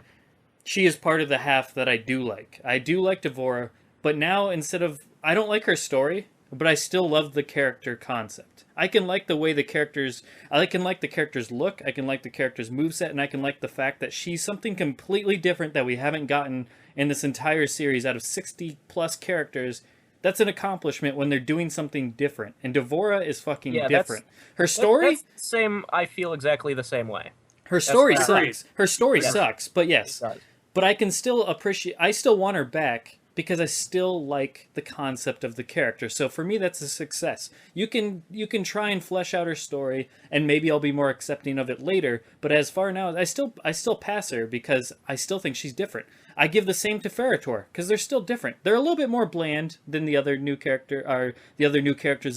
She is part of the half that I do like. I do like Devora, but now I don't like her story, but I still love the character concept. I can like the way I can like the characters look, I can like the characters moveset, and I can like the fact that she's something completely different that we haven't gotten in this entire series out of 60 plus characters. That's an accomplishment when they're doing something different. And Devora is fucking different. Her story... That's the same, I feel exactly the same way. Her story sucks. Her story sucks, but yes. But I can still I still want her back because I still like the concept of the character. So for me, that's a success. You can try and flesh out her story, and maybe I'll be more accepting of it later. But as far now, I still pass her because I still think she's different. I give the same to Ferritor because they're still different. They're a little bit more bland than the other new characters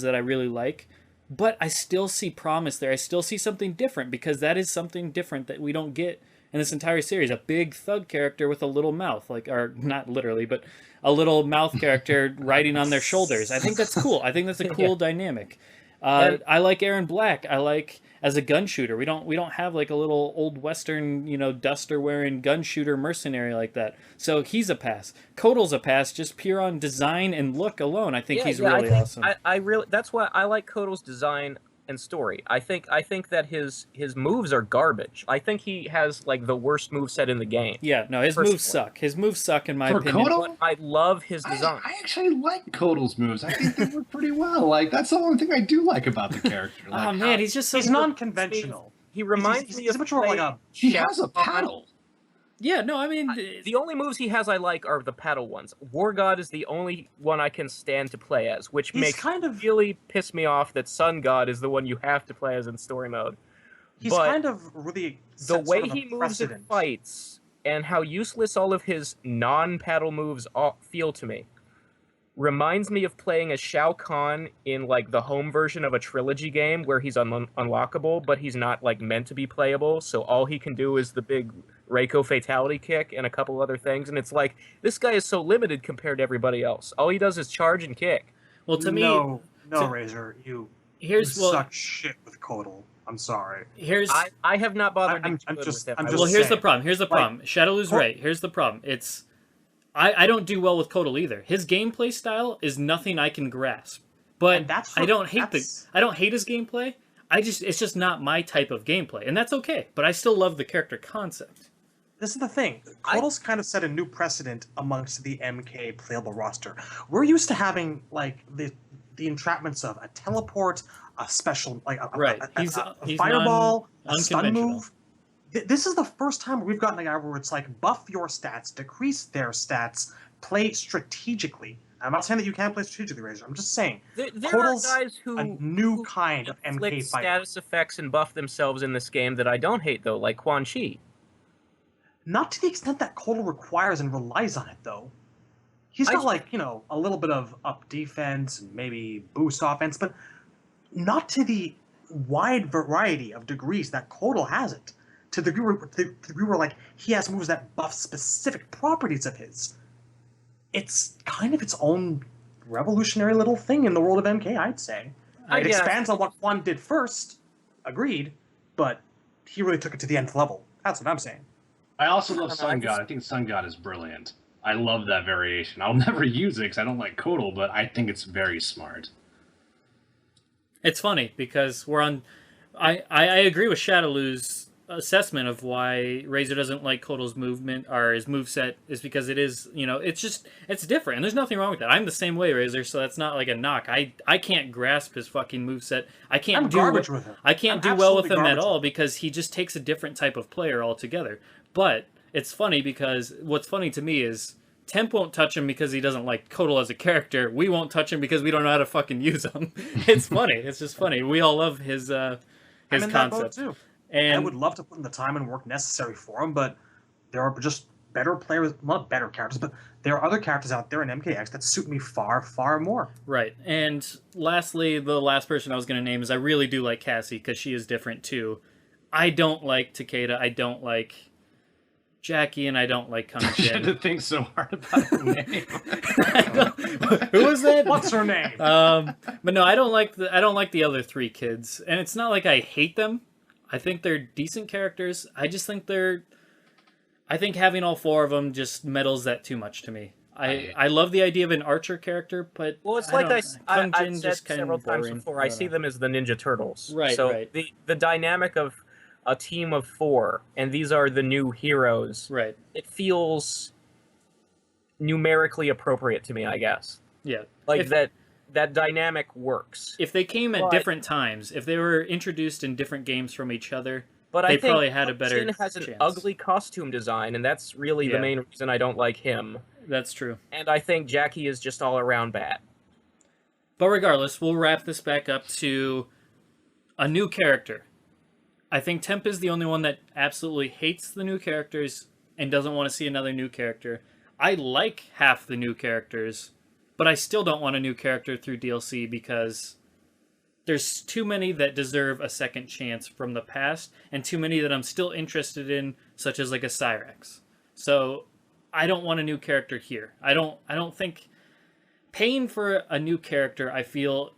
that I really like. But I still see promise there. I still see something different because that is something different that we don't get in this entire series. A big thug character with a little mouth, or not literally, but a little mouth character riding on their shoulders. I think that's cool. I think that's a cool dynamic. I like Aaron Black. I like as a gun shooter. We don't have like a little old Western, duster wearing gun shooter mercenary like that. So he's a pass. Kodal's a pass, just pure on design and look alone. I think he's really awesome. That's why I like Kodal's design and story. I think that his moves are garbage. I think he has like the worst moveset in the game. Yeah, no, his moves suck. His moves suck in my For opinion. Kodo? But I love his design. I actually like Kotal's moves. I think they work pretty well. Like, that's the only thing I do like about the character. Like, Oh man, he's just so He's non-conventional. He reminds me he's of much more like a. he has a paddle. Yeah, no, I mean The only moves he has I like are the paddle ones. War God is the only one I can stand to play as, which He's makes kind of really piss me off that Sun God is the one you have to play as in story mode. He's but kind of really The set way sort of a he moves in precedent. fights and how useless all of his non-paddle moves feel to me reminds me of playing as Shao Kahn in like the home version of a trilogy game where he's unlockable, but he's not like meant to be playable. So all he can do is the big Reiko fatality kick and a couple other things, and it's like this guy is so limited compared to everybody else. All he does is charge and kick. well to me No, to- Razor, you here's well suck shit with Kotal. I'm sorry. here's I have not bothered to I'm be good just- with him. I'm I just will well here's the saying. problem. Here's the Like, problem. Shadowloo's Ko- right. Here's the problem. It's I don't do well with Kotal either. His gameplay style is nothing I can grasp. But And that's I what- don't hate that's- I don't hate his gameplay. It's just not my type of gameplay, and that's okay. But I still love the character concept. This is the thing. Kotal's kind of set a new precedent amongst the MK playable roster. We're used to having like the entrapments of a teleport, a special like a, Right. a He's fireball, a stun unconventional. move. This is the first time we've gotten a guy where it's like buff your stats, decrease their stats, play strategically. I'm not saying that you can't play strategically, Razor. I'm just saying There are Kotal's guys who a new kind of inflict MK fighter. status effects and buff themselves in this game that I don't hate though, like Quan Chi. Not to the extent that Kotal requires and relies on it, though. He's got, like, you know, a little bit of up defense and maybe boost offense, but not to the wide variety of degrees that Kotal has it. To the degree where, like, he has moves that buff specific properties of his. It's kind of its own revolutionary little thing in the world of MK, I'd say. I It guess. expands on what Quan did first, agreed, but he really took it to the nth level. That's what I'm saying. I also love I Sun just- God. I think Sun God is brilliant. I love that variation. I'll never use it because I don't like Kotal, but I think it's very smart. It's funny because we're on. I agree with Shadowloo's assessment of why Razor doesn't like Kotal's movement or his moveset is because it is, you know, it's different and there's nothing wrong with that. I'm the same way, Razor, so that's not like a knock. I can't grasp his fucking moveset. I can't I'm do garbage with him. I can't I'm do well with absolutely him at garbage all with him. because he just takes a different type of player altogether. But it's funny because what's funny to me is Temp won't touch him because he doesn't like Kotal as a character. We won't touch him because we don't know how to fucking use him. It's funny. It's just funny. We all love his I'm in that boat, concept. too. And I would love to put in the time and work necessary for him, but there are just better players, not better characters, but there are other characters out there in MKX that suit me far, far more. right. And lastly, the last person I was going to name is I really do like Cassie because she is different too. I don't like Takeda. I don't like Jackie, and I don't like You had to Kamen-Jin. think so hard about her name. Who was that? What's her name? But no, I don't like the other three kids, and it's not like I hate them. I think they're decent characters. I just think I think having all four of them just meddles that too much to me. I love the idea of an archer character, but Well, it's like I've Kamen-Jin said just kinda several times boring. before. I see them as the Ninja Turtles. Right, So right. the dynamic of a team of four, and these are the new heroes. Right. It feels numerically appropriate to me, I guess. Yeah. Like If- that dynamic works. If they came at But- different times, if they were introduced in different games from each other, But they I think probably had a better Jin has an chance. ugly costume design, and that's really Yeah. the main reason I don't like him. that's true. And I think Jackie is just all around bad. But regardless, we'll wrap this back up to a new character. I think Temp is the only one that absolutely hates the new characters and doesn't want to see another new character. I like half the new characters, but I still don't want a new character through DLC because there's too many that deserve a second chance from the past and too many that I'm still interested in, such as like a Cyrax. So I don't want a new character here. I don't think paying for a new character, I feel,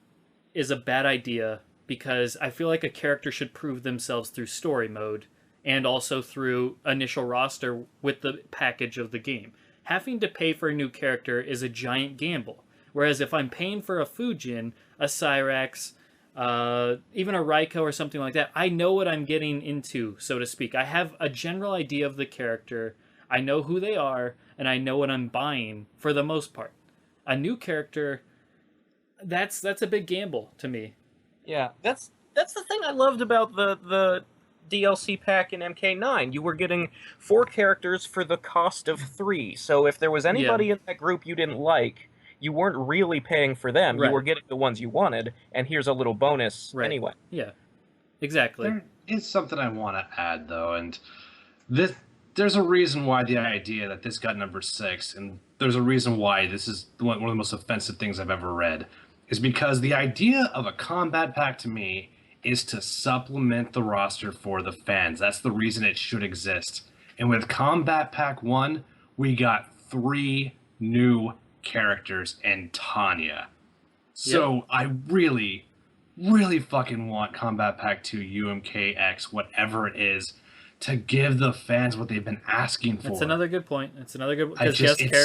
is a bad idea because I feel like a character should prove themselves through story mode and also through initial roster with the package of the game. Having to pay for a new character is a giant gamble. Whereas if I'm paying for a Fujin, a Cyrax, even a Reiko or something like that, I know what I'm getting into, so to speak. I have a general idea of the character, I know who they are, and I know what I'm buying for the most part. A new character, that's a big gamble to me. Yeah, that's the thing I loved about the DLC pack in MK9. You were getting 4 characters for the cost of 3. So if there was anybody in that group you didn't like, you weren't really paying for them. Right. You were getting the ones you wanted, and here's a little bonus anyway. Yeah, exactly. There is something I want to add, though, and there's a reason why the idea that this got number 6, and there's a reason why this is one of the most offensive things I've ever read, is because the idea of a combat pack to me is to supplement the roster for the fans. That's the reason it should exist. And with Combat Pack 1, we got 3 new characters and Tanya. So I really, really fucking want Combat Pack 2 UMKX, whatever it is, to give the fans what they've been asking for. That's another good point. It's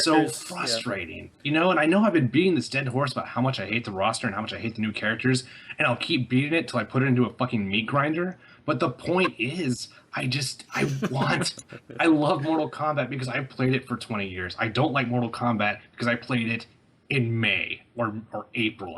so frustrating. You know, and I know I've been beating this dead horse about how much I hate the roster and how much I hate the new characters, and I'll keep beating it till I put it into a fucking meat grinder. But the point is, I love Mortal Kombat because I played it for 20 years. I don't like Mortal Kombat because I played it in May or April.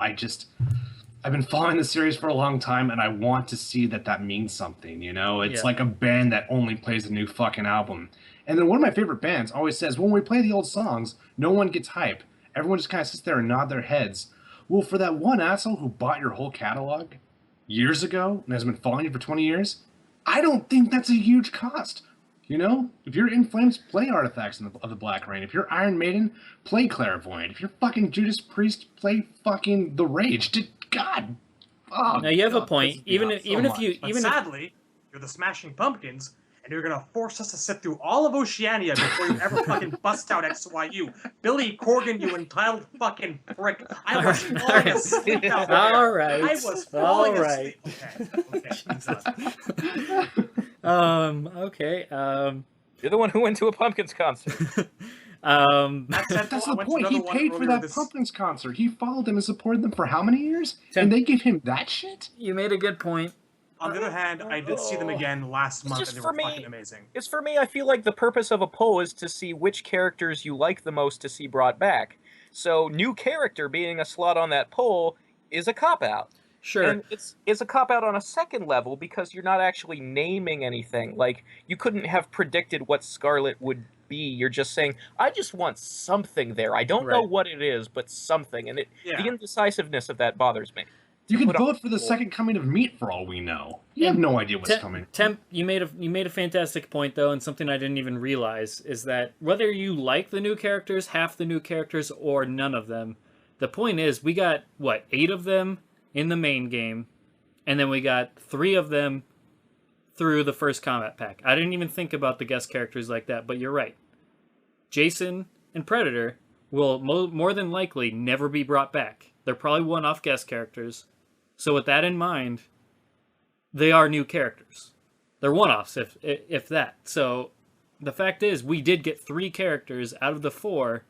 I've been following the series for a long time, and I want to see that means something, you know? It's like a band that only plays the new fucking album. And then one of my favorite bands always says, when we play the old songs, no one gets hype. Everyone just kind of sits there and nod their heads. Well, for that one asshole who bought your whole catalog years ago and has been following you for 20 years, I don't think that's a huge cost. You know, if you're In Flames, play Artifacts of the Black Rain. If you're Iron Maiden, play Clairvoyant. If you're fucking Judas Priest, play fucking The Rage. God. Oh, now you have a point. Sadly, you're the Smashing Pumpkins, and you're gonna force us to sit through all of Oceania before you ever fucking bust out XYU. Billy Corgan, you entitled fucking prick. I was falling asleep out there. All right. I was falling asleep. Okay. You're the one who went to a Pumpkins concert. That's the point. He paid for that Pumpkins concert. He followed them and supported them for how many years? And they give him that shit? You made a good point. On the other hand, I did see them again last month, and they were fucking amazing. It's for me, I feel like the purpose of a poll is to see which characters you like the most to see brought back. So, new character being a slot on that poll is a cop-out. Sure. And it's a cop-out on a second level because you're not actually naming anything. Like, you couldn't have predicted what Scarlet would be. You're just saying, I just want something there. I don't know what it is, but something. And the indecisiveness of that bothers me. You can vote for the second coming of meat for all we know. You have no idea what's coming. Temp, you made a fantastic point, though, and something I didn't even realize is that whether you like the new characters, half the new characters, or none of them, the point is we got, 8 of them in the main game, and then we got 3 of them through the first combat pack. I didn't even think about the guest characters like that, but you're right. Jason and Predator will more than likely never be brought back. They're probably one-off guest characters. So with that in mind, they are new characters. They're one-offs, if that. So the fact is, we did get 3 characters out of the 4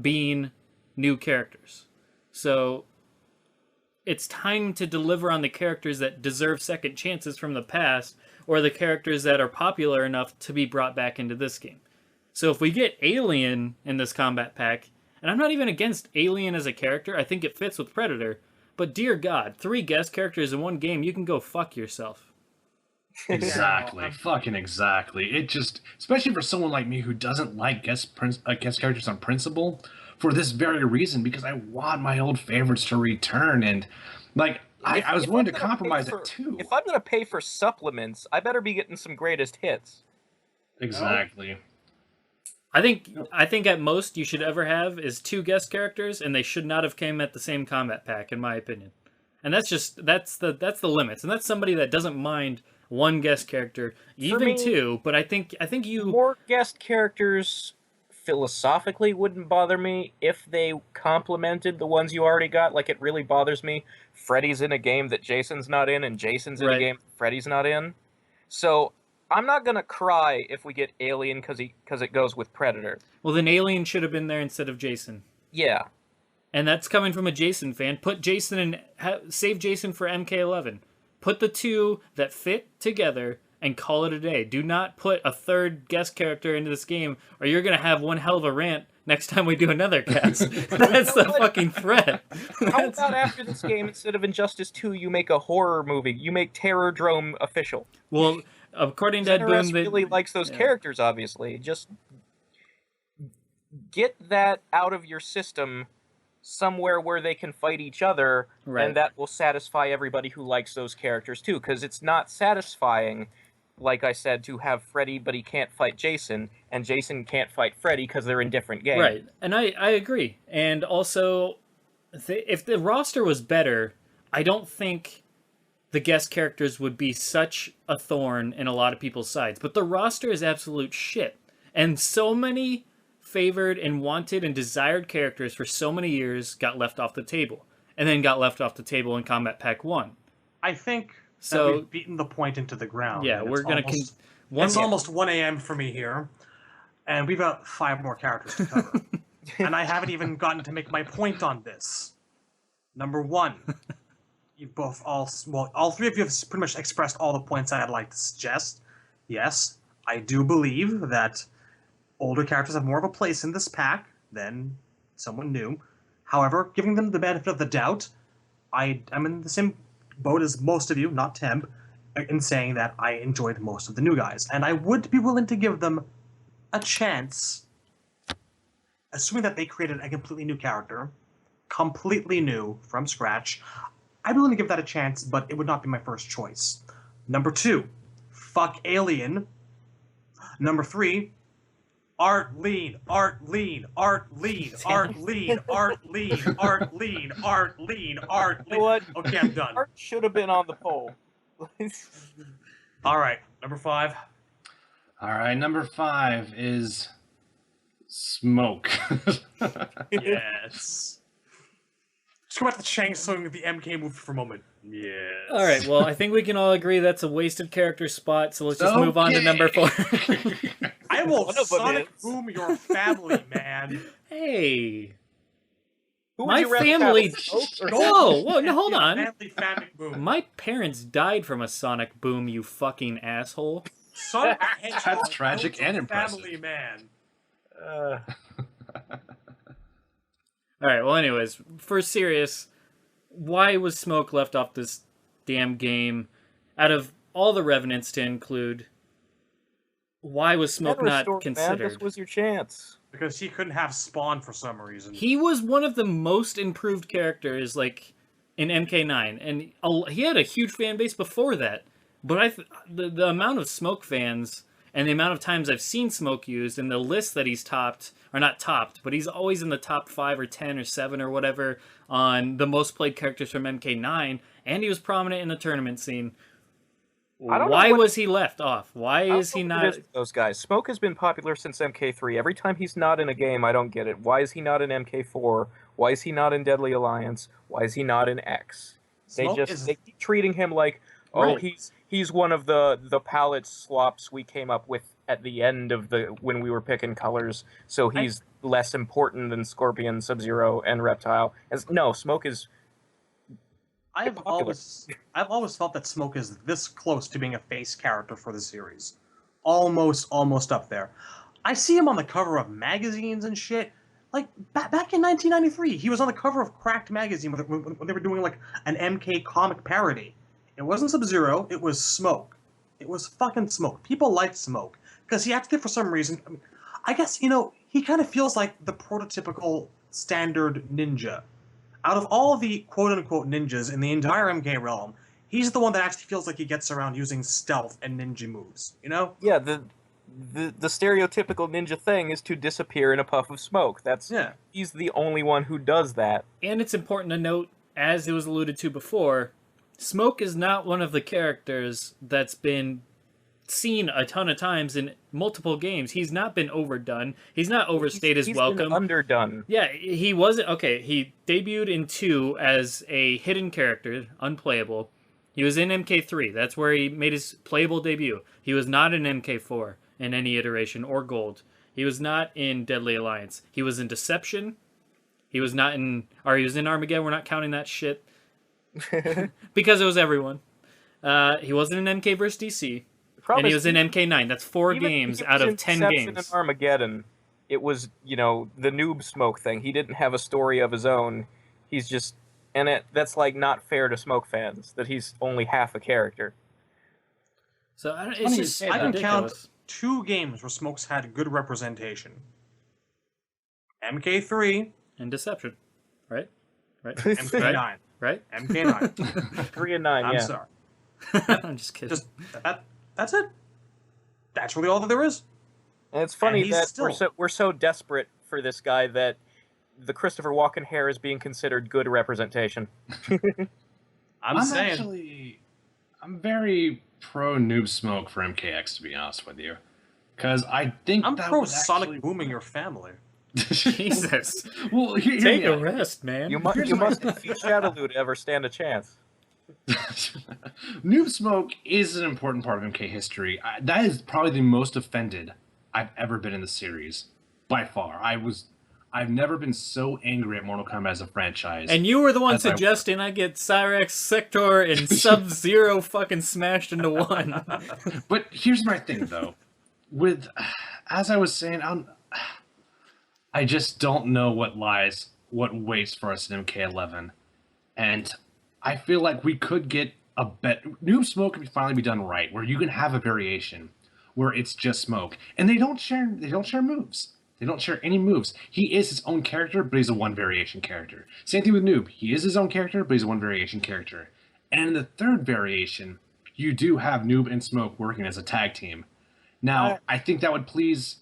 being new characters. So it's time to deliver on the characters that deserve second chances from the past, or the characters that are popular enough to be brought back into this game. So if we get Alien in this combat pack, and I'm not even against Alien as a character, I think it fits with Predator, but dear God, 3 guest characters in one game, you can go fuck yourself. Exactly. Fucking exactly. It just, especially for someone like me who doesn't like guest characters on principle, for this very reason, because I want my old favorites to return, and I was willing to compromise it too. If I'm going to pay for supplements, I better be getting some greatest hits. Exactly. I think at most you should ever have is 2 guest characters, and they should not have came at the same combat pack, in my opinion. And that's the limits, and that's somebody that doesn't mind 1 guest character, even 2. But I think you more guest characters philosophically wouldn't bother me if they complemented the ones you already got. Like, it really bothers me Freddy's in a game that Jason's not in, and Jason's in a game Freddy's not in. So I'm not gonna cry if we get Alien because it goes with Predator. Well, then Alien should have been there instead of Jason. Yeah. And that's coming from a Jason fan. Put Jason in, save Jason for MK11. Put the two that fit together and call it a day. Do not put a third guest character into this game, or you're going to have one hell of a rant next time we do another cast. That's the fucking threat. How about after this game, instead of Injustice 2, you make a horror movie? You make Terrordrome official. Well, according to Ed Boon, NetherRealm really likes those characters, obviously. Just get that out of your system somewhere where they can fight each other, and that will satisfy everybody who likes those characters too, because it's not satisfying, like I said, to have Freddy but he can't fight Jason, and Jason can't fight Freddy because they're in different games. Right, and I agree. And also, if the roster was better, I don't think the guest characters would be such a thorn in a lot of people's sides. But the roster is absolute shit. And so many favored and wanted and desired characters for so many years got left off the table, and then got left off the table in Combat Pack 1. I think that we've beaten the point into the ground. Yeah, we're going to... It's almost 1 a.m. for me here, and we've got 5 more characters to cover. And I haven't even gotten to make my point on this. Number 1, you've all 3 of you have pretty much expressed all the points I'd like to suggest. Yes, I do believe that older characters have more of a place in this pack than someone new. However, giving them the benefit of the doubt, I'm in the same boat as most of you, not Temp, in saying that I enjoyed most of the new guys. And I would be willing to give them a chance, assuming that they created a completely new character, completely new, from scratch. I'd be willing to give that a chance, but it would not be my first choice. Number 2, fuck Alien. Number 3, art lean, art lean, art lean, art lean, art lean, art lean, art lean, art lean. You know what? Okay, I'm done. Art should have been on the poll. All right, number 5. All right, number 5 is Smoke. Yes. Let's go back to Shang Tsung, the MK movie for a moment. Yes. All right, well, I think we can all agree that's a wasted character spot, so let's just move on to number 4. I will Sonic Boom your family, man. Hey. Who My would you rather family... have, Smoke or Whoa, no, hold on. Family Famic Boom. My parents died from a Sonic Boom, you fucking asshole. Sonic the Hedgehog That's tragic killed and your impressive. Family, man. All right, well, anyways, for serious, why was Smoke left off this damn game? Out of all the Revenants to include, why was Smoke not considered? Man, this was your chance. Because he couldn't have Spawn for some reason. He was one of the most improved characters, like, in MK9, and he had a huge fan base before that. But the amount of Smoke fans and the amount of times I've seen Smoke used, and the list that he's topped, or not topped, but he's always in the top 5 or 10 or 7 or whatever on the most played characters from MK9, and he was prominent in the tournament scene. Why was he left off? Why is he not... Those guys. Smoke has been popular since MK3. Every time he's not in a game, I don't get it. Why is he not in MK4? Why is he not in Deadly Alliance? Why is he not in X? They keep treating him like, he's one of the palette slops we came up with at the end of when we were picking colors, so he's less important than Scorpion, Sub-Zero, and Reptile. No, Smoke is... I've always felt that Smoke is this close to being a face character for the series. Almost up there. I see him on the cover of magazines and shit. Like, back in 1993, he was on the cover of Cracked magazine when they were doing, like, an MK comic parody. It wasn't Sub-Zero, it was Smoke. It was fucking Smoke. People liked Smoke. Because he acted for some reason... I guess, he kind of feels like the prototypical standard ninja. Out of all the quote-unquote ninjas in the entire MK realm, he's the one that actually feels like he gets around using stealth and ninja moves, Yeah, the stereotypical ninja thing is to disappear in a puff of smoke. He's the only one who does that. And it's important to note, as it was alluded to before, Smoke is not one of the characters that's been seen a ton of times in multiple games. He's not been overdone. He's not overstayed his welcome. He's been underdone. Yeah, he wasn't... Okay, he debuted in 2 as a hidden character, unplayable. He was in MK3. That's where he made his playable debut. He was not in MK4 in any iteration, or Gold. He was not in Deadly Alliance. He was in Deception. He was not in, or he was in Armageddon. We're not counting that shit because it was everyone. He wasn't in MK vs. DC, and he was in MK9. That's 4 games out of 10 games. In Armageddon, it was, the Noob Smoke thing. He didn't have a story of his own. He's just, that's like not fair to Smoke fans that he's only half a character. So it's just I can count ridiculous. 2 games where Smoke's had good representation. MK3 And Deception, right? MK9. Right? MK9. 3 and 9, I'm yeah. sorry. I'm just kidding. Just that's it. That's really all that there is. And it's funny And he's that we're so desperate for this guy that the Christopher Walken hair is being considered good representation. I'm saying. I'm very pro Noob Smoke for MKX, to be honest with you, because I think I'm that pro would Sonic actually... booming your family. Jesus. Well, Take a rest, man. You must defeat Shadowloo to ever stand a chance. Noob Smoke is an important part of MK history. That is probably the most offended I've ever been in the series, by far. I've never been so angry at Mortal Kombat as a franchise. And you were the one suggesting I get Cyrax, Sector, and Sub-Zero fucking smashed into one. But here's my thing, though. As I was saying, I just don't know what waits for us in MK11. And I feel like we could get a Noob Smoke can finally be done right, where you can have a variation where it's just Smoke. And they don't share moves. They don't share any moves. He is his own character, but he's a one variation character. Same thing with Noob. He is his own character, but he's a one variation character. And in the third variation, you do have Noob and Smoke working as a tag team. Now, I think that would please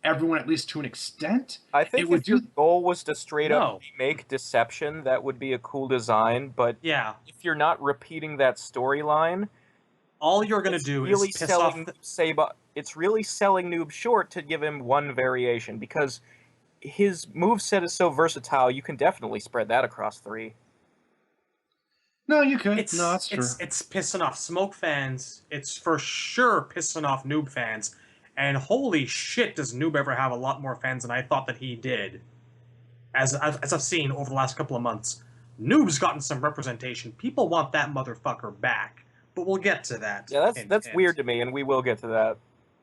everyone, at least to an extent. I think if your goal was to straight up remake Deception, that would be a cool design. But yeah, if you're not repeating that storyline, all you're going to do is piss off it's really selling Noob short to give him one variation, because his moveset is so versatile, you can definitely spread that across 3. No, you could. No, that's true. It's pissing off Smoke fans. It's for sure pissing off Noob fans. And holy shit, does Noob ever have a lot more fans than I thought that he did. As I've seen over the last couple of months. Noob's gotten some representation. People want that motherfucker back. But we'll get to that. Yeah, that's weird to me, and we will get to that.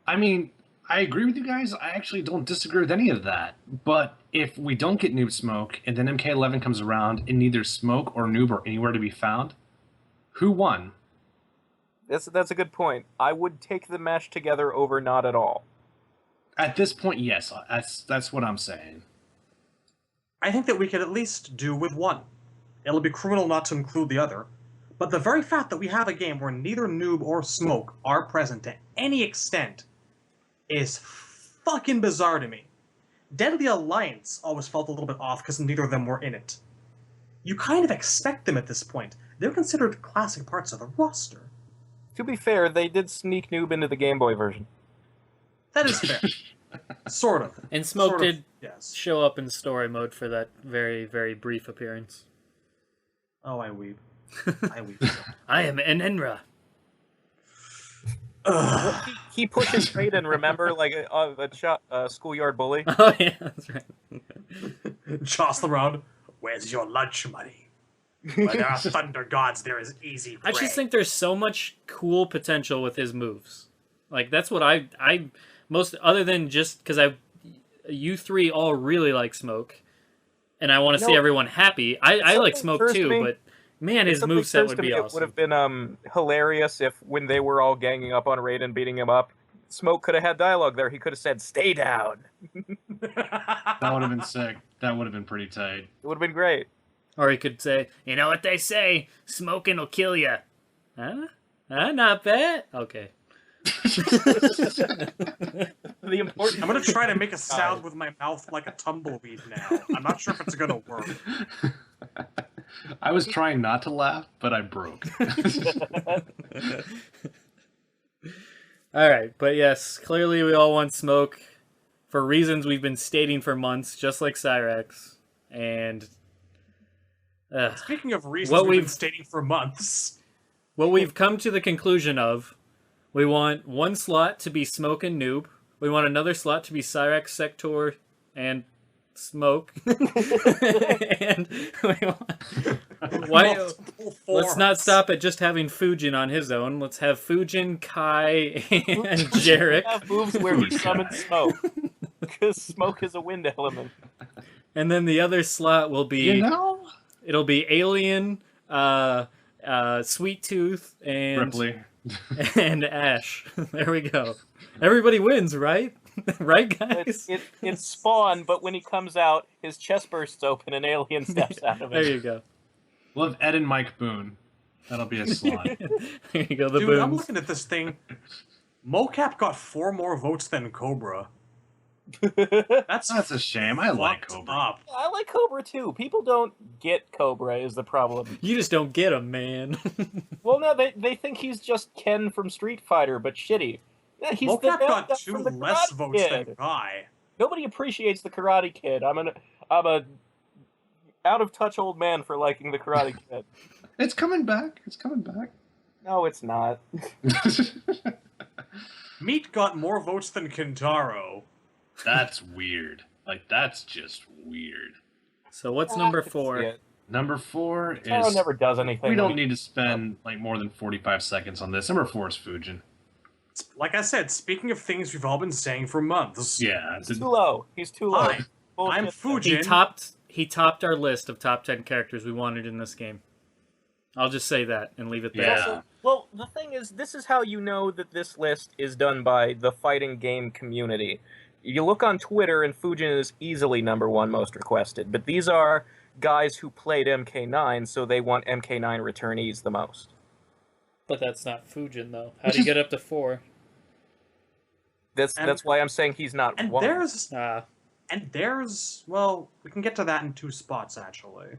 I mean, I agree with you guys. I actually don't disagree with any of that. But if we don't get Noob Smoke, and then MK11 comes around, and neither Smoke or Noob are anywhere to be found, who won? That's a good point. I would take the mesh together over not at all. At this point, yes. That's what I'm saying. I think that we could at least do with one. It'll be criminal not to include the other. But the very fact that we have a game where neither Noob or Smoke are present to any extent is fucking bizarre to me. Deadly Alliance always felt a little bit off because neither of them were in it. You kind of expect them at this point. They're considered classic parts of the roster. To be fair, they did sneak Noob into the Game Boy version. That is fair. Sort of. And Smoke did yes. show up in story mode for that very, very brief appearance. Oh, I weep. I weep. I am Enenra. He pushes Raiden, remember, like a schoolyard bully. Oh yeah, that's right. Jostle around. Where's your lunch money? Where there are thunder gods, there is easy prey. I just think there's so much cool potential with his moves. Like that's what I most other than just because you three all really like Smoke, and I want to see everyone happy. I like Smoke too, but man, his moveset would be awesome. It would have been hilarious if when they were all ganging up on Raiden, beating him up, Smoke could have had dialogue there. He could have said, "Stay down." That would have been sick. That would have been pretty tight. It would have been great. Or he could say, "You know what they say? Smoking will kill you." Huh? Not bad. Okay. The important. I'm gonna try to make a sound with my mouth like a tumbleweed now. I'm not sure if it's gonna work. I was trying not to laugh, but I broke. All right, but yes, clearly we all want Smoke for reasons we've been stating for months, just like Cyrax. And speaking of reasons we've been stating for months, what we've come to the conclusion of, we want one slot to be Smoke and Noob. We want another slot to be Cyrax, Sector, and smoke. And why? Let's not stop at just having Fujin on his own. Let's have Fujin, Kai, and Jarek. Have moves where he summons smoke, because smoke is a wind element. And then the other slot will be, it'll be Alien, Sweet Tooth, and Ripley. and Ash. There we go. Everybody wins, right? Right, guys? It's Spawn, but when he comes out, his chest bursts open and Alien steps out of it. There you go. We'll have Ed and Mike Boon. That'll be a slot. There you go, the Dude, Boons. I'm looking at this thing. Mocap got 4 more votes than Cobra. That's a shame. I like fucked Cobra. up. I like Cobra too. People don't get Cobra is the problem. You just don't get him, man. Well, no, they think he's just Ken from Street Fighter, but shitty. Yeah, he's Mocap the got guy 2 from the less Karate votes Kid. than Guy. Nobody appreciates the Karate Kid. I'm a out of touch old man for liking the Karate Kid. It's coming back. It's coming back. No, it's not. Meat got more votes than Kintaro. That's weird. Like, that's just weird. So what's number 4? Number 4 Taro is... never does anything. We don't need to spend, like, more than 45 seconds on this. Number 4 is Fujin. Like I said, speaking of things we've all been saying for months. Yeah. He's too low. He's too low. Hi, I'm Fujin. He topped our list of top 10 characters we wanted in this game. I'll just say that and leave it there. Yeah. Also, well, the thing is, this is how you know that this list is done by the fighting game community. You look on Twitter, and Fujin is easily number 1 most requested. But these are guys who played MK9, so they want MK9 returnees the most. But that's not Fujin, though. How do you get up to 4? That's why I'm saying he's not And 1. there's well, we can get to that in 2 spots actually.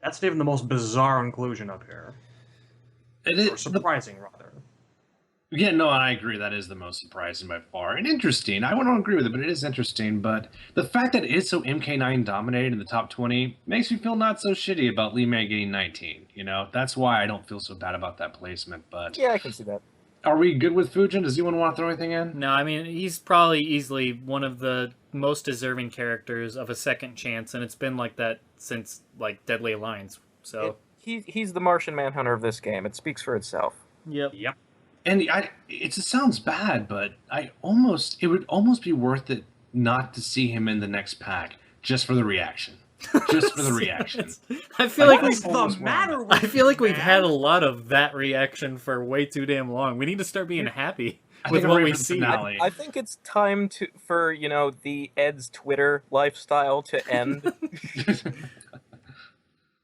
That's even the most bizarre inclusion up here. Or surprising, rather. Yeah, no, I agree. That is the most surprising by far. And interesting. I wouldn't agree with it, but it is interesting. But the fact that it is so MK9 dominated in the top 20 makes me feel not so shitty about Lee May getting 19. You know, that's why I don't feel so bad about that placement. But Yeah, I can see that. Are we good with Fujin? Does anyone want to throw anything in? No, I mean, he's probably easily one of the most deserving characters of a second chance, and it's been like that since, like, Deadly Alliance. So He's the Martian Manhunter of this game. It speaks for itself. Yep. And it sounds bad, but it would almost be worth it not to see him in the next pack just for the reaction. Just for the reaction. I feel like What's the matter with I feel like we've man? had a lot of that reaction for way too damn long. We need to start being happy with what we see. I think it's time for the Ed's Twitter lifestyle to end.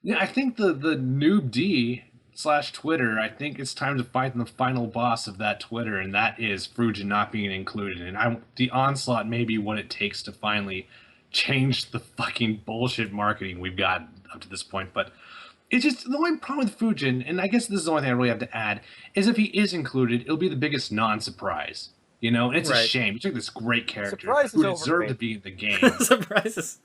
Yeah, I think the Noob D/Twitter, I think it's time to fight the final boss of that Twitter, and that is Fujin not being included. And the onslaught may be what it takes to finally change the fucking bullshit marketing we've got up to this point. But it's just the only problem with Fujin, and I guess this is the only thing I really have to add, is if he is included, it'll be the biggest non-surprise. You know, and it's a shame. You took this great character who deserved to be in the game. Surprises.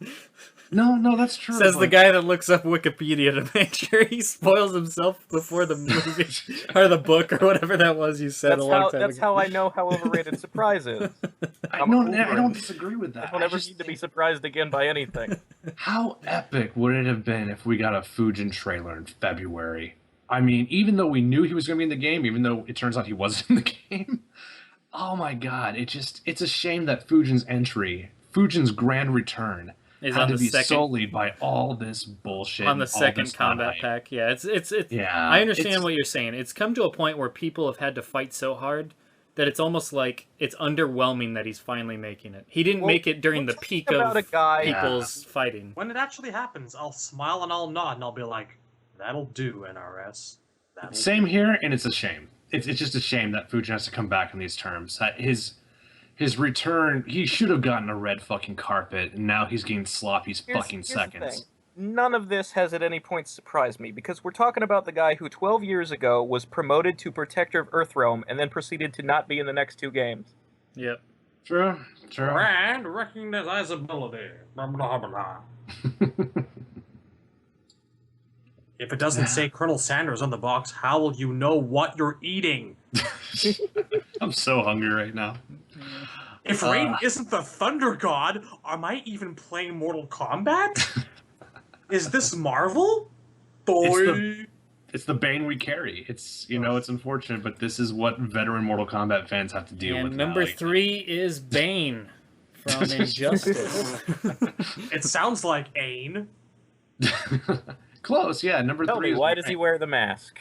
No, that's true. Says the guy that looks up Wikipedia to make sure he spoils himself before the movie or the book or whatever that was you said a long time ago. That's how I know how overrated Surprise is. I don't disagree with that. I don't ever need to be surprised again by anything. How epic would it have been if we got a Fujin trailer in February? I mean, even though we knew he was going to be in the game, even though it turns out he wasn't in the game. Oh my god, it's a shame that Fujin's grand return had to be sullied by all this bullshit on the second combat pack. Yeah, it's yeah. I understand what you're saying. It's come to a point where people have had to fight so hard that it's almost like it's underwhelming that he's finally making it. He didn't make it during the peak of people's fighting. When it actually happens, I'll smile and I'll nod and I'll be like, "That'll do, NRS." Same here, and it's a shame. It's just a shame that Fujin has to come back on these terms. That his return, he should have gotten a red fucking carpet, and now he's getting sloppy fucking seconds. None of this has at any point surprised me, because we're talking about the guy who 12 years ago was promoted to Protector of Earthrealm and then proceeded to not be in the next 2 games. Yep. True. Brand recognizability. Blah, blah, blah. If it doesn't say Colonel Sanders on the box, how will you know what you're eating? I'm so hungry right now. If Rain isn't the Thunder God, am I even playing Mortal Kombat? Is this Marvel? It's the bane we carry. It's it's unfortunate, but this is what veteran Mortal Kombat fans have to deal with. And number 3 is Bane from Injustice. It sounds like Ain. Close, yeah. Number Tell 3. me, why does he wear the mask?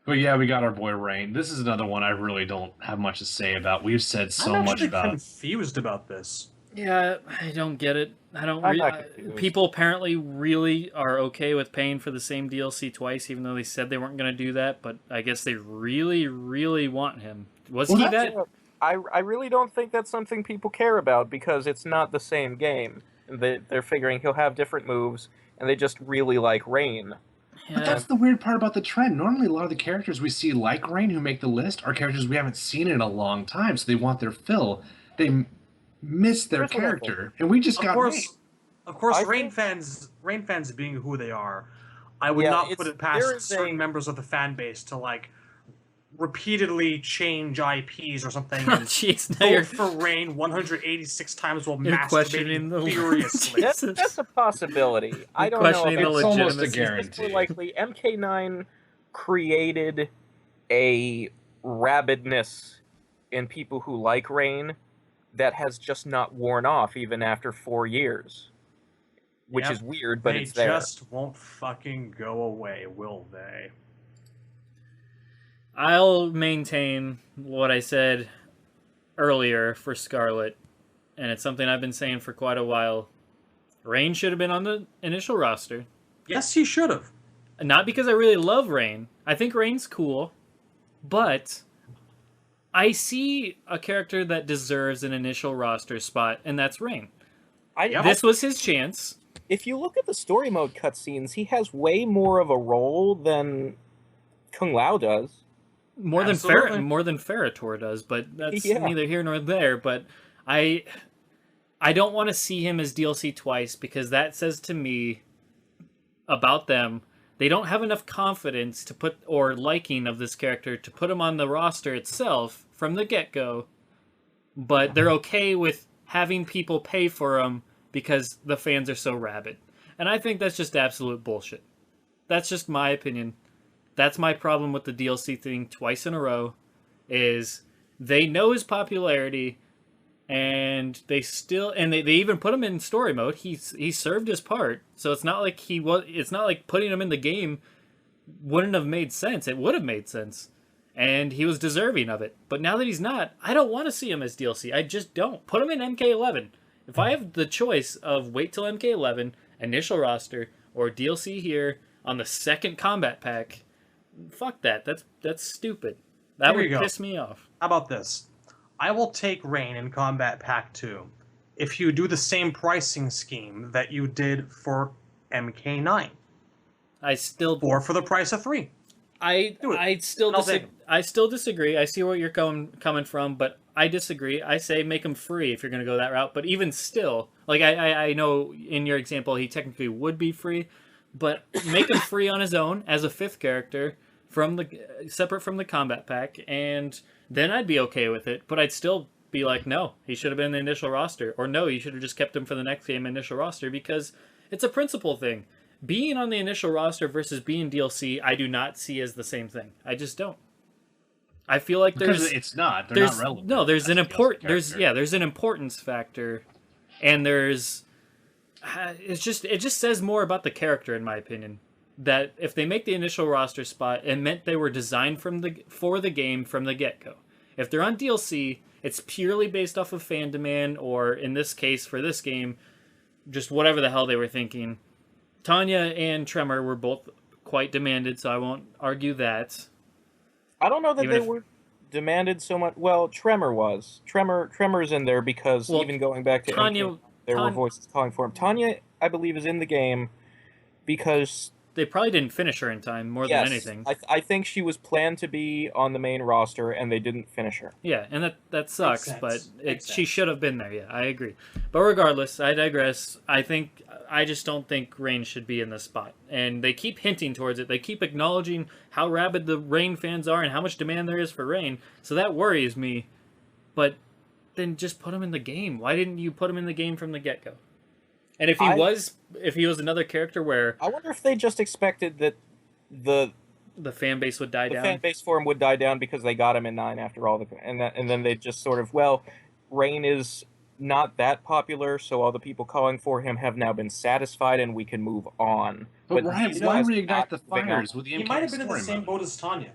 But yeah, we got our boy Rain. This is another one I really don't have much to say about. We've said so much about. I'm confused about this. Yeah, I don't get it. I'm not confused. People apparently really are okay with paying for the same DLC twice, even though they said they weren't going to do that. But I guess they really, really want him. Was he that? I really don't think that's something people care about because it's not the same game. They're figuring he'll have different moves, and they just really like Rain. Yeah. But that's the weird part about the trend. Normally, a lot of the characters we see like Rain who make the list are characters we haven't seen in a long time, so they want their fill. They miss their character, and we just got Rain. Of course, Rain fans being who they are, I would not put it past certain members of the fan base to like repeatedly change IPs or something and vote for Rain 186 times while masturbating furiously. That's a possibility. I don't know. It's almost a guarantee. More likely, MK9 created a rabidness in people who like Rain that has just not worn off even after 4 years. Which is weird, but it's there. They just won't fucking go away, will they? I'll maintain what I said earlier for Scarlet, and it's something I've been saying for quite a while. Rain should have been on the initial roster. Yes, he should have. Not because I really love Rain. I think Rain's cool, but I see a character that deserves an initial roster spot, and that's Rain. This was his chance. If you look at the story mode cutscenes, he has way more of a role than Kung Lao does. More than Ferritor does, but that's neither here nor there. But I don't want to see him as DLC twice because that says to me about them, they don't have enough confidence to put or liking of this character to put him on the roster itself from the get-go. But they're okay with having people pay for him because the fans are so rabid. And I think that's just absolute bullshit. That's just my opinion. That's my problem with the DLC thing twice in a row, is they know his popularity, and they even put him in story mode. He served his part, so it's not like it's not like putting him in the game wouldn't have made sense. It would have made sense, and he was deserving of it. But now that he's not, I don't want to see him as DLC. I just don't. Put him in MK11. If I have the choice of wait till MK11, initial roster, or DLC here on the second combat pack, fuck that. That's stupid. That would piss me off. How about this? I will take Rain in Combat Pack 2 if you do the same pricing scheme that you did for MK9. Or for the price of 3. I still disagree. I see where you're coming from, but I disagree. I say make him free if you're going to go that route. But even still, like I know in your example he technically would be free, but make him free on his own as a 5th character separate from the combat pack, and then I'd be okay with it. But I'd still be like, no, he should have been in the initial roster, or no, you should have just kept him for the next game initial roster, because it's a principle thing. Being on the initial roster versus being DLC, I do not see as the same thing. I just don't. I feel like they're not relevant. No, there's an importance factor, and it just says more about the character, in my opinion. That if they make the initial roster spot, it meant they were designed for the game from the get-go. If they're on DLC, it's purely based off of fan demand, or in this case, for this game, just whatever the hell they were thinking. Tanya and Tremor were both quite demanded, so I won't argue that. I don't know that they were demanded so much. Well, Tremor was. Tremor's in there because even going back to there were voices calling for him. Tanya, I believe, is in the game because they probably didn't finish her in time more than anything. I think she was planned to be on the main roster, and they didn't finish her. Yeah, and that sucks, Makes but sense. she should have been there. Yeah, I agree. But regardless, I digress. I just don't think Rain should be in this spot, and they keep hinting towards it. They keep acknowledging how rabid the Rain fans are and how much demand there is for Rain. So that worries me. But then just put him in the game. Why didn't you put him in the game from the get-go? And if he was another character where I wonder if they just expected that the fan base would die down. The fan base for him would die down because they got him in 9 after all, and then they just sort of, well, Rain is not that popular, so all the people calling for him have now been satisfied, and we can move on. But why reignite the fires with the He might have been in the same boat as Tanya.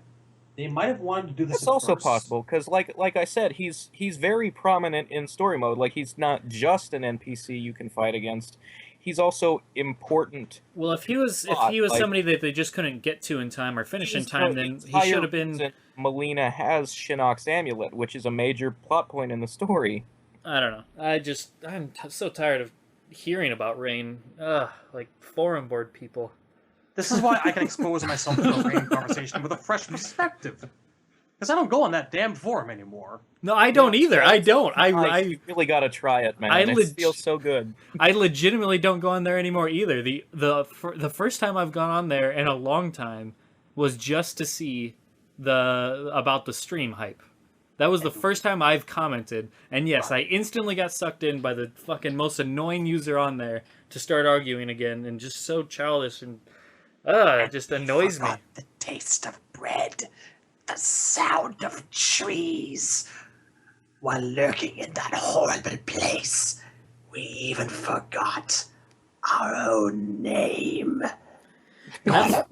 They might have wanted to do this. It's also possible because, like I said, he's very prominent in story mode. Like, he's not just an NPC you can fight against. He's also important. Well, if he was somebody that they just couldn't get to in time or finish in time, then he should have been. Melina has Shinnok's amulet, which is a major plot point in the story. I don't know. I'm so tired of hearing about Rain. Like forum board people. This is why I can expose myself to a Rain conversation with a fresh perspective. Because I don't go on that damn forum anymore. No, I don't either. I don't. I really gotta try it, man. It feels so good. I legitimately don't go on there anymore either. The first time I've gone on there in a long time was just to see about the stream hype. That was the first time I've commented, and yes, I instantly got sucked in by the fucking most annoying user on there to start arguing again, and just so childish and it just annoys me. The taste of bread, the sound of trees. While lurking in that horrible place, we even forgot our own name. That's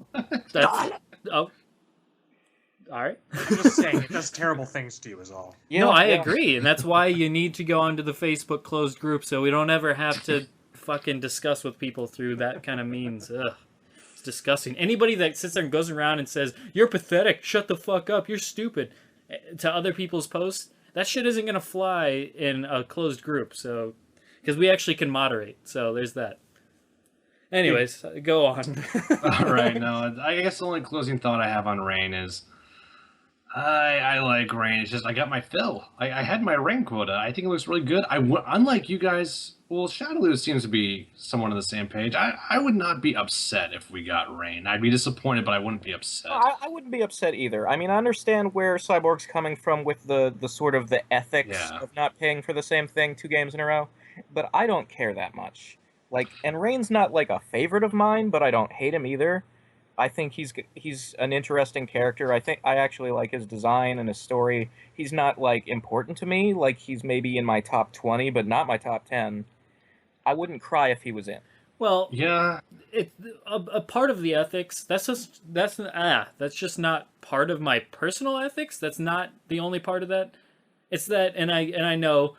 oh. All right. I'm just saying, it does terrible things to you is all. Yeah, no, I agree, and that's why you need to go onto the Facebook closed group so we don't ever have to fucking discuss with people through that kind of means. Ugh. It's disgusting. Anybody that sits there and goes around and says, "You're pathetic, shut the fuck up, you're stupid," to other people's posts, that shit isn't going to fly in a closed group, so... Because we actually can moderate, so there's that. Anyways, go on. All right, no, I guess the only closing thought I have on Rain is... I like Rain. It's just I got my fill. I had my Rain quota. I think it looks really good. Unlike you guys, well, Shadowloo seems to be somewhat on the same page. I would not be upset if we got Rain. I'd be disappointed, but I wouldn't be upset. I wouldn't be upset either. I mean, I understand where Cyborg's coming from with the sort of the ethics of not paying for the same thing 2 games in a row, but I don't care that much. Like, and Rain's not like a favorite of mine, but I don't hate him either. I think he's an interesting character. I actually like his design and his story. He's not, like, important to me. Like, he's maybe in my top 20, but not my top 10. I wouldn't cry if he was in. Well, yeah, a part of the ethics. That's just not part of my personal ethics. That's not the only part of that. It's that, and I know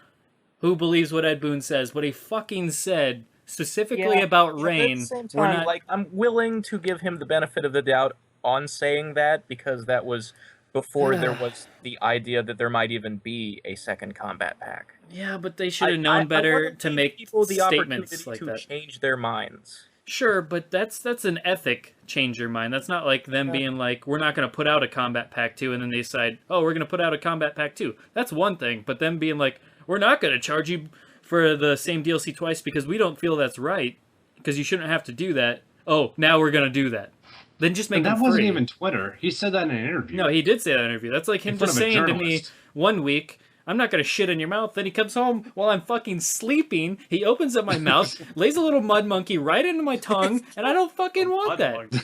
who believes what Ed Boon says. What he fucking said. Specifically about Rain, at the same time, like, I'm willing to give him the benefit of the doubt on saying that because that was before there was the idea that there might even be a second combat pack. Yeah, but they should have known better to make people the statements like to that. Change their minds. Sure, but that's an ethic change your mind. That's not like them being like, we're not going to put out a combat pack 2, and then they decide, oh, we're going to put out a combat pack 2. That's one thing, but them being like, we're not going to charge you for the same DLC twice because we don't feel that's right, because you shouldn't have to do that. Oh, now we're going to do that. Then just make it free. That wasn't even Twitter. He said that in an interview. No, he did say that in an interview. That's like him just saying to me one week, I'm not going to shit in your mouth. Then he comes home while I'm fucking sleeping. He opens up my mouth, lays a little mud monkey right into my tongue, and I don't fucking want that.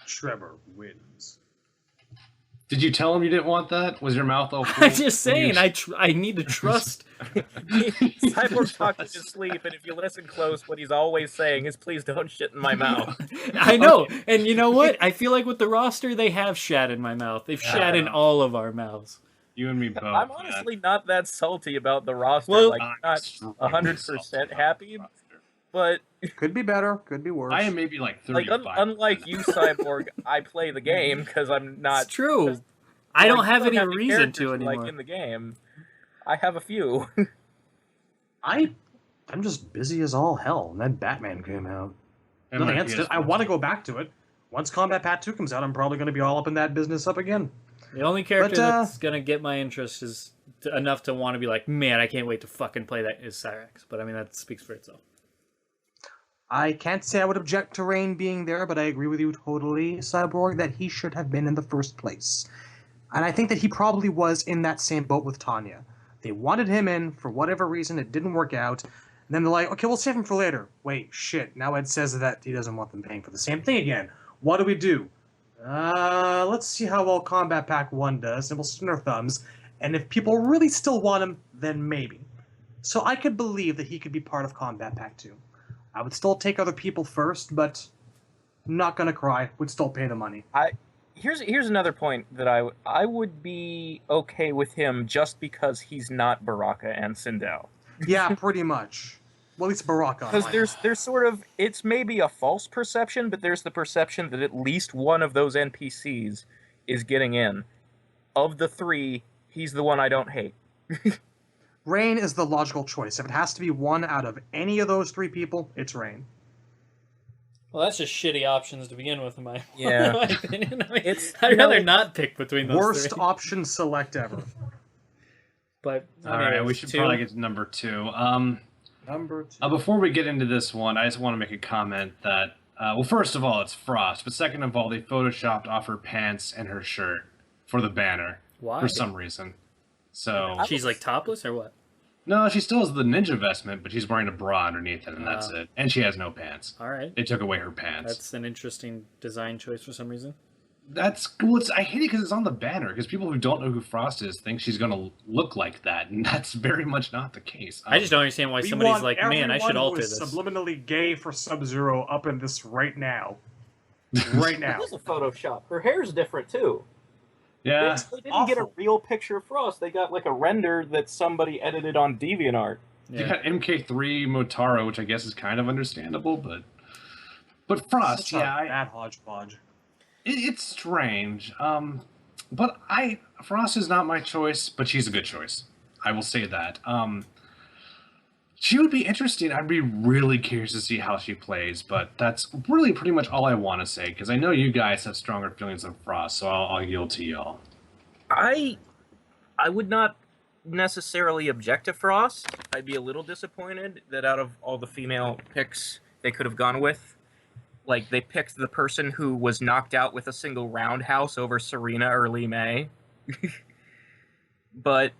Trevor wins. Did you tell him you didn't want that? Was your mouth all full? I'm just saying, I need to trust. Cyborg's talking in his sleep, and if you listen close, what he's always saying is, please don't shit in my mouth. I know, and you know what? I feel like with the roster, they have shat in my mouth. They've shat in all of our mouths. You and me both. I'm honestly not that salty about the roster. Well, like, not 100% happy, but... Could be better, could be worse. I am maybe like 35. Like, unlike you, Cyborg, I play the game because I'm not... It's true. I don't have any reason to anymore. Like, in the game, I have a few. I'm just busy as all hell, and then Batman came out. And Nothing my against it. I PS4. want to go back to it. Once Combat Pack 2 comes out, I'm probably going to be all up in that business up again. The only character But, that's gonna get my interest is enough to want to be like, man, I can't wait to fucking play that is Cyrax. But I mean, that speaks for itself. I can't say I would object to Rain being there, but I agree with you totally, Cyborg, that he should have been in the first place. And I think that he probably was in that same boat with Tanya. They wanted him in, for whatever reason, it didn't work out. And then they're like, okay, we'll save him for later. Wait, shit, now Ed says that he doesn't want them paying for the same thing again. What do? Let's see how well Combat Pack 1 does, and we'll spin our thumbs. And if people really still want him, then maybe. So I could believe that he could be part of Combat Pack 2. I would still take other people first, but not gonna cry. Would still pay the money. Here's another point that I would be okay with him just because he's not Baraka and Sindel. Yeah, pretty much. Well, at least Baraka. Because there's sort of, it's maybe a false perception, but there's the perception that at least one of those NPCs is getting in. Of the three, he's the one I don't hate. Rain is the logical choice. If it has to be one out of any of those three people, it's Rain. Well, that's just shitty options to begin with, in my opinion. I mean, I'd rather not pick between those Worst three. option select ever. But all right, we should probably get to number 2. Number 2. Before we get into this one, I just want to make a comment that, well, first of all, it's Frost, but second of all, they photoshopped off her pants and her shirt for the banner. Why? For some reason. So she's like topless or what? No, she still has the ninja vestment, but she's wearing a bra underneath it, and that's it. And she has no pants. All right. They took away her pants. That's an interesting design choice for some reason. That's cool. I hate it because it's on the banner, because people who don't know who Frost is think she's going to look like that, and that's very much not the case. I just don't understand why somebody's like, man, I should alter this. Subliminally gay for Sub-Zero up in this right now. Right now. It is a Photoshop. Her hair's different, too. Yeah. They didn't get a real picture of Frost. They got like a render that somebody edited on DeviantArt. Yeah. You got MK3 Motaro, which I guess is kind of understandable, but Frost, bad hodgepodge. It's strange. But Frost is not my choice, but she's a good choice. I will say that. She would be interesting. I'd be really curious to see how she plays, but that's really pretty much all I want to say, because I know you guys have stronger feelings of Frost, so I'll yield to y'all. I would not necessarily object to Frost. I'd be a little disappointed that out of all the female picks they could have gone with, like, they picked the person who was knocked out with a single roundhouse over Serena or Lee May. But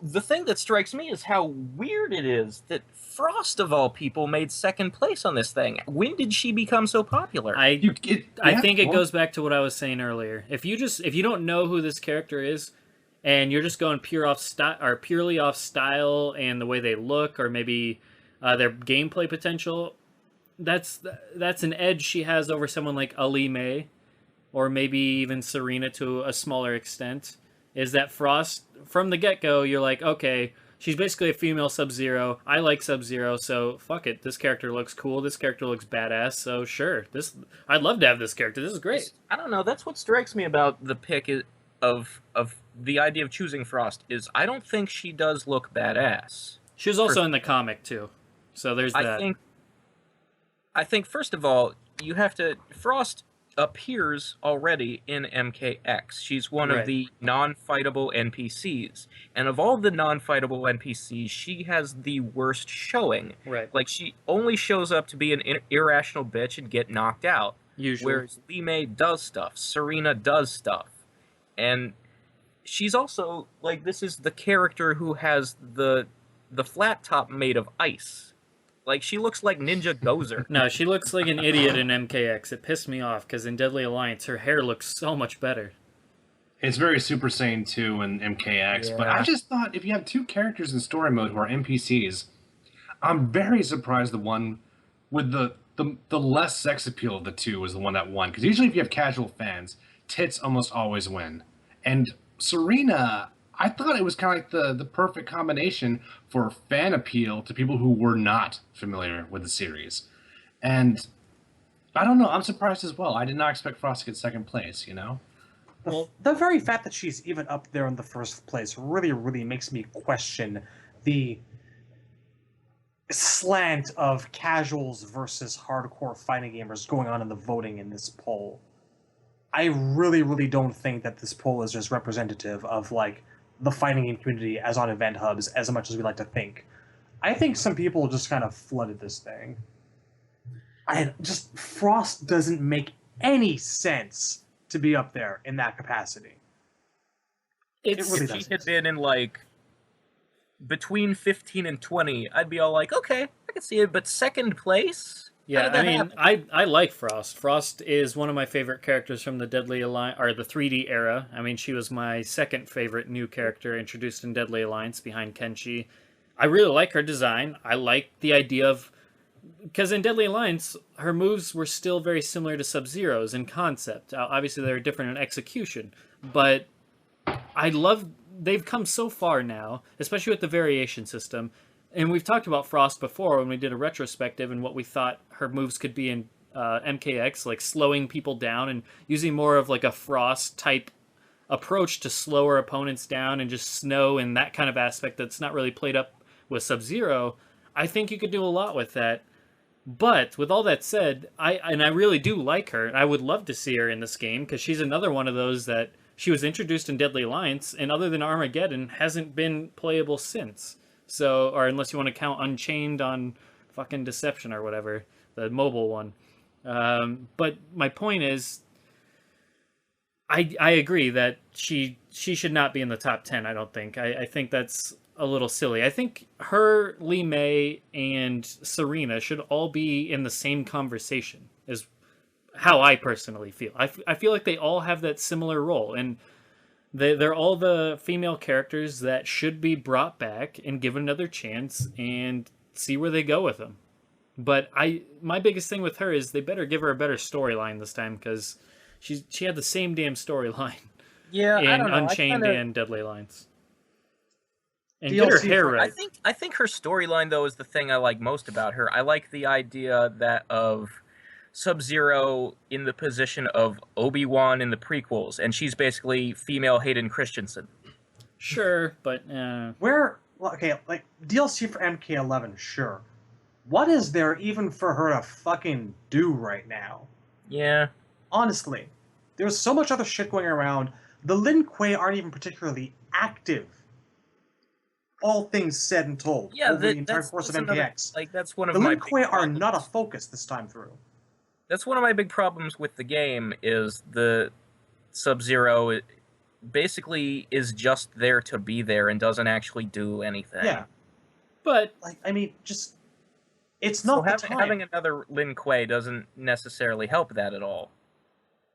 the thing that strikes me is how weird it is that Frost, of all people, made second place on this thing. When did she become so popular? I think it goes back to what I was saying earlier. If you don't know who this character is, and you're just going purely off style and the way they look, or maybe their gameplay potential, that's an edge she has over someone like Ali May, or maybe even Serena to a smaller extent. Is that Frost, from the get-go, you're like, okay, she's basically a female Sub-Zero. I like Sub-Zero, so fuck it. This character looks cool. This character looks badass, so sure. I'd love to have this character. This is great. I don't know. That's what strikes me about the pick of the idea of choosing Frost, is I don't think she does look badass. She was also in the comic, too. So there's that. I think, first of all, you have to... Frost appears already in MKX. She's one of the non-fightable NPCs. And of all the non-fightable NPCs, she has the worst showing. Right. Like, she only shows up to be an irrational bitch and get knocked out. Usually. Whereas Lee May does stuff. Serena does stuff. And she's also, like, this is the character who has the flat top made of ice. Like, she looks like Ninja Gozer. No, she looks like an idiot in MKX. It pissed me off, because in Deadly Alliance, her hair looks so much better. It's very Super Saiyan 2 in MKX, but I just thought if you have two characters in story mode who are NPCs, I'm very surprised the one with the less sex appeal of the two was the one that won. Because usually if you have casual fans, tits almost always win. And Serena... I thought it was kind of like the perfect combination for fan appeal to people who were not familiar with the series. And I don't know, I'm surprised as well. I did not expect Frost to get second place, you know? The very fact that she's even up there in the first place really, really makes me question the slant of casuals versus hardcore fighting gamers going on in the voting in this poll. I really, really don't think that this poll is just representative of like the fighting game community as on event hubs as much as we like to think. I think some people just kind of flooded this thing. Frost doesn't make any sense to be up there in that capacity. It If really she had been in like between 15 and 20, I'd be all like, okay, I can see it, but second place? Yeah, I mean, I like Frost. Frost is one of my favorite characters from the Deadly Alliance, or the 3D era. I mean, she was my second favorite new character introduced in Deadly Alliance behind Kenshi. I really like her design. I like the idea of... Because in Deadly Alliance, her moves were still very similar to Sub-Zero's in concept. Obviously, they're different in execution. But I love... They've come so far now, especially with the variation system. And we've talked about Frost before when we did a retrospective and what we thought her moves could be in MKX, like slowing people down and using more of like a Frost-type approach to slow her opponents down and just snow and that kind of aspect that's not really played up with Sub-Zero. I think you could do a lot with that. But with all that said, I really do like her. I would love to see her in this game because she's another one of those that she was introduced in Deadly Alliance and other than Armageddon hasn't been playable since. So, or unless you want to count Unchained on fucking Deception or whatever, the mobile one. But my point is, I agree that she should not be in the top 10, I don't think. I think that's a little silly. I think her, Lee May, and Serena should all be in the same conversation, is how I personally feel. I feel like they all have that similar role, and they're all the female characters that should be brought back and given another chance and see where they go with them. But my biggest thing with her is they better give her a better storyline this time because she had the same damn storyline. Yeah, in I don't know. Unchained and Deadly Alliance. And get her hair right. I think her storyline though is the thing I like most about her. I like the idea that of Sub-Zero in the position of Obi-Wan in the prequels, and she's basically female Hayden Christensen. Sure, but like DLC for MK11, sure. What is there even for her to fucking do right now? Yeah. Honestly, there's so much other shit going around. The Lin Kuei aren't even particularly active. All things said and told over the entire course of MKX. That's one of the my Lin Kuei are problems. not a focus this time through. That's one of my big problems with the game is the Sub-Zero basically is just there to be there and doesn't actually do anything. Yeah. But it's not the time. Having another Lin Kuei doesn't necessarily help that at all.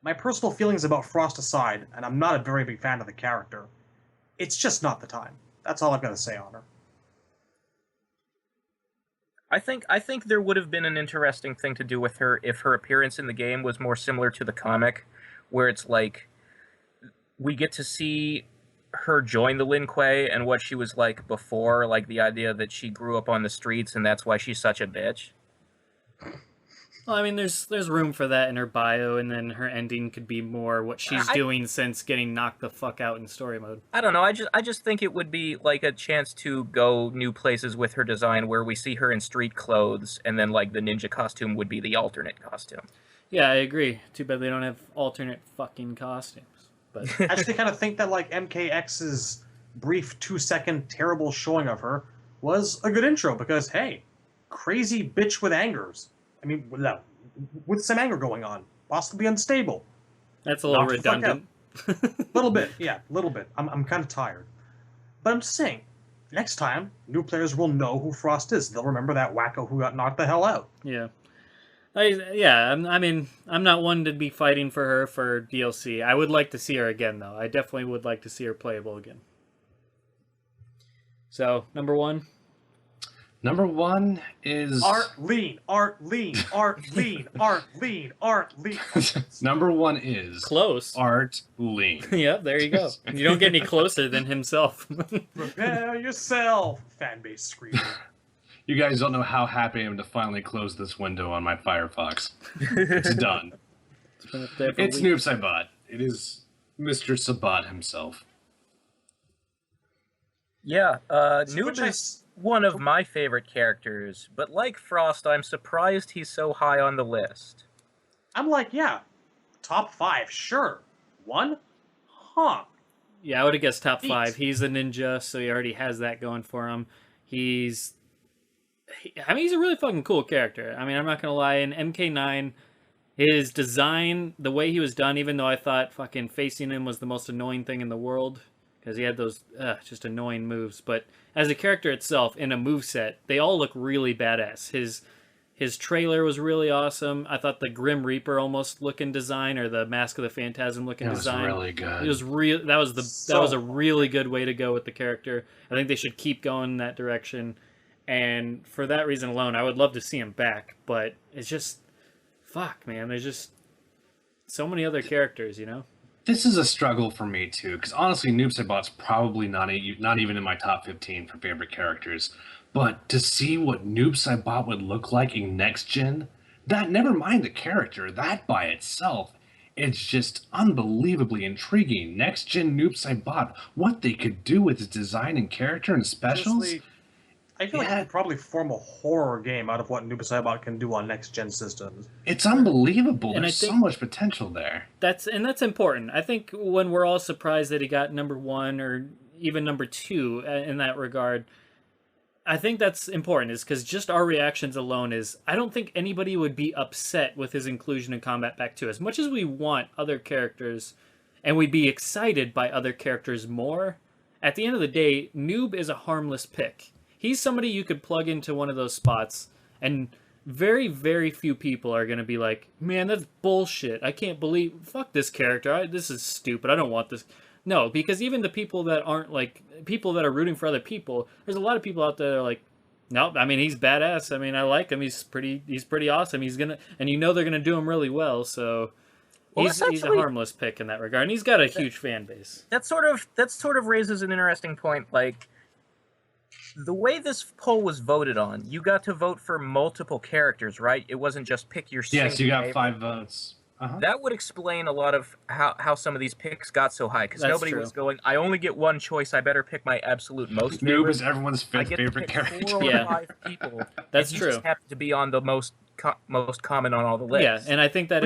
My personal feelings about Frost aside, and I'm not a very big fan of the character, it's just not the time. That's all I've got to say on her. I think there would have been an interesting thing to do with her if her appearance in the game was more similar to the comic, where it's like we get to see her join the Lin Kuei and what she was like before, like the idea that she grew up on the streets and that's why she's such a bitch. Well, I mean, there's room for that in her bio, and then her ending could be more what she's doing since getting knocked the fuck out in story mode. I don't know. I just think it would be like a chance to go new places with her design, where we see her in street clothes, and then like the ninja costume would be the alternate costume. Yeah, I agree. Too bad they don't have alternate fucking costumes. But I actually kind of think that like MKX's brief 2-second terrible showing of her was a good intro because hey, crazy bitch with angers. I mean, with some anger going on, possibly unstable. That's a little redundant. Little bit, yeah, little bit. I'm kind of tired, but I'm just saying. Next time, new players will know who Frost is. They'll remember that wacko who got knocked the hell out. Yeah. I mean, I'm not one to be fighting for her for DLC. I would like to see her again, though. I definitely would like to see her playable again. So, number one? Number one is... Art lean. Number one is... Close. Art lean. Yep, there you go. You don't get any closer than himself. Prepare yourself, fanbase screaming. You guys don't know how happy I am to finally close this window on my Firefox. It's done. It's Noob Sabat. It is Mr. Sabat himself. Yeah, Noob one of my favorite characters, but like Frost, I'm surprised he's so high on the list. I'm like, yeah, top 5, sure. 1? Huh. Yeah, I would have guessed top Neat. 5. He's a ninja, so he already has that going for him. He's a really fucking cool character. I mean, I'm not gonna lie. In MK9, his design, the way he was done, even though I thought fucking facing him was the most annoying thing in the world, because he had those just annoying moves. But as a character itself, in a moveset, they all look really badass. His trailer was really awesome. I thought the Grim Reaper almost looking design, or the Mask of the Phantasm looking design, was really good. It was real. That was a really good way to go with the character. I think they should keep going in that direction. And for that reason alone, I would love to see him back. But it's just, fuck, man. There's just so many other characters, you know? This is a struggle for me, too, because honestly, Noob Saibot's probably not even in my top 15 for favorite characters. But to see what Noob Saibot would look like in Next Gen, that, never mind the character, that by itself, it's just unbelievably intriguing. Next Gen Noob Saibot, what they could do with his design and character and specials. Honestly, I feel like you could probably form a horror game out of what Noob Saibot can do on next-gen systems. It's unbelievable. And There's so much potential there. That's important. I think when we're all surprised that he got number 1 or even number 2 in that regard, I think that's important, is because just our reactions alone is, I don't think anybody would be upset with his inclusion in Combat Pack 2. As much as we want other characters, and we'd be excited by other characters more, at the end of the day, Noob is a harmless pick. He's somebody you could plug into one of those spots, and very, very few people are going to be like, man, that's bullshit. I can't believe, fuck this character. This is stupid. I don't want this. No, because even the people that aren't like, people that are rooting for other people, there's a lot of people out there that are like, nope, I mean, he's badass. I mean, I like him. He's pretty awesome. And you know they're going to do him really well, so he's a harmless pick in that regard. And he's got a huge fan base. That sort of raises an interesting point, like, the way this poll was voted on, you got to vote for multiple characters, right? It wasn't just pick your single Yes, you got favorite. 5 votes. That would explain a lot of how some of these picks got so high, because nobody was going, I only get one choice, I better pick my absolute most favorite. Noob is everyone's favorite character. 4 or 5 people. That's and true. You just happen to be on the most common on all the lists. Yeah, and I think that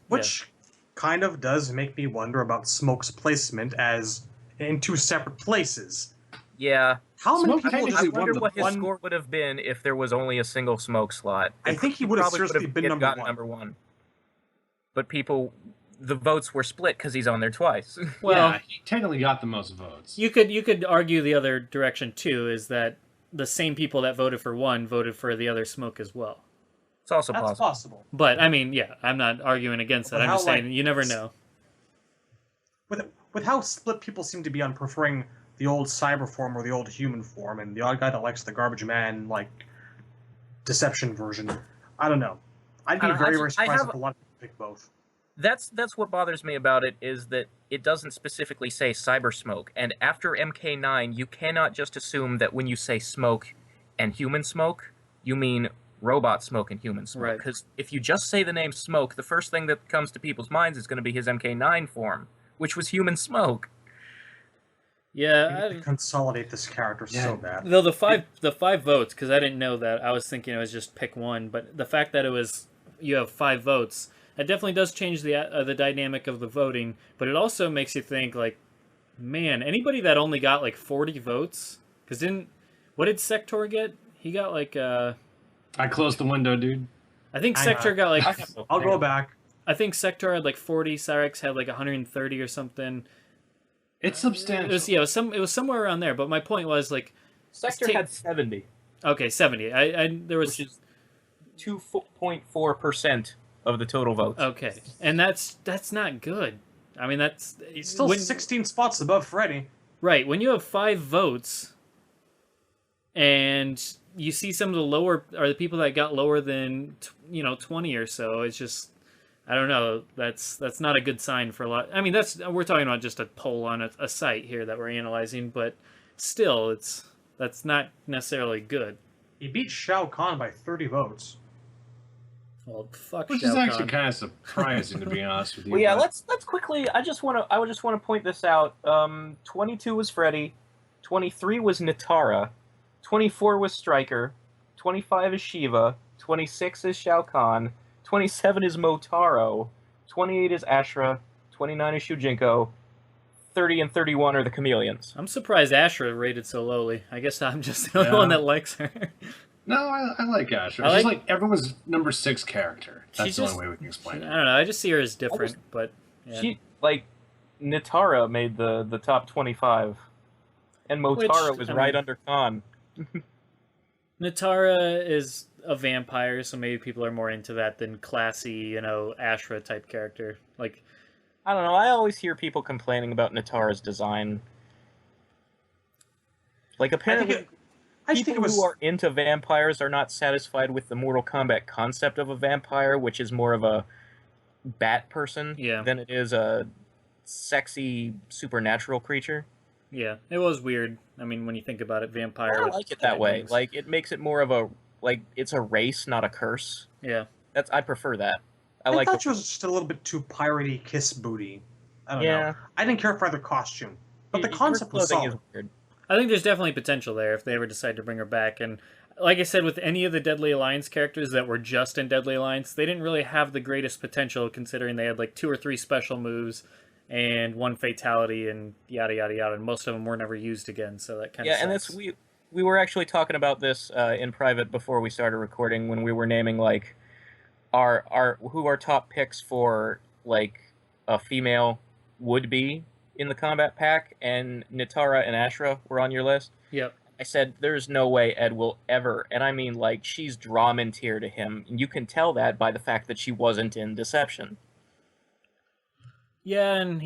Which kind of does make me wonder about Smoke's placement as in 2 separate places. Yeah. How many Smoke people I just wonder what his one... score would have been if there was only a single Smoke slot. I think he would have seriously been number one. But the votes were split because he's on there twice. Well, yeah, he technically got the most votes. You could argue the other direction too, is that the same people that voted for one voted for the other Smoke as well. It's also That's possible. But I mean, yeah, I'm not arguing against that. I'm just saying you never know. With how split people seem to be on preferring the old cyber form or the old human form, and the odd guy that likes the garbage man like deception version, I don't know. I'd be very surprised if a lot of people pick both. That's what bothers me about it, is that it doesn't specifically say cyber smoke, and after MK9 you cannot just assume that when you say smoke and human smoke you mean robot smoke and human smoke, because if you just say the name Smoke, the first thing that comes to people's minds is going to be his MK9 form, which was human smoke. Yeah, I consolidate this character so bad. Though the five votes, because I didn't know that, I was thinking it was just pick one, but the fact that you have 5 votes, that definitely does change the dynamic of the voting. But it also makes you think, like, man, anybody that only got like 40 votes, because what did Sector get? He got like I closed the window, dude. I think Sector got like I'll go back. I think Sector had like 40, Cyrax had like 130 or something. It's substantial. It was somewhere around there. But my point was, like, Sector had 70. Okay, 70. There was, which is 2.4% of the total votes. Okay, and that's not good. I mean, he's still 16 spots above Freddy. Right, when you have 5 votes, and you see some of the lower, or the people that got lower than 20 or so, it's just, I don't know. That's not a good sign for a lot. I mean, we're talking about just a poll on a site here that we're analyzing, but still, that's not necessarily good. He beat Shao Kahn by 30 votes. Well, fuck Which Shao is actually Kahn. kind of surprising, to be honest with you. Well, yeah, let's quickly. I just want to point this out. 22 was Freddy, 23 was Natara, 24 was Striker, 25 is Shiva, 26 is Shao Kahn, 27 is Motaro, 28 is Ashra, 29 is Shujinko, 30 and 31 are the Chameleons. I'm surprised Ashra rated so lowly. I guess I'm just the only one that likes her. No, I like Asher. She's like everyone's number 6 character. That's the only way we can explain it. I don't know. I just see her as different, but yeah. She Nitara made the top 25, and Motaro was right under Khan. Nitara is a vampire, so maybe people are more into that than classy, Ashra type character. Like, I don't know. I always hear people complaining about Nitara's design. Like, apparently, people who are into vampires are not satisfied with the Mortal Kombat concept of a vampire, which is more of a bat person than it is a sexy supernatural creature. Yeah, it was weird. I mean, when you think about it, vampire. I like it that way. Like, it makes it more of a it's a race, not a curse. Yeah, I prefer that. I thought she was just a little bit too piratey, kiss booty. I don't know. I didn't care for the costume, but the concept was solid. Weird. I think there's definitely potential there if they ever decide to bring her back. And like I said, with any of the Deadly Alliance characters that were just in Deadly Alliance, they didn't really have the greatest potential, considering they had like 2 or 3 special moves and 1 fatality and yada yada yada, and most of them were never used again. So that kind of and that's we were actually talking about this in private before we started recording, when we were naming like our top picks for like a female would be in the combat pack, and Nitara and Ashra were on your list. Yep. I said, there's no way Ed will ever, and I mean, like, she's Draman tier to him. And you can tell that by the fact that she wasn't in Deception. Yeah, and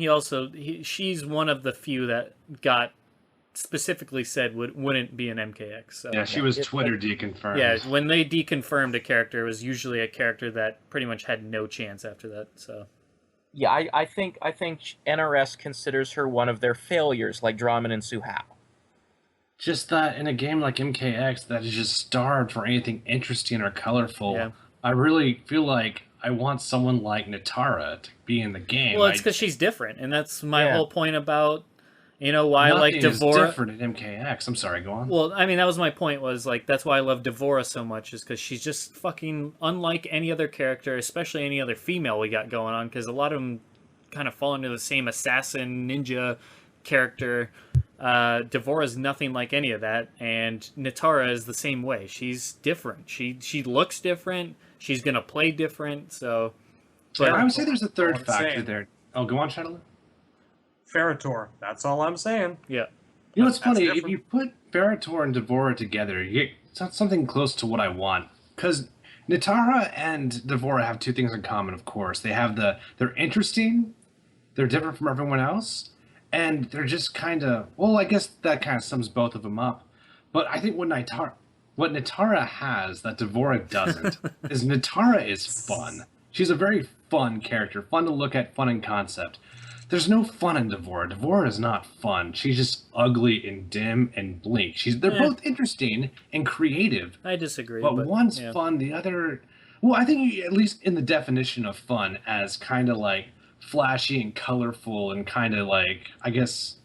she's one of the few that got specifically said wouldn't be an MKX. So. Yeah, she was Twitter deconfirmed. Yeah, when they deconfirmed a character, it was usually a character that pretty much had no chance after that, so... Yeah, I think NRS considers her one of their failures, like Draman and Suhao. Just that in a game like MKX that is just starved for anything interesting or colorful, I really feel like I want someone like Nitara to be in the game. Well, it's because she's different, and that's my whole point about, why I like Devora. Nothing is different in MKX. I'm sorry, go on. Well, I mean, that was my point, was like, that's why I love Devora so much, is because she's just fucking unlike any other character, especially any other female we got going on, because a lot of them kind of fall into the same assassin, ninja character. Devora's nothing like any of that, and Nitara is the same way. She's different. She looks different. She's gonna play different. So, but I would say there's a third factor there. Oh, go on, Shadowloo. Ferritor. That's all I'm saying. Yeah. You know what's funny? If you put Ferritor and Devora together, you get something close to what I want. Because Nitara and Devora have 2 things in common, of course. They're interesting, they're different from everyone else, and they're just kind of, well, I guess that kind of sums both of them up. But I think what Nitara has that Devora doesn't is Nitara is fun. She's a very fun character, fun to look at, fun in concept. There's no fun in Devora. Devora is not fun. She's just ugly and dim and bleak. They're both interesting and creative. I disagree. But one's fun, the other... Well, I think at least in the definition of fun as kind of like flashy and colorful and kind of like, I guess,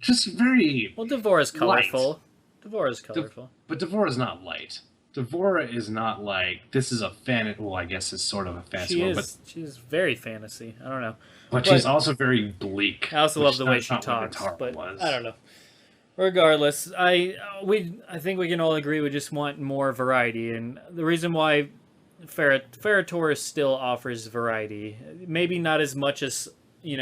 just very... Well, Devora's colorful. Devora's colorful. But Devora's not light. Devora is not like, this is a well, I guess it's sort of a fantasy world, but she's very fantasy. I don't know. But she's also very bleak. I also love the way she talks, but I don't know. Regardless, I think we can all agree we just want more variety, and the reason why Ferritor still offers variety, maybe not as much as, like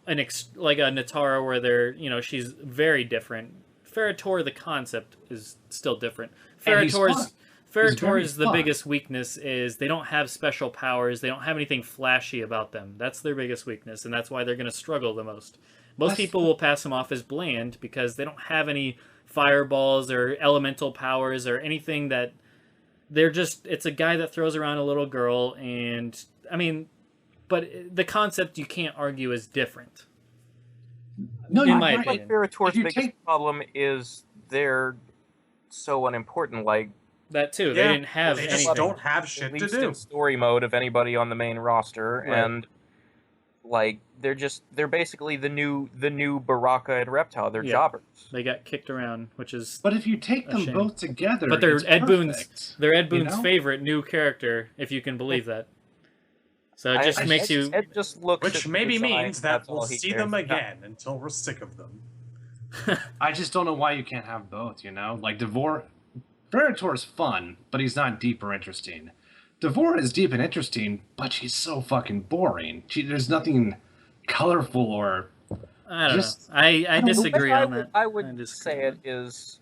a Nitara where she's very different. Ferritor, the concept is still different. Ferritor's the biggest weakness is they don't have special powers. They don't have anything flashy about them. That's their biggest weakness, and that's why they're going to struggle the most. Most people will pass them off as bland because they don't have any fireballs or elemental powers or anything that... It's a guy that throws around a little girl, and... I mean, but the concept you can't argue is different. No, in my opinion. Ferritor's biggest problem is they're so unimportant, like... That too. They didn't have anything. They just don't have shit to do. In story mode of anybody on the main roster, and like they're basically the new Baraka and Reptile. They're Yeah. jobbers. They got kicked around, which is. But if you take them shame. both together, But they're it's Ed Boon's. perfect, They're Ed you Boon's know? favorite new character, if you can believe that. So it just makes you. It just looks. Which at the maybe design, means that that's all we'll he see cares them about. again until we're sick of them. I just don't know why you can't have both, you know? Like, Venator is fun, but he's not deep or interesting. Devora is deep and interesting, but she's so fucking boring. There's nothing colorful or... I don't just- know. I disagree The way on that. I would disagree say on it is,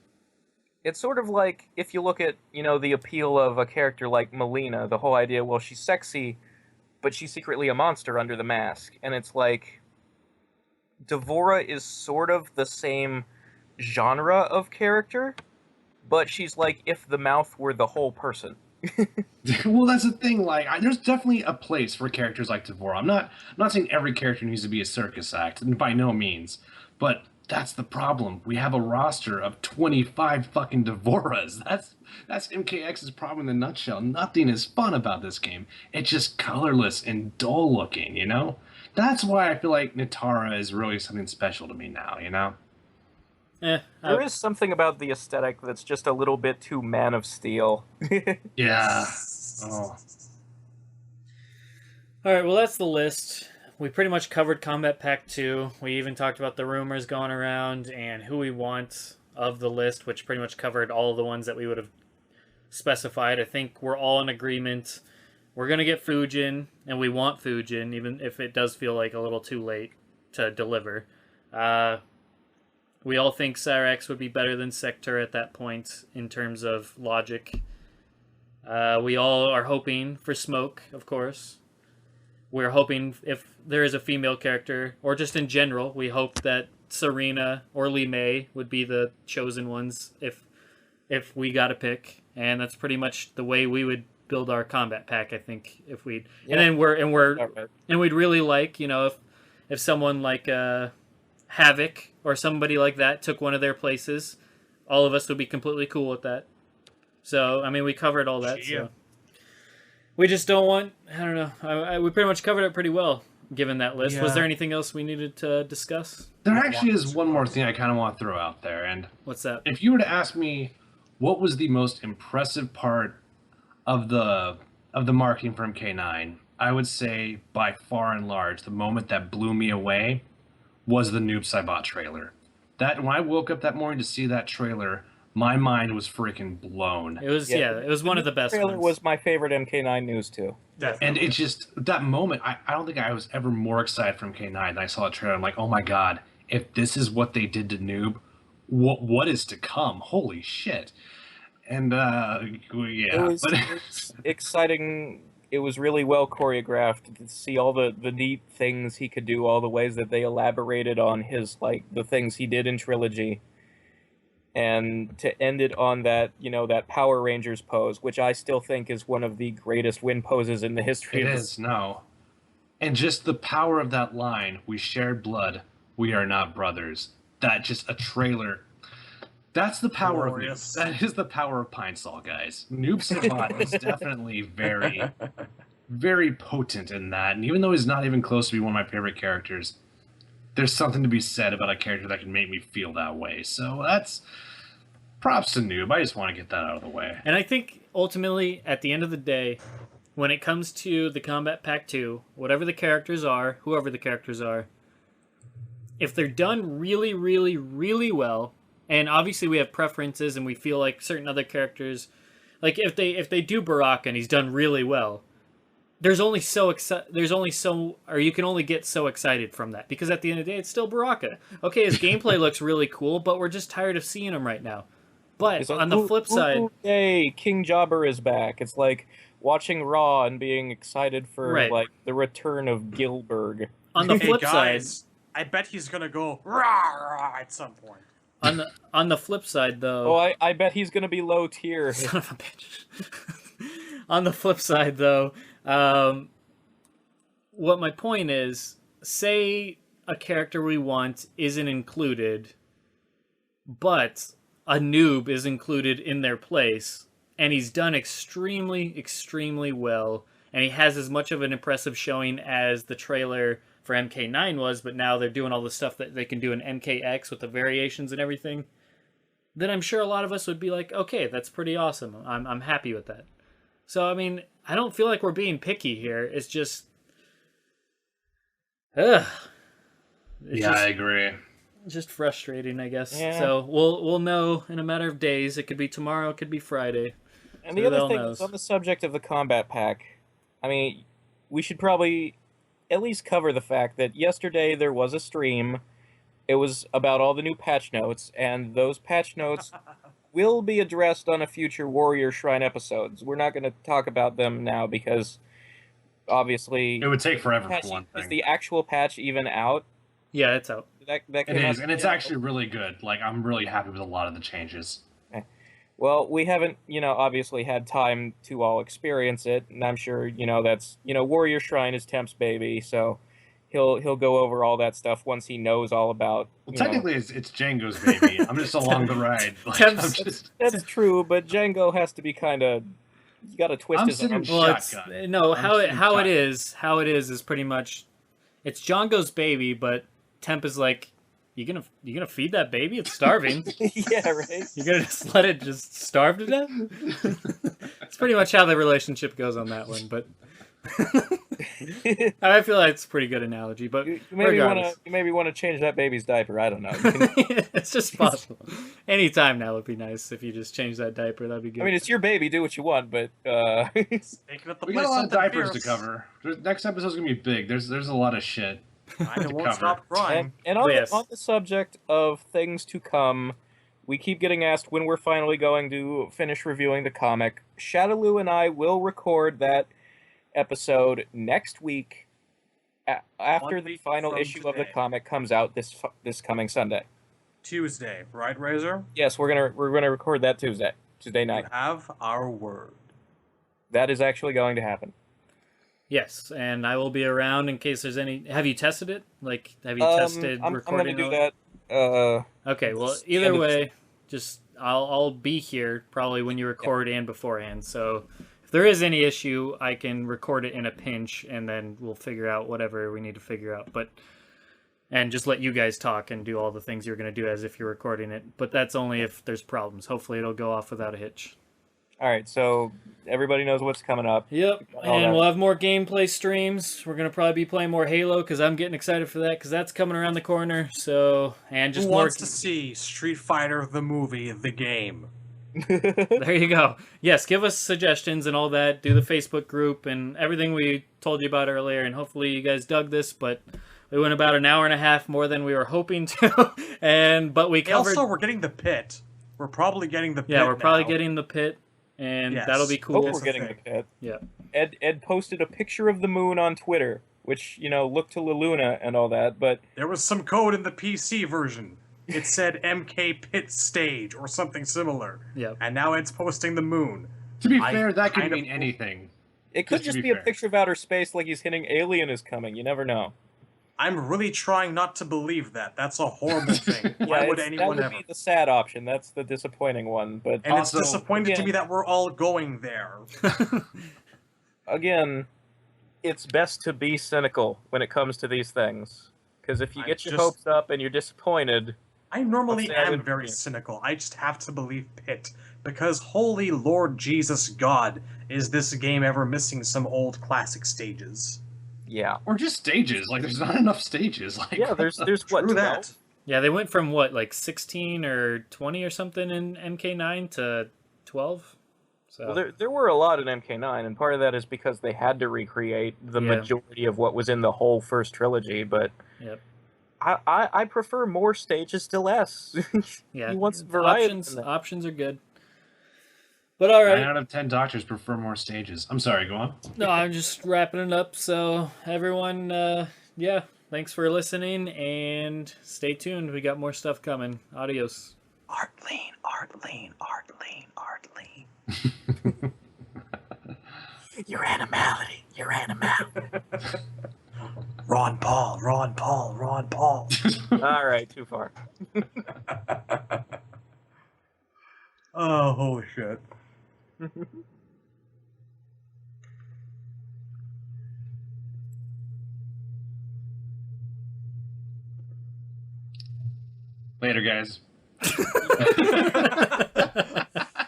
it's sort of like if you look at the appeal of a character like Melina, the whole idea. Well, she's sexy, but she's secretly a monster under the mask, and it's like Devora is sort of the same genre of character, but she's like if the mouth were the whole person. Well, that's the thing. Like, there's definitely a place for characters like Devora. I'm not saying every character needs to be a circus act, and by no means. But that's the problem. We have a roster of 25 fucking Devoras. That's MKX's problem in a nutshell. Nothing is fun about this game. It's just colorless and dull looking. You know. That's why I feel like Nitara is really something special to me now. You know. There is something about the aesthetic that's just a little bit too Man of Steel. Yeah. Oh. All right, well, that's the list. We pretty much covered Combat Pack 2. We even talked about the rumors going around and who we want of the list, which pretty much covered all the ones that we would have specified. I think we're all in agreement. We're going to get Fujin, and we want Fujin, even if it does feel like a little too late to deliver. We all think Cyrax would be better than Sector at that point in terms of logic. We all are hoping for Smoke, of course. We're hoping if there is a female character, or just in general, we hope that Serena or Li Mei would be the chosen ones if we got a pick. And that's pretty much the way we would build our combat pack, I think, if we'd... Yeah. And we'd really like, if someone like Havoc or somebody like that took one of their places, all of us would be completely cool with that. So, I mean, we covered all that, Yeah. so... We just don't want... I don't know. We pretty much covered it pretty well, given that list. Yeah. Was there anything else we needed to discuss? There actually is one more thing I kind of want to throw out there, and What's that? if you were to ask me what was the most impressive part of the marketing from K9, I would say by far and large the moment that blew me away was the Noob Saibot trailer. That when I woke up that morning to see that trailer, my mind was freaking blown. It was, it was one of the best Trailer ones. was my favorite MK9 news too. And it's just that moment. I don't think I was ever more excited from K9 than I saw a trailer. I'm like, oh my god, if this is what they did to Noob, what is to come? Holy shit! And It was exciting. It was really well choreographed to see all the neat things he could do, all the ways that they elaborated on his the things he did in Trilogy. And to end it on that, that Power Rangers pose, which I still think is one of the greatest win poses in the history It of is, no. And just the power of that line, we shared blood, we are not brothers. That just a trailer. That's the power Glorious. of Noob. That is the power of Pine Sol, guys. Noob Saibot is definitely very, very potent in that. And even though he's not even close to be one of my favorite characters, there's something to be said about a character that can make me feel that way. So that's props to Noob. I just want to get that out of the way. And I think, ultimately, at the end of the day, when it comes to the Combat Pack 2, whatever the characters are, whoever the characters are, if they're done really, really, really well, and obviously we have preferences and we feel like certain other characters, like if they do Baraka and he's done really well, you can only get so excited from that, because at the end of the day, it's still Baraka. Okay, his gameplay looks really cool, but we're just tired of seeing him right now. But It's like, on the flip side, hey, King Jobber is back. It's like watching Raw and being excited for Right. the return of Gilbert. on the Hey flip side, guys, I bet he's gonna go rah, rah at some point. on the flip side though, Oh, I bet he's gonna be low tier. son of a bitch. On the flip side though, what my point is, say a character we want isn't included, but a noob is included in their place, and he's done extremely, extremely well, and he has as much of an impressive showing as the trailer for MK9 was, but now they're doing all the stuff that they can do in MKX with the variations and everything, then I'm sure a lot of us would be like, okay, that's pretty awesome. I'm happy with that. So, I mean, I don't feel like we're being picky here. It's just... Ugh. I agree. Just frustrating, I guess. Yeah. So we'll know in a matter of days. It could be tomorrow, it could be Friday. And Who the the other hell thing knows? is, on the subject of the combat pack, I mean, we should probably at least cover the fact that yesterday there was a stream. It was about all the new patch notes, and those patch notes will be addressed on a future Warrior Shrine episodes. We're not going to talk about them now because, obviously... It would take forever patch, for one is thing. the actual patch even out? Yeah, it's out. That It came out is, and it's actually really good. Like, I'm really happy with a lot of the changes. Well, we haven't, obviously had time to all experience it, and I'm sure, that's, Warrior Shrine is Temp's baby, so he'll go over all that stuff once he knows all about. Well, technically, it's Django's baby. I'm just along the ride. Like, Temp's- That's true, but Django has to be kind of. You got to twist I'm his arm. sitting- Well, it's Shotgun. no I'm how sitting it is pretty much it's Django's baby, but Temp is like, you gonna feed that baby? It's starving. Yeah, right. You're gonna just let it just starve to death? It's pretty much how the relationship goes on that one, but I feel like it's a pretty good analogy. But You regardless. maybe want to change that baby's diaper. I don't know. It's just possible. Anytime now would be nice if you just change that diaper. That'd be good. I mean, it's your baby. Do what you want, but Taking up the We place got a lot of something diapers to fierce. cover. Next episode's gonna be big. There's a lot of shit. I to won't cover. stop crying. and on, Yes. on the subject of things to come, we keep getting asked when we're finally going to finish reviewing the comic. Shadaloo and I will record that episode next week after 1 the week final from issue of the today. comic comes out this coming Sunday. Tuesday, right, Razor? Yes, we're gonna record that Tuesday night. You have our word. That is actually going to happen. Yes, and I will be around in case there's any. Have you tested it? Like, have you tested I'm recording? gonna do all- that. Okay, well, Just the either end of way, just I'll be here probably when you record and beforehand. So if there is any issue, I can record it in a pinch, and then we'll figure out whatever we need to figure out. And just let you guys talk and do all the things you're going to do as if you're recording it. But that's only if there's problems. Hopefully, it'll go off without a hitch. All right, so everybody knows what's coming up. Yep, All and that. we'll have more gameplay streams. We're gonna probably be playing more Halo because I'm getting excited for that because that's coming around the corner. So, and just Who more. wants to see Street Fighter the movie, the game? There you go. Yes, give us suggestions and all that. Do the Facebook group and everything we told you about earlier, and hopefully you guys dug this. But we went about an hour and a half more than we were hoping to, but we Hey, covered. also, we're getting the pit. We're probably getting the pit. Yeah, we're probably now. getting the pit, and Yes. that'll be Hope cool. That's we're the getting the thing. pit. Yeah. Ed posted a picture of the moon on Twitter, which looked to La Luna and all that, but There was some code in the PC version. It said MK Pit Stage or something similar. Yeah. And now it's posting the moon. To be I fair, that could kind of- mean anything. it could Just to just be be a fair. picture of outer space, like he's hinting Alien is coming. You never know. I'm really trying not to believe that. That's a horrible thing. Why would that anyone would ever? be the sad option. That's the disappointing one. But And Also, it's disappointing to again- me that we're all going there. again, it's best to be cynical when it comes to these things, because if you I'm get your just- hopes up and you're disappointed, I normally What's that am in very here? cynical. I just have to believe Pit. Because holy Lord Jesus God, is this game ever missing some old classic stages? yeah, Or just stages. Like, there's not enough stages. Like, yeah. There's what, True 12? that. Yeah, they went from what, like 16 or 20 or something in MK9 to 12. So Well, there were a lot in MK9, and part of that is because they had to recreate the Yeah. majority of what was in the whole first trilogy. But Yep. I prefer more stages to less. Yeah, You want some variety options. in that. Options are good. But all 9 right, out of 10 doctors prefer more stages. I'm sorry, go on. no, I'm just wrapping it up. So everyone, yeah, thanks for listening and stay tuned. We got more stuff coming. Adios. Art lean, art lean, art lean, art lean. Your animality. Ron Paul, Ron Paul, Ron Paul. All right, too far. Oh, holy shit. Later, guys.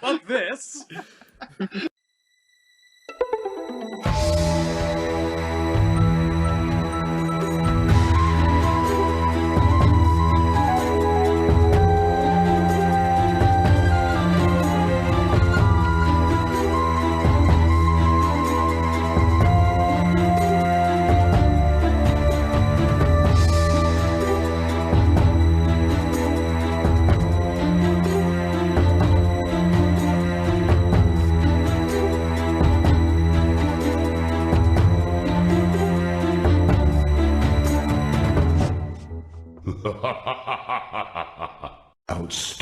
Fuck this. Outstanding.